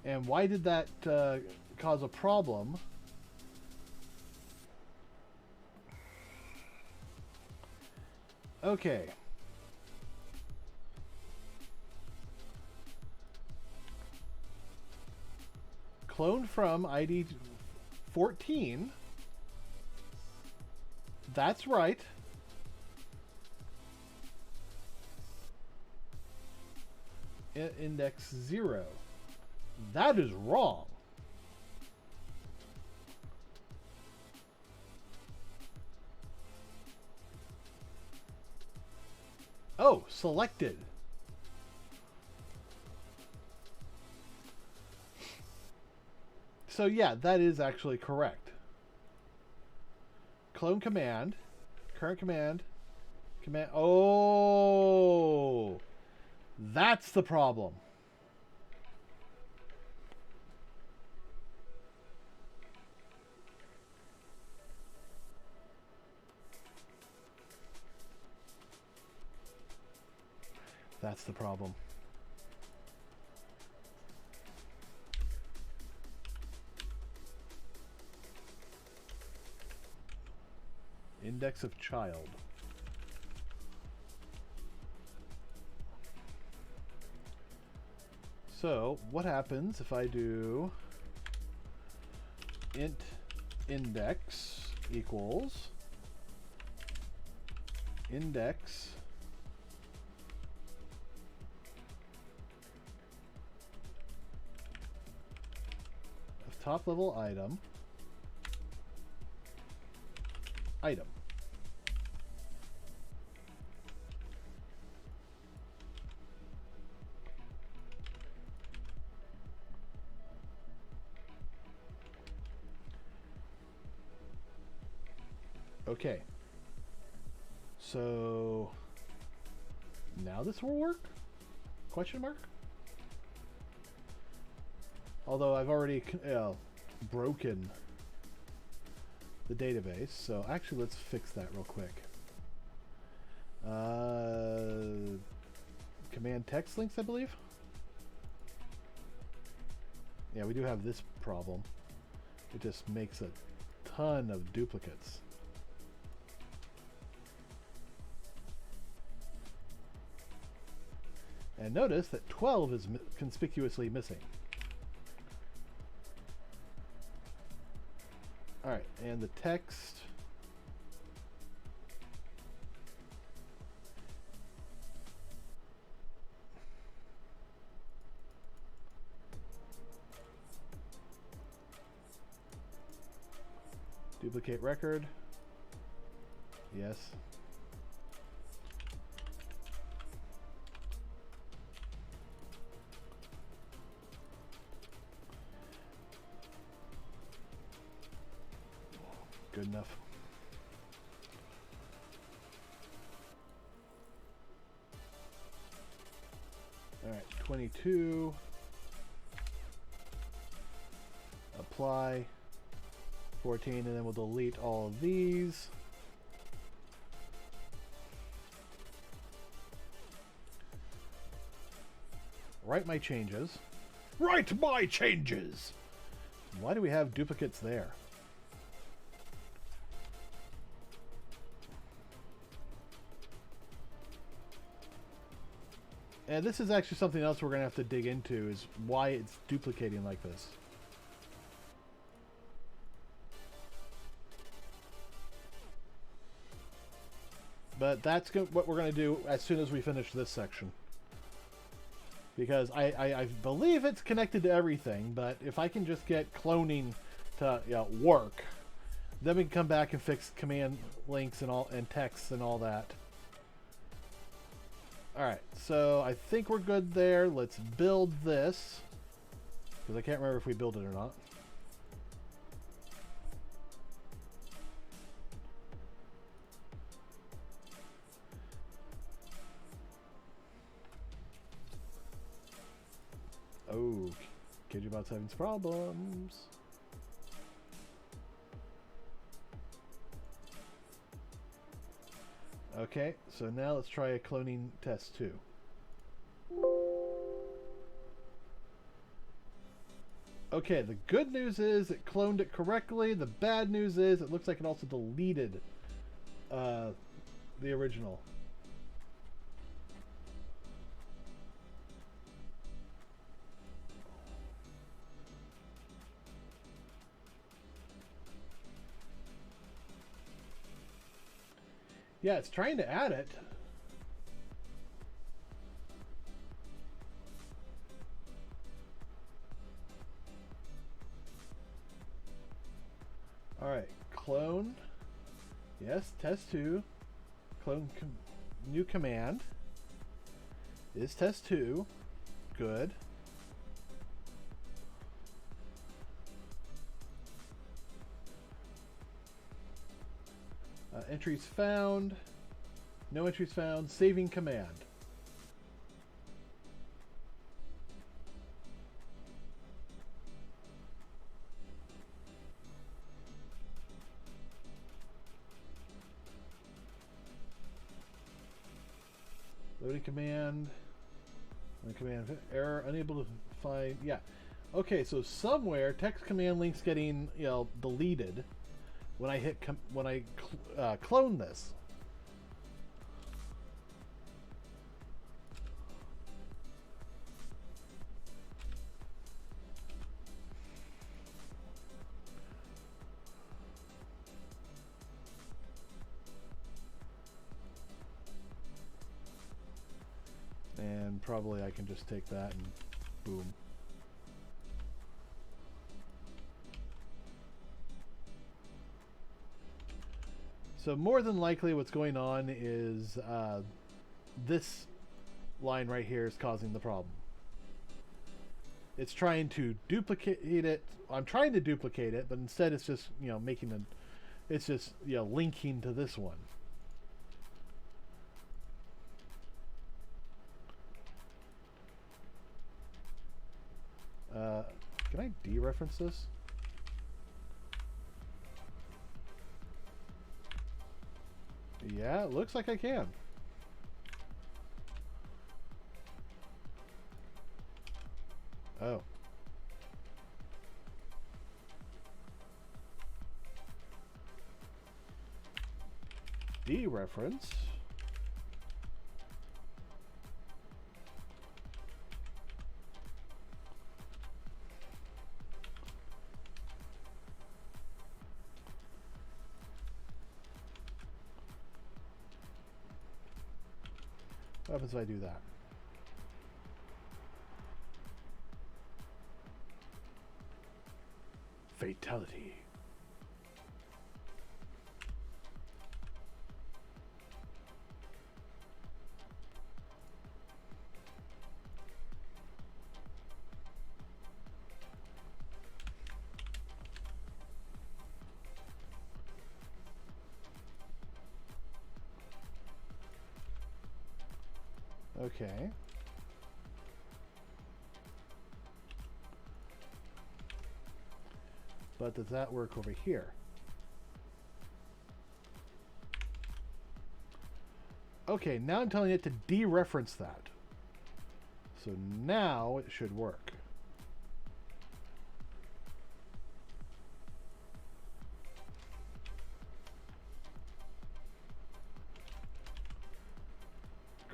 And why did that cause a problem? Okay. Clone from ID 14. That's right. Index 0. That is wrong. Oh, selected. So yeah, that is actually correct. Clone command, current command, command. Oh, That's the problem. That's the problem. Index of child. So, what happens if I do int index equals index of top level item item. Okay. So now this will work? Question mark? Although I've already broken the database, so actually let's fix that real quick. Command text links, I believe? Yeah, we do have this problem. It just makes a ton of duplicates. And notice that 12 is conspicuously missing. Alright, and the text. Duplicate record. Yes. Good enough. All right, 22. Apply. 14, and then we'll delete all of these. Write my changes. Write my changes! Why do we have duplicates there? And this is actually something else we're going to have to dig into, is why it's duplicating like this. But that's what we're going to do as soon as we finish this section. Because I believe it's connected to everything, but if I can just get cloning to work, then we can come back and fix command links and all, and text and all that. Alright, so I think we're good there. Let's build this. Because I can't remember if we built it or not. Oh, KJBot's having some problems. Okay, so now let's try a cloning test 2. Okay, the good news is it cloned it correctly. The bad news is it looks like it also deleted the original. Yeah, it's trying to add it. Alright, clone. Yes, test 2. Clone new command. Is test 2. Good. Entries found. No entries found. Saving command. Loading command. Loading command error. Unable to find. Yeah. Okay, so somewhere text command link's getting deleted when I hit clone this. And probably I can just take that and boom. So more than likely what's going on is this line right here is causing the problem. It's trying to duplicate it. I'm trying to duplicate it, but instead it's just, it's just, linking to this one. Can I dereference this? Yeah, it looks like I can. Oh. Dereference. What happens if I do that? Fatality. Okay. But does that work over here? Okay, now I'm telling it to dereference that. So now it should work.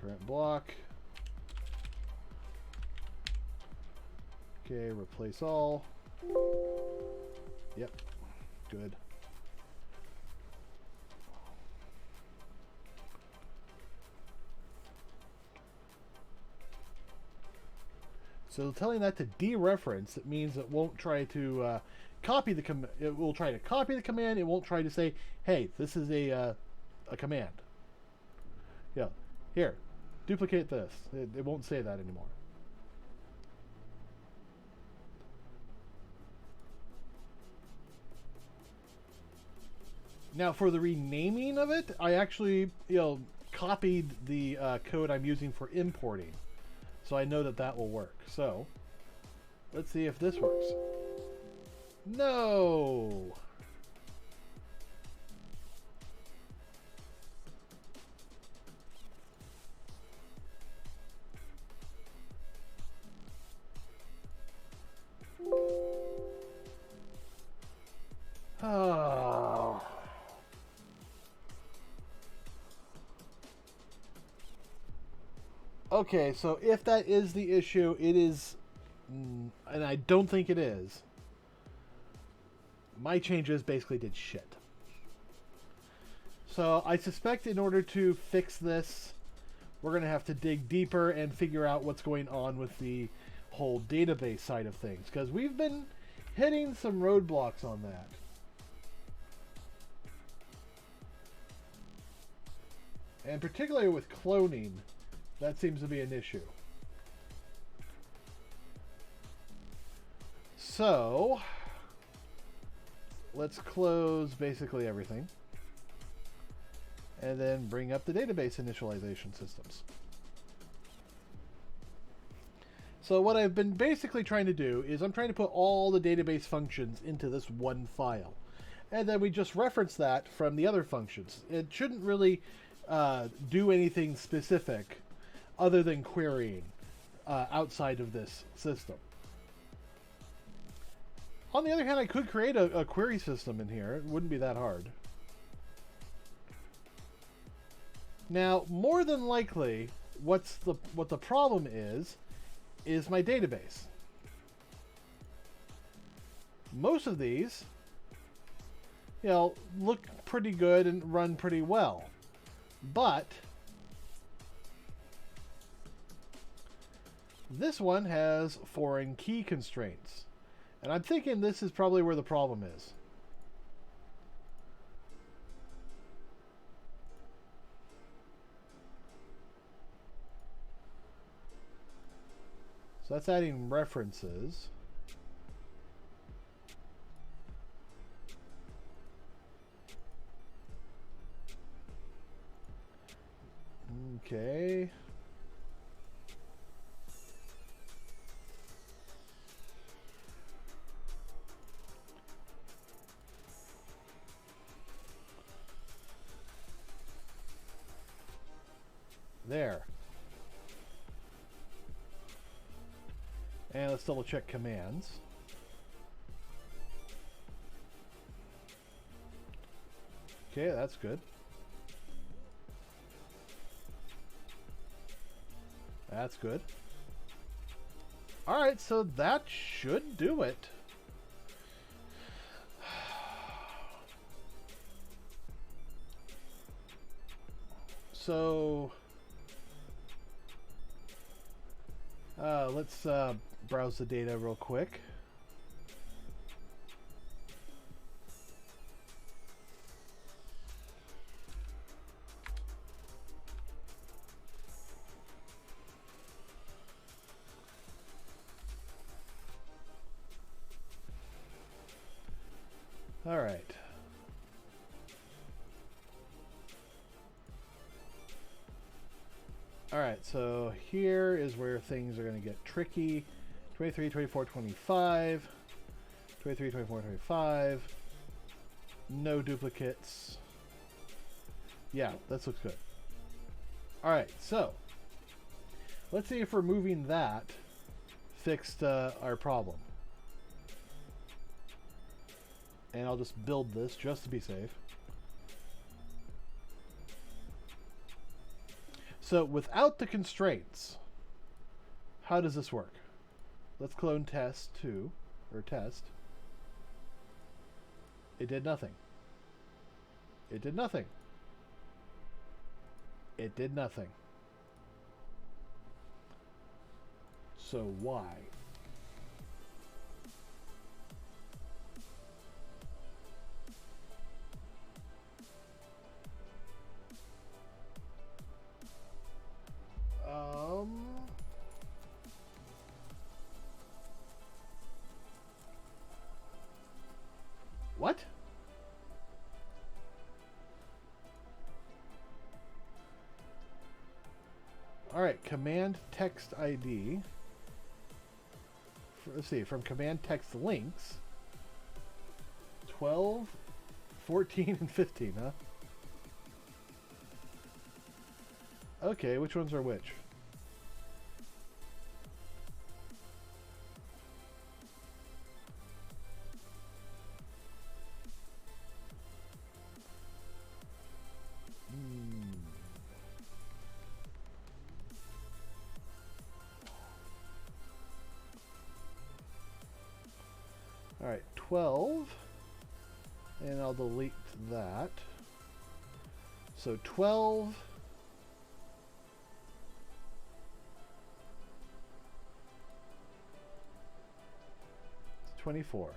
Current block. Okay, replace all. Yep, good. So telling that to dereference, it means it won't try to copy the command. It will try to copy the command. It won't try to say, "Hey, this is a command." Yeah, here, duplicate this. It won't say that anymore. Now, for the renaming of it, I actually, copied the code I'm using for importing. So I know that that will work. So, let's see if this works. No! Oh. Okay, so if that is the issue, it is, and I don't think it is, my changes basically did shit. So I suspect in order to fix this, we're going to have to dig deeper and figure out what's going on with the whole database side of things, because we've been hitting some roadblocks on that. And particularly with cloning, that seems to be an issue. So, let's close basically everything. And then bring up the database initialization systems. So what I've been basically trying to do is I'm trying to put all the database functions into this one file. And then we just reference that from the other functions. It shouldn't really do anything specific. other than querying outside of this system. On the other hand, I could create a query system in here. It wouldn't be that hard. Now, more than likely, what the problem is my database. Most of these, you know, look pretty good and run pretty well. But this one has foreign key constraints. And I'm thinking this is probably where the problem is. So that's adding references. Okay. There. And let's double check commands. Okay, that's good. That's good. Alright, so that should do it. So let's browse the data real quick. All right. All right, so here is where things are going to get tricky. 23, 24, 25. 23, 24, 25. No duplicates. Yeah, this looks good. All right, so let's see if removing that fixed our problem. And I'll just build this just to be safe. So without the constraints, how does this work? Let's clone test 2, or test. It did nothing. It did nothing. It did nothing. So why? What? All right, command text ID. Let's see, from command text links. 12, 14, and 15, huh? Okay, which ones are which? All right, 12, and I'll delete that. So 12, 24.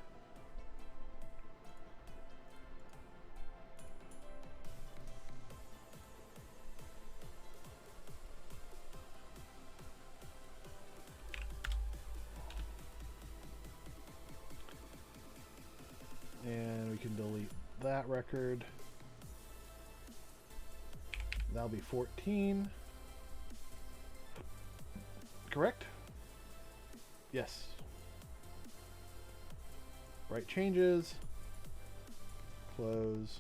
And we can delete that record. That'll be 14. Correct? Yes. Write changes. Close.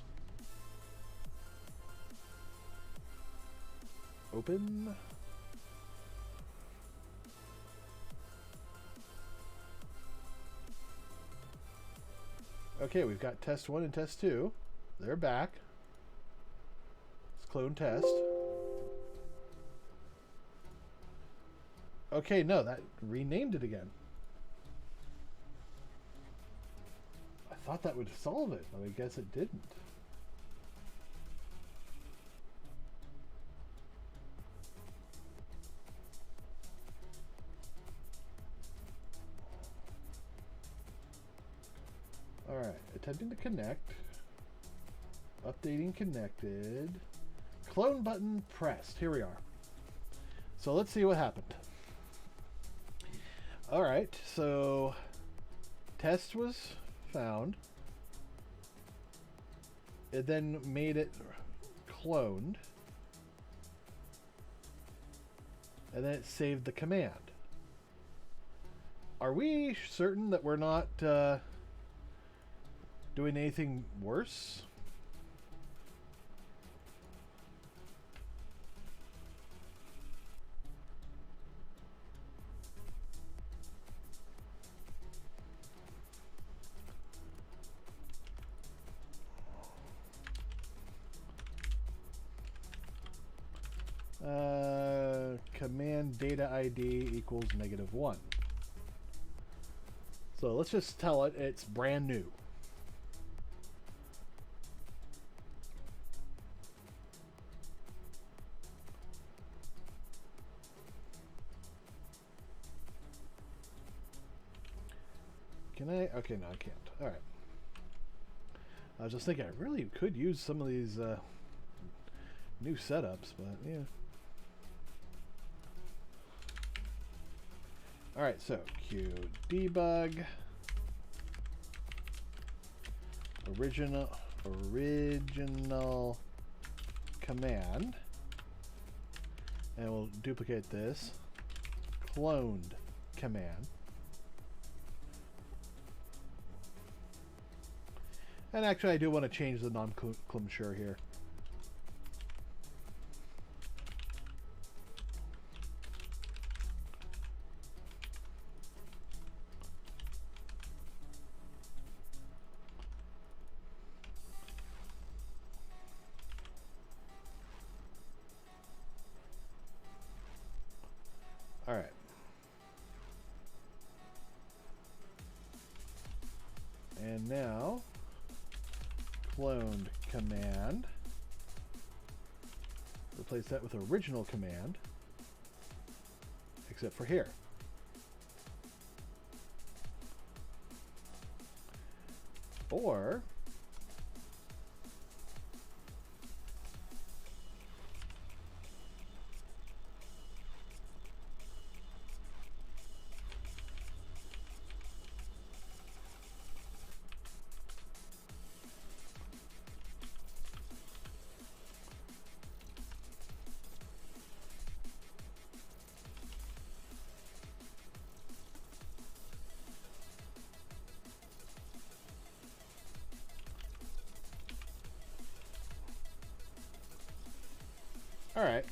Open. Okay, we've got test 1 and test 2. They're back. Let's clone test. Okay, no, that renamed it again. I thought that would solve it, but I guess it didn't. Alright, attempting to connect. Updating connected. Clone button pressed. Here we are. So let's see what happened. Alright, so test was found. It then made it cloned. And then it saved the command. Are we certain that we're not doing anything worse? Command data ID equals -1. So let's just tell it it's brand new. Can I? Okay, no, I can't. All right. I was just thinking I really could use some of these new setups, but yeah. All right, so Q debug original command, and we'll duplicate this cloned command. And actually, I do want to change the nomenclature here. All right. And now, cloned command. Replace that with original command, except for here. Or all right.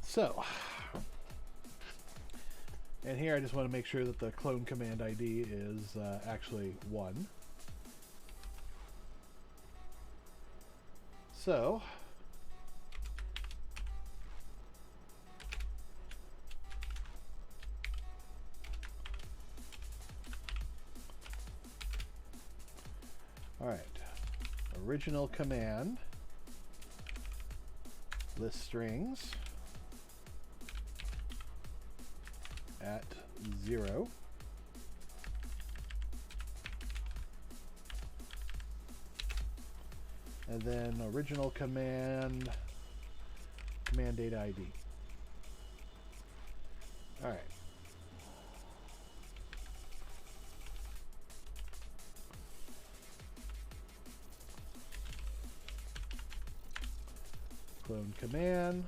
So, and here I just want to make sure that the clone command ID is actually 1. So, all right. Original command, list strings at 0. And then original command, command data ID. All right. Clone command.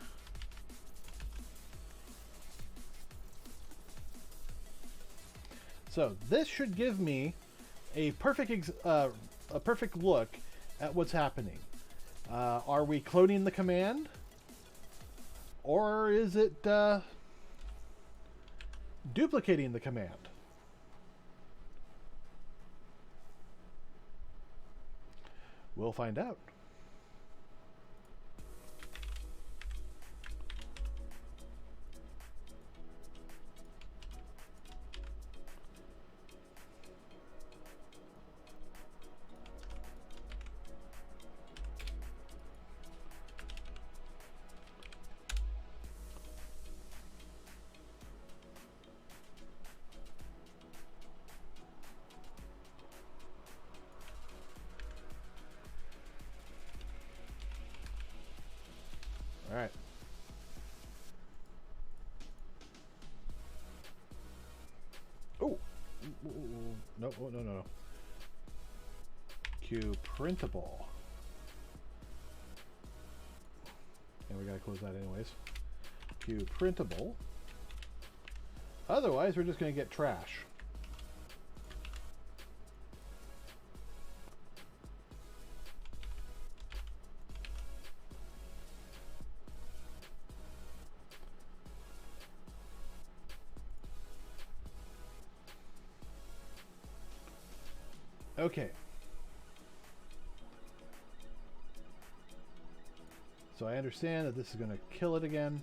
So this should give me a perfect look at what's happening. Are we cloning the command, or is it duplicating the command? We'll find out. All right. Oh, no, no. Q printable. And we gotta close that anyways. Q printable. Otherwise, we're just gonna get trash. Okay. So I understand that this is going to kill it again.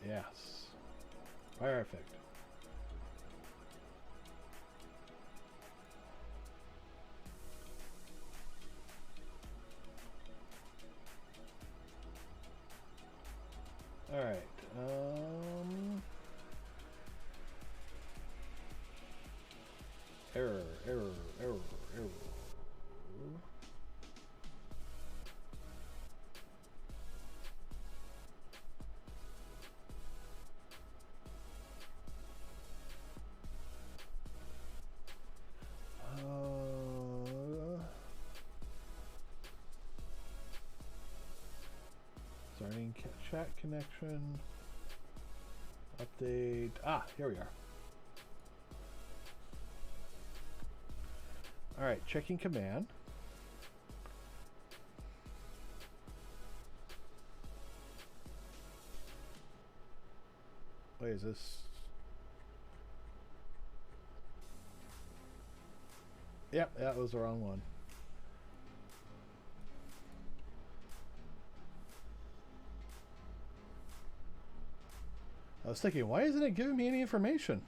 Yes. Fire effect. All right. Error. Starting chat connection. Update. Ah, here we are. All right, checking command. Wait, is this? Yep, that was the wrong one. I was thinking, why isn't it giving me any information?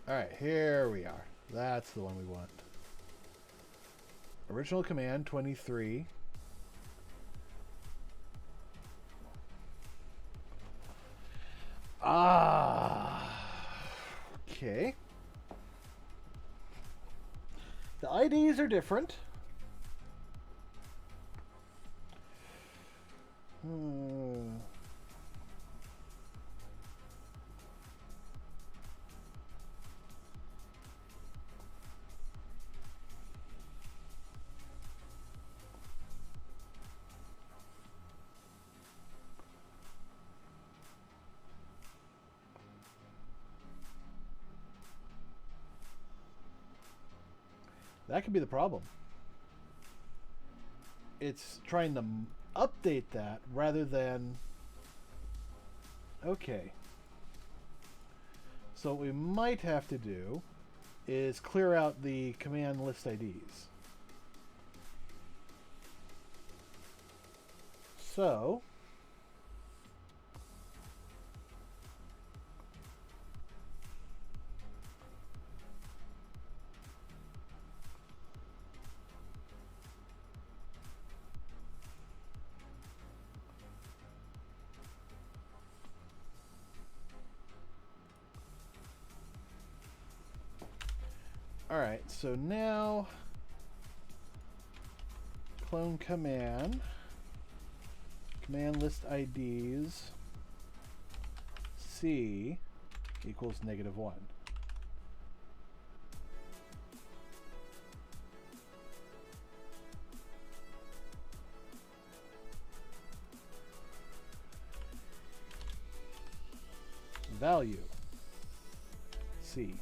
All right, here we are. That's the one we want. Original command 23. Okay. The IDs are different. That could be the problem. It's trying to update that rather than... Okay. So what we might have to do is clear out the command list IDs. So... Alright, so now clone command list IDs C equals -1. Value C.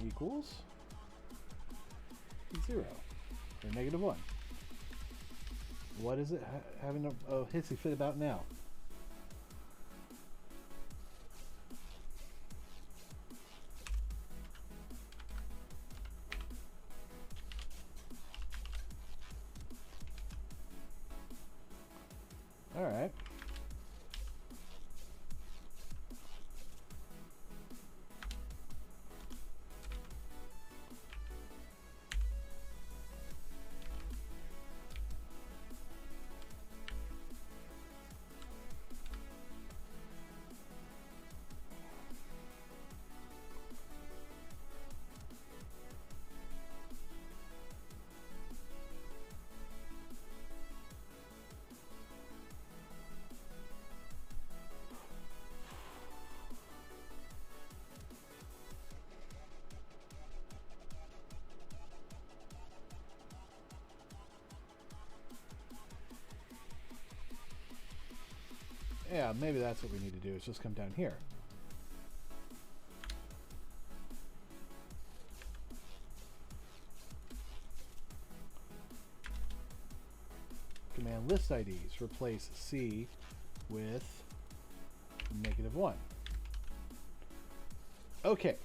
equals 0 or -1. What is it having a hissy fit about now? All right. Yeah, maybe that's what we need to do, is just come down here. Command list IDs, replace C with -1. Okay.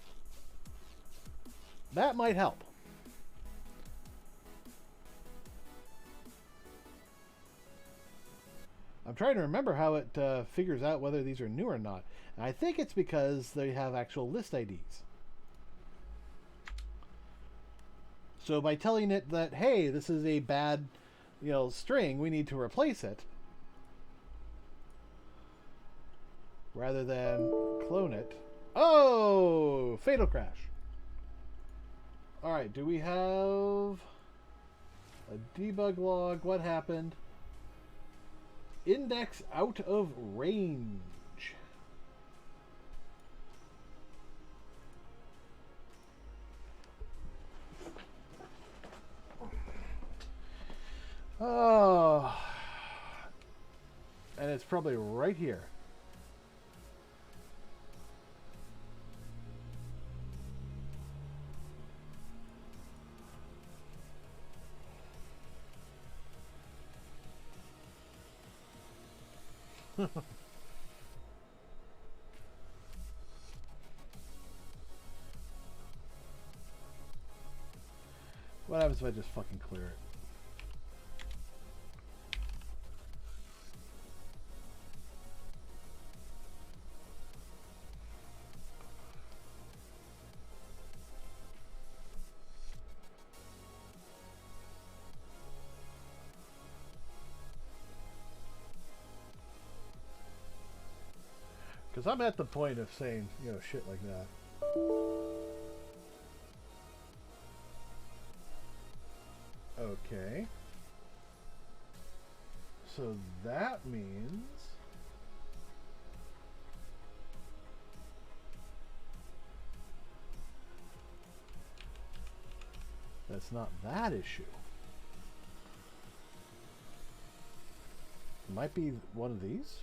That might help. I'm trying to remember how it figures out whether these are new or not. And I think it's because they have actual list IDs. So by telling it that, hey, this is a bad, string, we need to replace it, rather than clone it. Oh, fatal crash. All right, do we have a debug log? What happened? Index out of range. Oh. And it's probably right here. What happens if I just fucking clear it? Because I'm at the point of saying, shit like that. Okay. So that means that's not that issue. It might be one of these.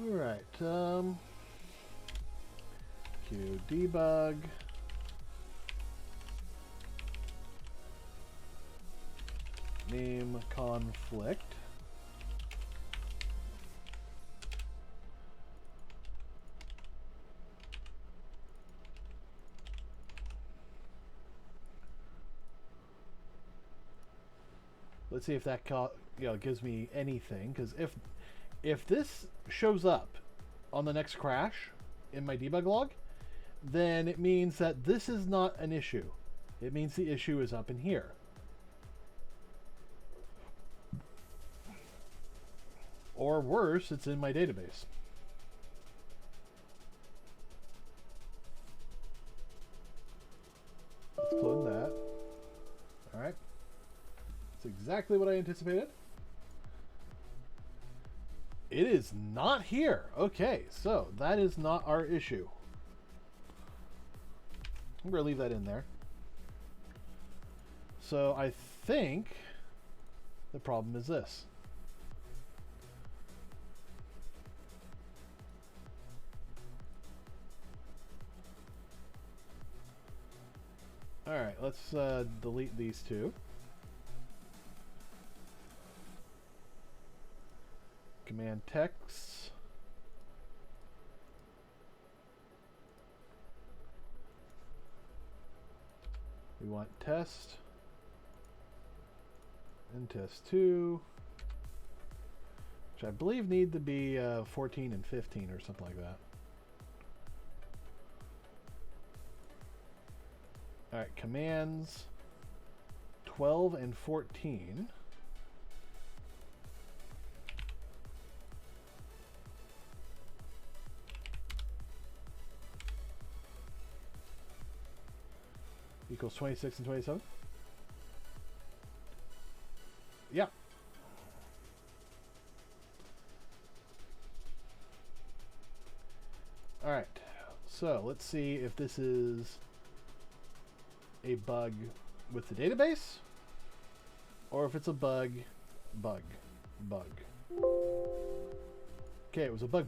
All right. KJBot. Name conflict. Let's see if that gives me anything, because if this shows up on the next crash in my debug log, then it means that this is not an issue. It means the issue is up in here. Or worse, it's in my database. Let's clone that. All right. That's exactly what I anticipated. It is not here. Okay, so that is not our issue. I'm going to leave that in there. So I think the problem is this. Alright, let's delete these two. Command text. We want test and test2, which I believe need to be 14 and 15 or something like that. All right, commands 12 and 14. Equals 26 and 27? Yeah. Alright, so let's see if this is a bug with the database, or if it's a bug. Okay, it was a bug.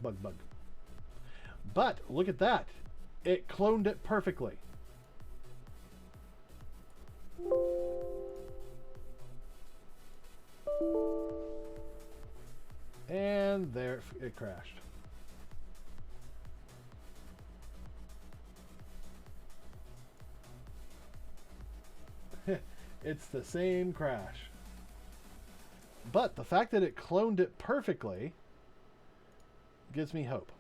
But, look at that. It cloned it perfectly. And there it crashed. It's the same crash. But the fact that it cloned it perfectly gives me hope.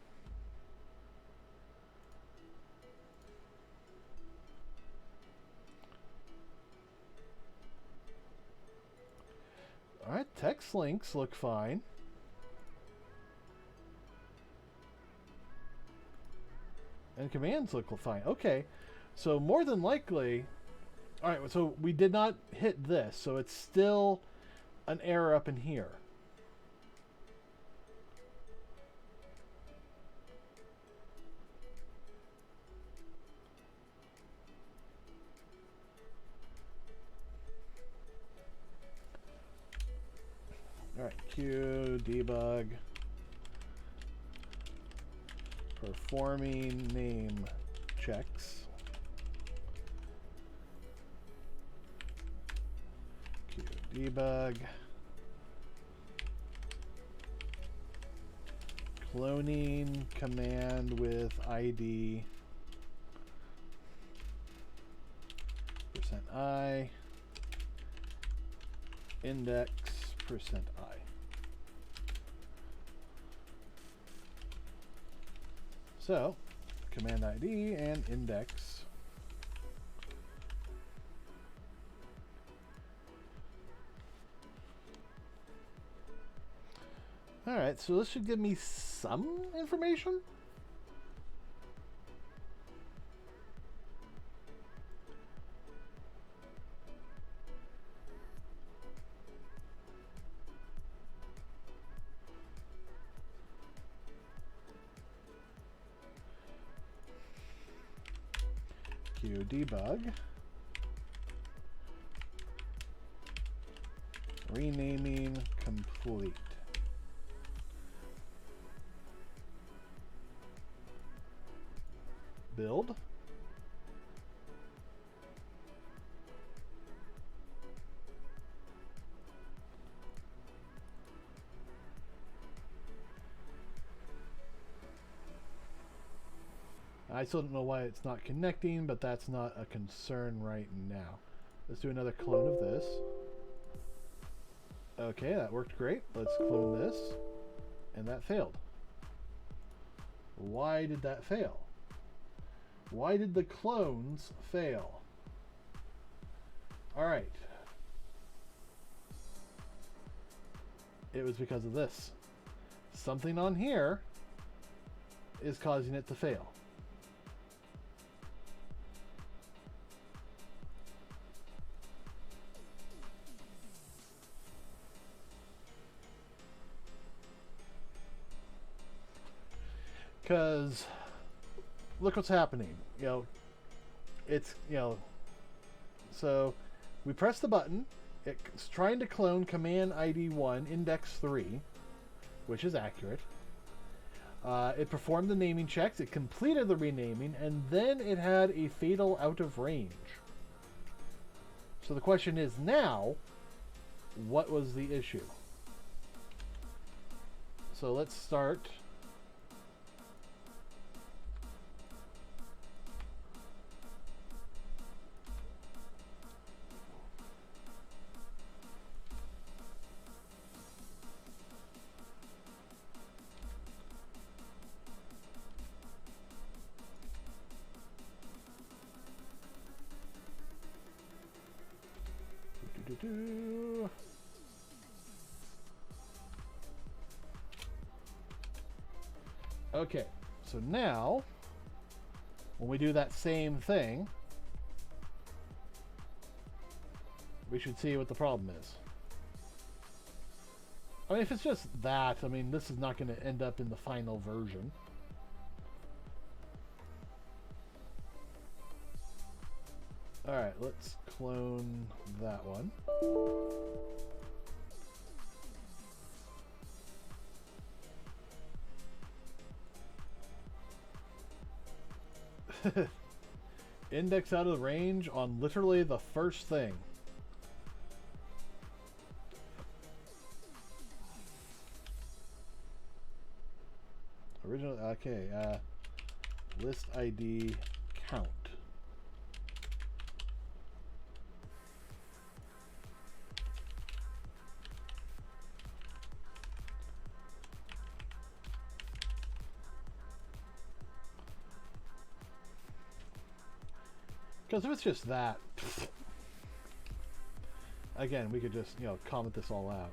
Alright, text links look fine. And commands look fine. Okay, so more than likely... Alright, so we did not hit this, so it's still an error up in here. Alright, Debug. Performing name checks. Debug. Cloning command with ID %i index %i. So command ID and index. Alright, so this should give me some information. Debug. Renaming complete. Build. I still don't know why it's not connecting, but that's not a concern right now. Let's do another clone of this. Okay, that worked great. Let's clone this. And that failed. Why did that fail? Why did the clones fail? Alright. It was because of this. Something on here is causing it to fail. Because look what's happening. You know, it's, you know, so we press the button. It's trying to clone command ID 1, index 3, which is accurate. It performed the naming checks, it completed the renaming, and then it had a fatal out of range. So the question is now, what was the issue? So let's start. Okay, so now when we do that same thing, we should see what the problem is. I mean, if it's just that, I mean, this is not going to end up in the final version. Alright, let's clone that one. Index out of range on literally the first thing. Original, okay, list ID count. Because if it's just that, again, we could just, you know, comment this all out.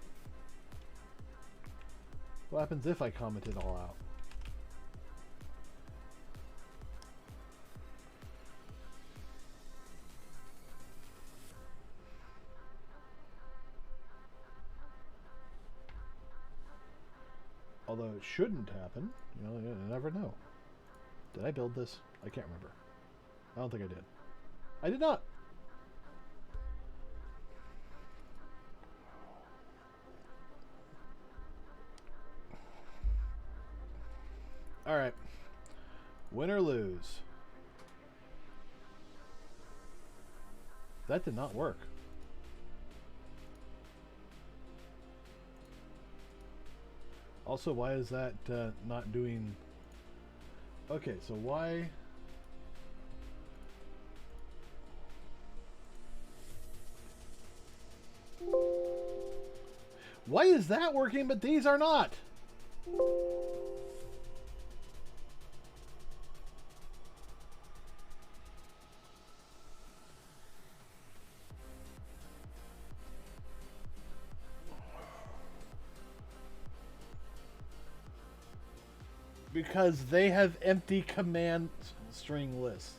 What happens if I comment it all out? Although it shouldn't happen, you know, you never know. Did I build this? I can't remember. I don't think I did. I did not. All right. Win or lose. That did not work. Also, why is that not doing... Okay, so why... Why is that working, but these are not? Because they have empty command string lists.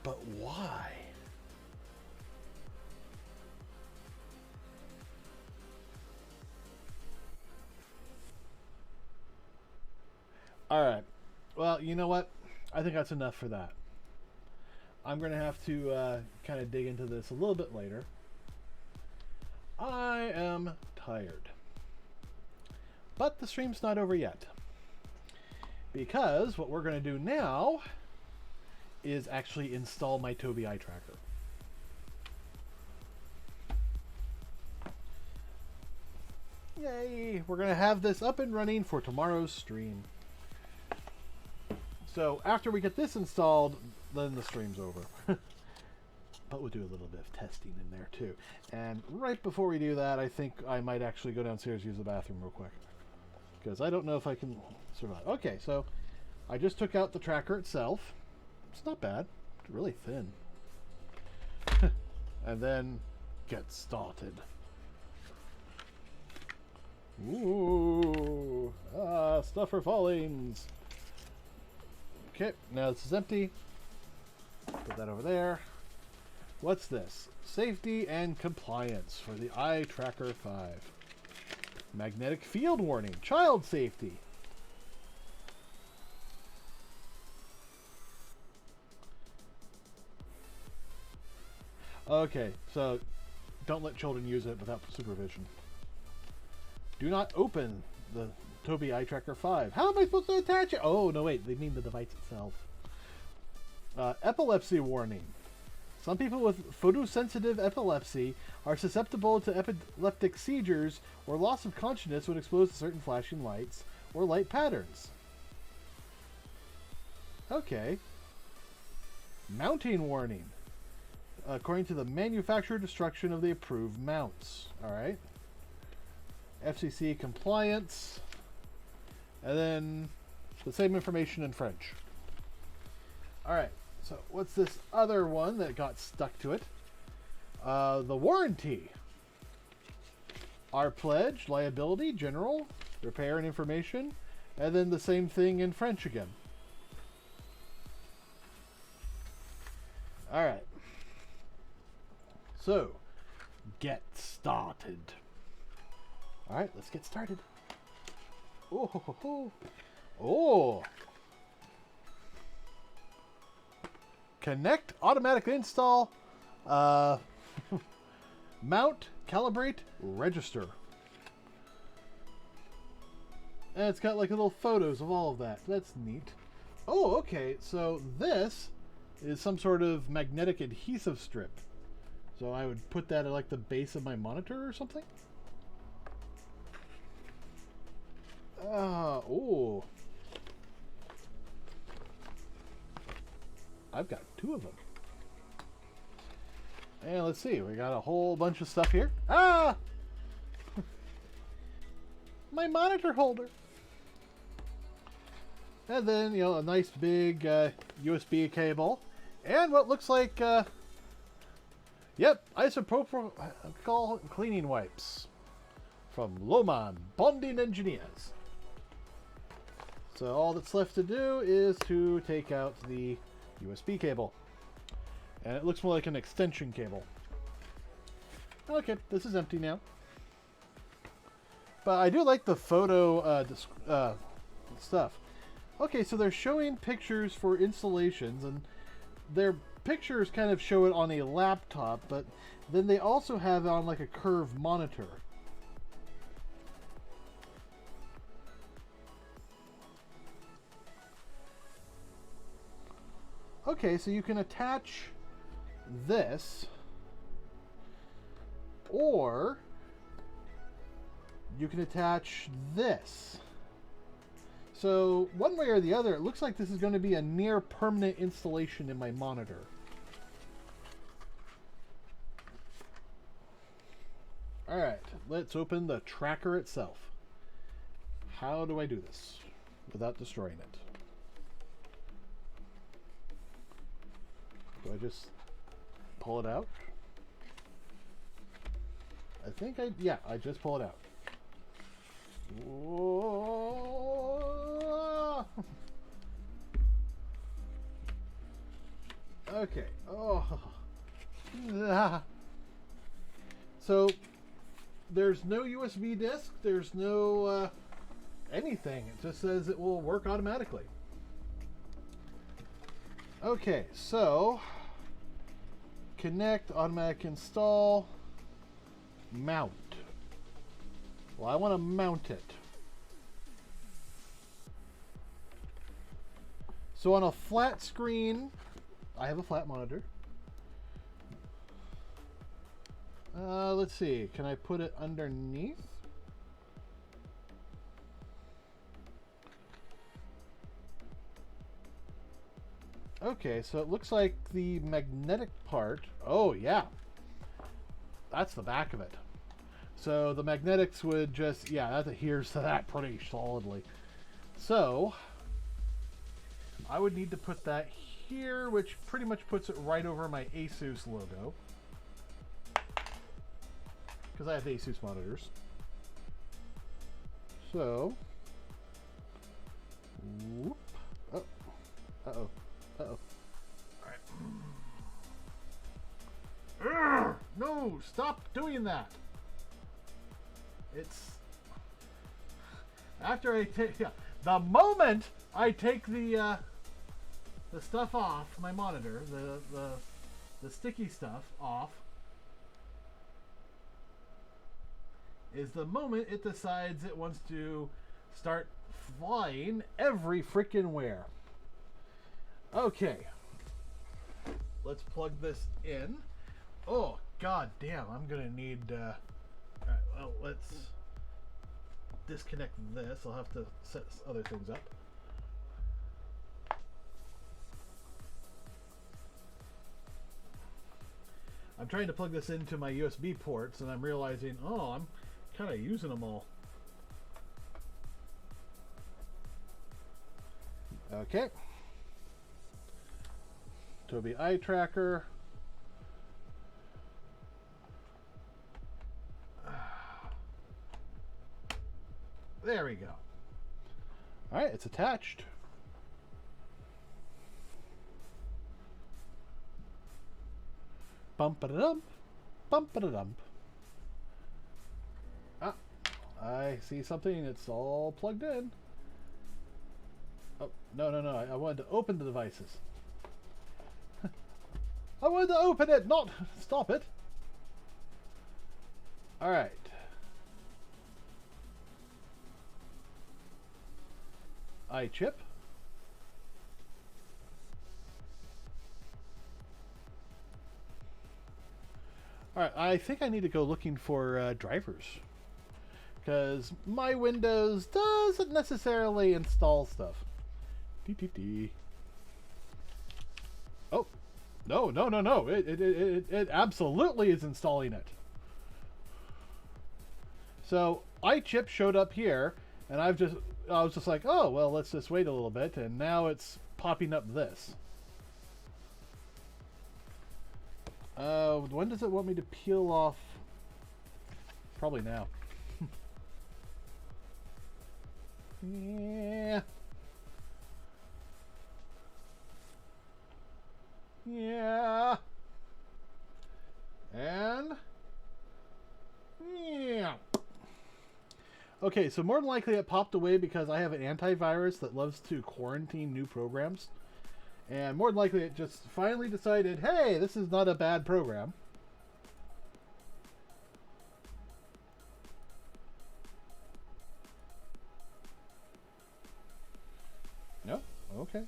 But why? All right. Well, you know what? I think that's enough for that. I'm going to have to kind of dig into this a little bit later. I am tired. But the stream's not over yet. Because what we're going to do now is actually install my Tobii eye tracker. Yay! We're going to have this up and running for tomorrow's stream. So after we get this installed, then the stream's over. But we'll do a little bit of testing in there too. And right before we do that, I think I might actually go downstairs and use the bathroom real quick. Because I don't know if I can survive. Okay, so I just took out the tracker itself. It's not bad. It's really thin. And then get started. Ooh. Ah, stuff for fallings. Okay, now this is empty. Put that over there. What's this? Safety and compliance for the Eye Tracker 5. Magnetic field warning. Child safety. Okay, so don't let children use it without supervision. Do not open the Tobii Eye Tracker 5. How am I supposed to attach it? Oh, no, wait. They mean the device itself. Epilepsy warning. Some people with photosensitive epilepsy are susceptible to epileptic seizures or loss of consciousness when exposed to certain flashing lights or light patterns. Okay. Mounting warning. According to the manufacturer destruction of the approved mounts. Alright. FCC compliance. And then the same information in French. Alright. So what's this other one that got stuck to it? The warranty. Our pledge, liability, general, repair and information. And then the same thing in French again. Alright. So, get started. Alright, let's get started. Oh, ho, ho, ho. Oh! Connect, automatically install, mount, calibrate, register. And it's got like little photos of all of that. That's neat. Oh, okay, so this is some sort of magnetic adhesive strip. So I would put that at like the base of my monitor or something? Oh. I've got 2 of them. And let's see, we got a whole bunch of stuff here. Ah! My monitor holder. And then, you know, a nice big USB cable. And what looks like, yep, isopropyl cleaning wipes. From Loman Bonding Engineers. So all that's left to do is to take out the USB cable. And it looks more like an extension cable. Okay, this is empty now. But I do like the photo stuff. Okay, so they're showing pictures for installations, and their pictures kind of show it on a laptop, but then they also have it on like a curved monitor. Okay, so you can attach this, or you can attach this. So one way or the other, it looks like this is going to be a near permanent installation in my monitor. Alright, let's open the tracker itself. How do I do this without destroying it? Do I just pull it out? I think I just pull it out. Whoa. Okay. Oh. So there's no USB disk. There's no anything. It just says it will work automatically. Okay, so connect, automatic install, mount. Well, I want to mount it. So on a flat screen, I have a flat monitor. Let's see, can I put it underneath? Okay, so it looks like the magnetic part, oh yeah, that's the back of it. So the magnetics would just, yeah, that adheres to that pretty solidly. So I would need to put that here, which pretty much puts it right over my Asus logo, because I have Asus monitors. So, whoop, oh, uh-oh, uh-oh. All right. No, stop doing that. It's after I take the moment I take the stuff off my monitor, the sticky stuff off, is the moment it decides it wants to start flying every freaking where. Okay, let's plug this in. Oh god damn, I'm gonna need alright, well, let's disconnect this. I'll have to set other things up. I'm trying to plug this into my USB ports and I'm realizing, oh, I'm kind of using them all. Okay. Toby eye tracker. There we go. All right, it's attached. Bump-a-da-dump, bump-a-da-dump. Ah, I see something. It's all plugged in. Oh, no. I wanted to open the devices. I wanted to open it, not stop it. All right. iChip. Alright, I think I need to go looking for drivers. Because my Windows doesn't necessarily install stuff. Oh, no. It absolutely is installing it. So, iChip showed up here, and I was just like, oh, well, let's just wait a little bit, and now it's popping up this. When does it want me to peel off? Probably now. Yeah. Yeah. And yeah. Okay, so more than likely it popped away because I have an antivirus that loves to quarantine new programs. And more than likely it just finally decided, hey, this is not a bad program. No? Okay.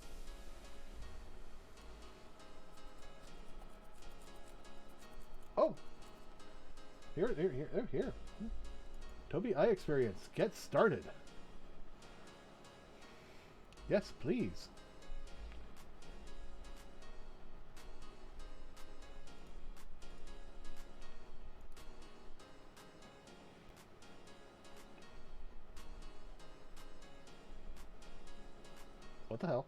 Oh! Here. Toby iExperience, get started. Yes, please. What the hell?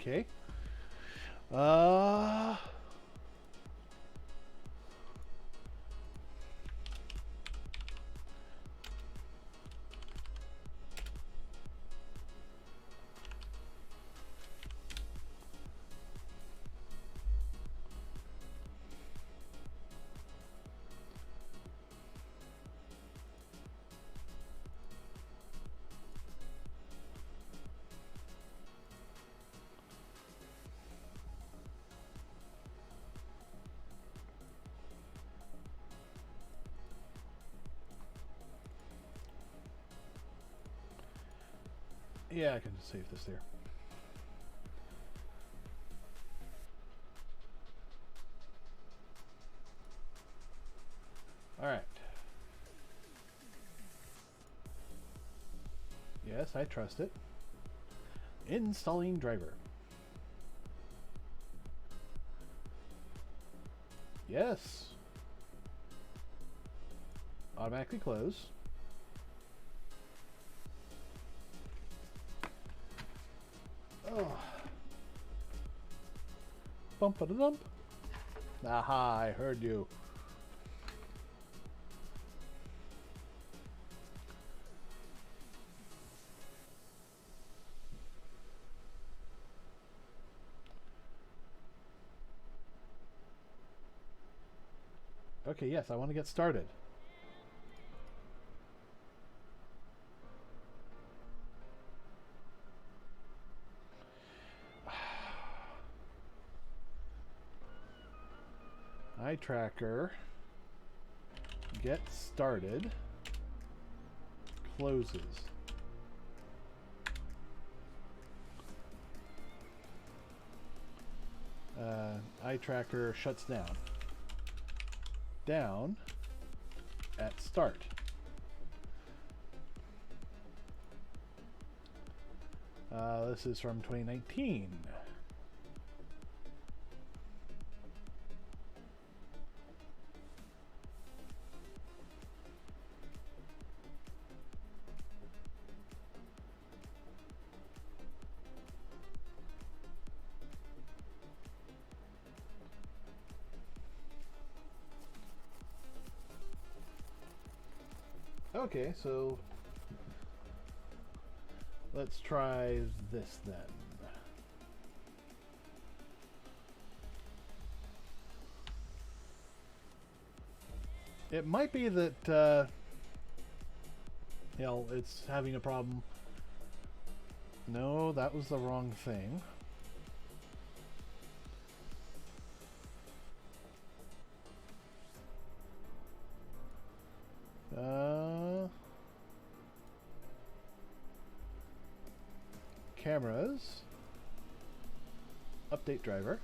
Okay. Yeah, I can just save this there. All right. Yes, I trust it. Installing driver. Yes. Automatically close. Oh. Bump-a-da-dump. Aha, I heard you. Okay, yes, I want to get started. Eye tracker. Get started. Closes. Eye tracker shuts down. Down at start. This is from 2019. Okay, so let's try this then. It might be that, you know, it's having a problem. No, that was the wrong thing. Cameras. Update driver.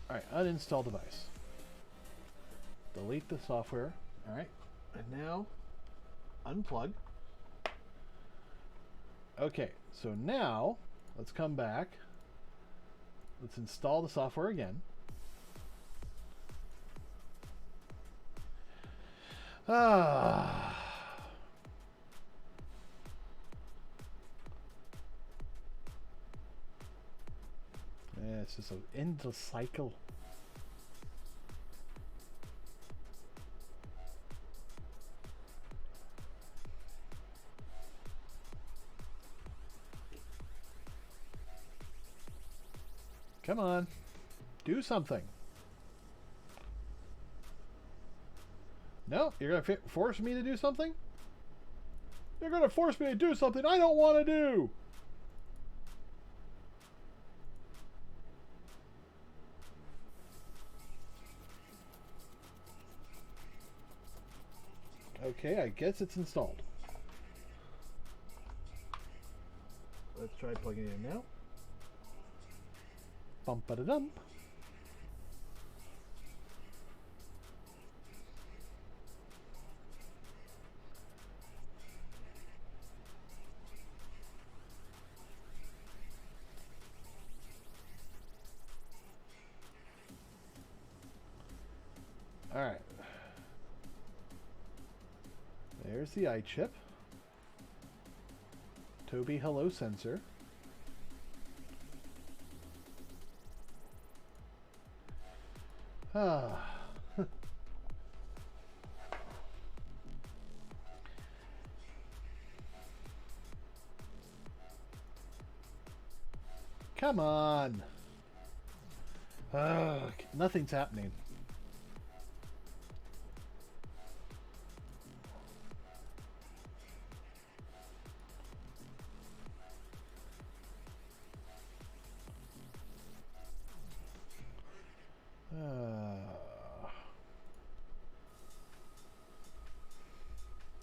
Alright, uninstall device. Delete the software. Alright, and now unplug. Okay, so now let's come back. Let's install the software again. Yeah, it's just an endless cycle. Come on, do something. No, you're gonna force me to do something? You're gonna force me to do something I don't want to do! Okay, I guess it's installed. Let's try plugging it in now. Bump-a-da-dump. Alright. There's the eye chip. Toby hello sensor. Come on. Nothing's happening.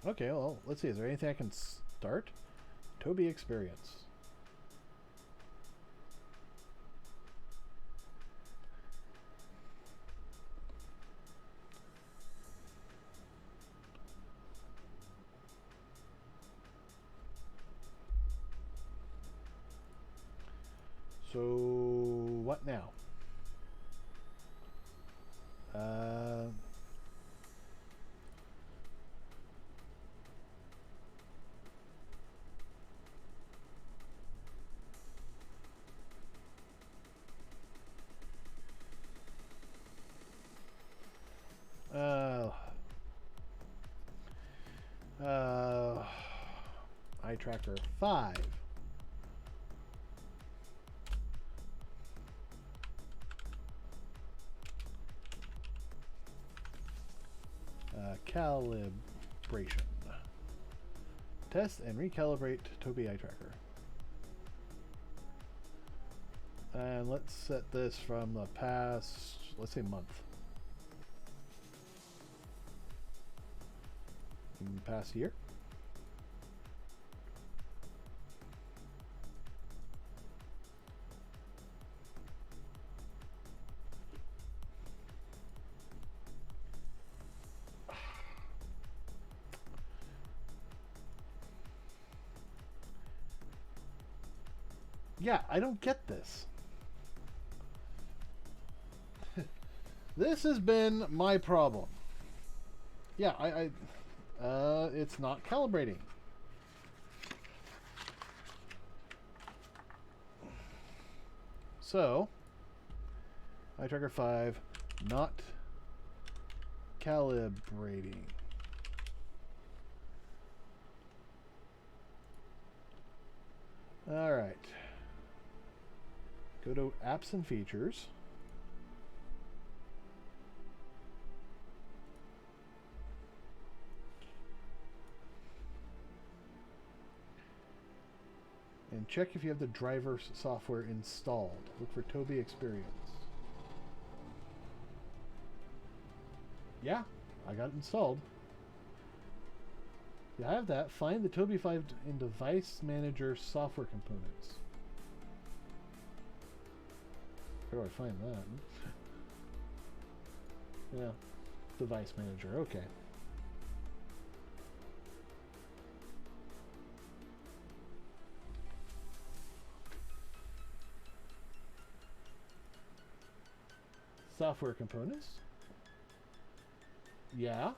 Okay, well, let's see. Is there anything I can start? Toby experience. So, what now? eye tracker 5. Calibration. Test and recalibrate Tobii eye tracker. And let's set this from the past, let's say month. In the past year. Yeah, I don't get this. This has been my problem. Yeah, it's not calibrating. So, eye tracker 5, not calibrating. All right. Go to apps and features. And check if you have the driver software installed. Look for Tobii Experience. Yeah, I got it installed. Yeah, I have that. Find the Tobii 5 in Device Manager software components. Where do I find that? Yeah, Device Manager, okay. Software components. Yeah.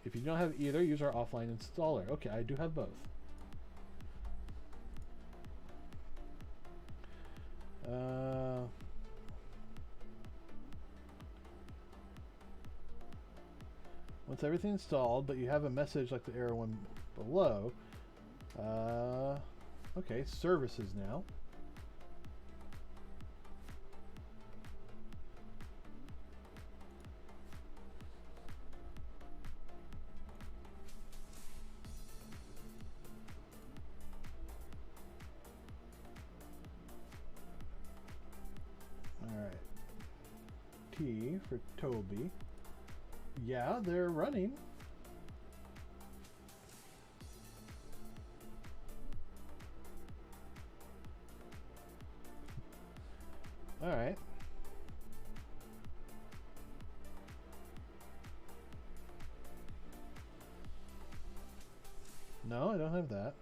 If you don't have either, use our offline installer. Okay, I do have both. Once everything's installed, but you have a message like the arrow one below. Okay, services now. Alright. T for Tobii. Yeah, they're running. All right. No, I don't have that.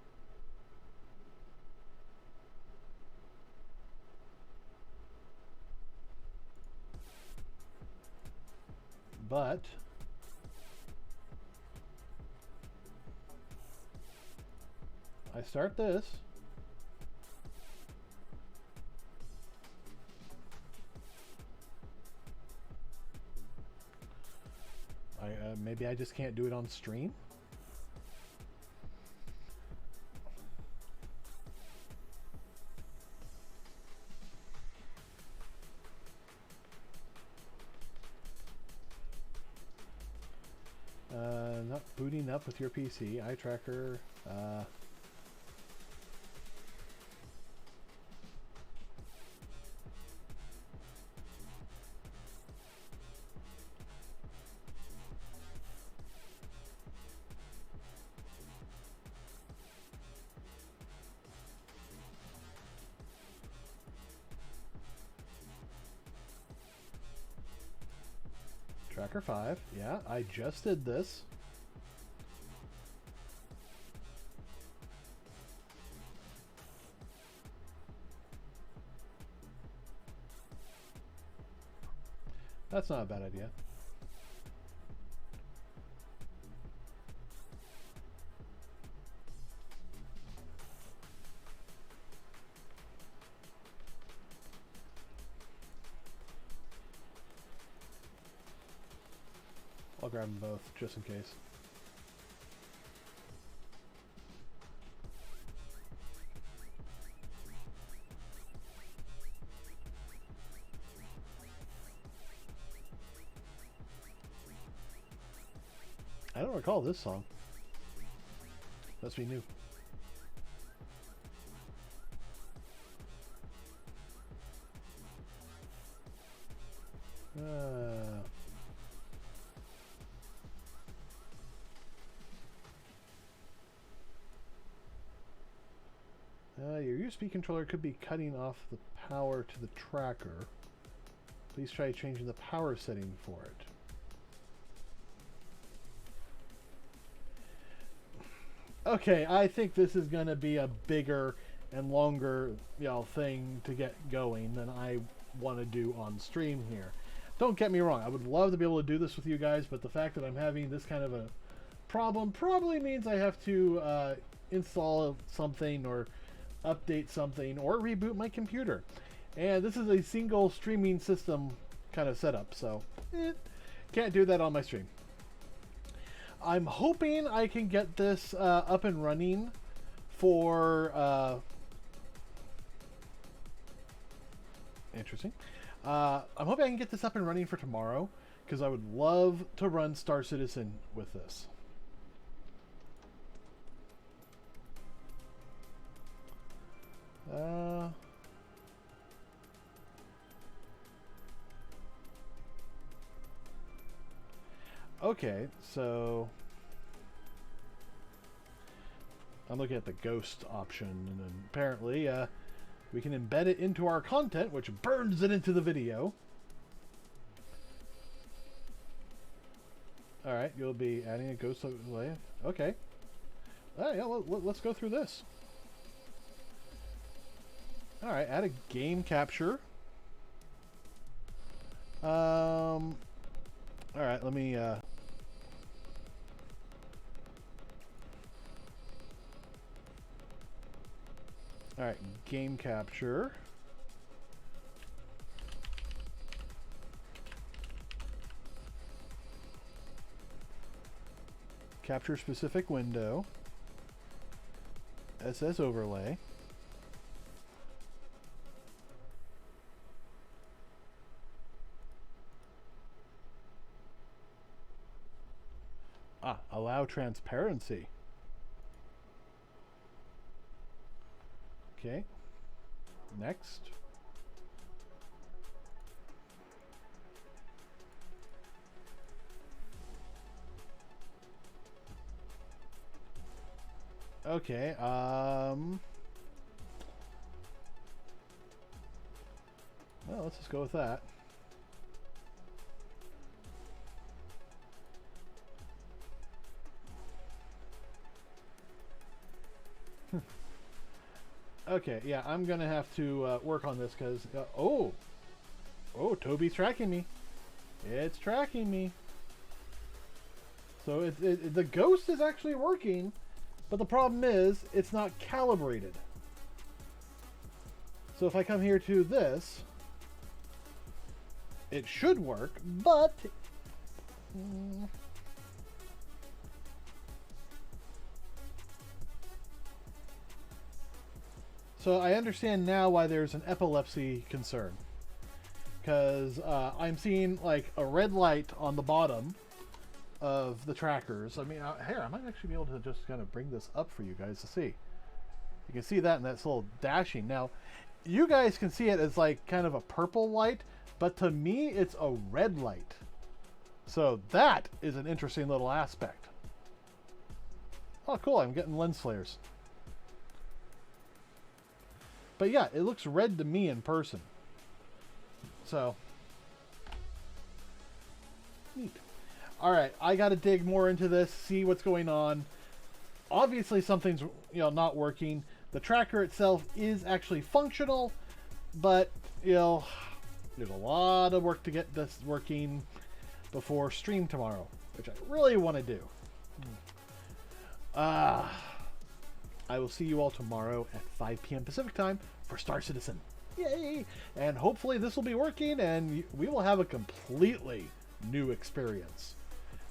But I start this. Maybe I just can't do it on stream. Not booting up with your PC. Eye tracker. Tracker 5. Yeah, I just did this. That's not a bad idea. I'll grab them both, just in case. I don't recall this song. Must be new. Your USB controller could be cutting off the power to the tracker. Please try changing the power setting for it. Okay, I think this is going to be a bigger and longer, thing to get going than I want to do on stream here. Don't get me wrong, I would love to be able to do this with you guys, but the fact that I'm having this kind of a problem probably means I have to install something or update something or reboot my computer. And this is a single streaming system kind of setup, so can't do that on my stream. I'm hoping I can get this up and running for interesting. I'm hoping I can get this up and running for tomorrow, because I would love to run Star Citizen with this. Okay, so I'm looking at the ghost option, and then apparently we can embed it into our content, which burns it into the video. Alright, you'll be adding a ghost overlay. Okay. Alright, yeah, let's go through this. Alright, add a game capture. Alright, let me Alright, game capture. Capture specific window. SS overlay. Allow transparency. Okay. Next. Okay, well, let's just go with that. Okay, yeah, I'm gonna have to work on this because oh, Toby's tracking me. It's tracking me. So the ghost is actually working, but the problem is it's not calibrated. So if I come here to this, it should work, but so I understand now why there's an epilepsy concern, because I'm seeing like a red light on the bottom of the trackers. I mean, here, I might actually be able to just kind of bring this up for you guys to see. You can see that in that little dashing. Now, you guys can see it as like kind of a purple light, but to me, it's a red light. So that is an interesting little aspect. Oh, cool, I'm getting lens flares. But yeah, it looks red to me in person. So, neat. Alright, I gotta dig more into this, see what's going on. Obviously something's, not working. The tracker itself is actually functional, but, there's a lot of work to get this working before stream tomorrow, which I really want to do. I will see you all tomorrow at 5 p.m. Pacific time for Star Citizen. Yay! And hopefully this will be working and we will have a completely new experience.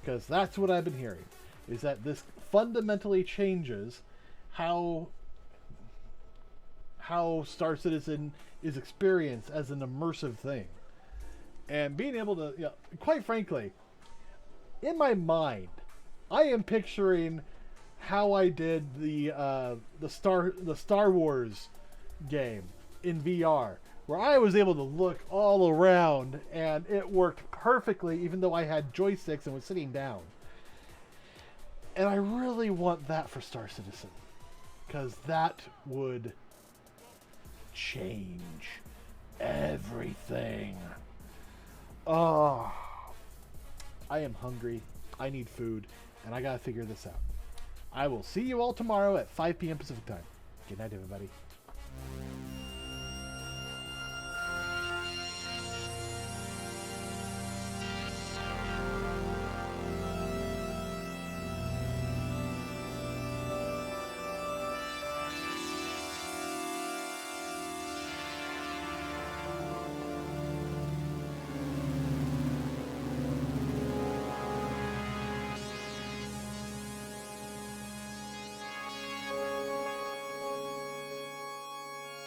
Because that's what I've been hearing, is that this fundamentally changes how Star Citizen is experienced as an immersive thing. And being able to, you know, quite frankly, in my mind, I am picturing how I did the Star Wars game in VR, where I was able to look all around and it worked perfectly, even though I had joysticks and was sitting down. And I really want that for Star Citizen, because that would change everything. Oh, I am hungry. I need food, and I gotta figure this out. I will see you all tomorrow at 5 p.m. Pacific time. Good night, everybody.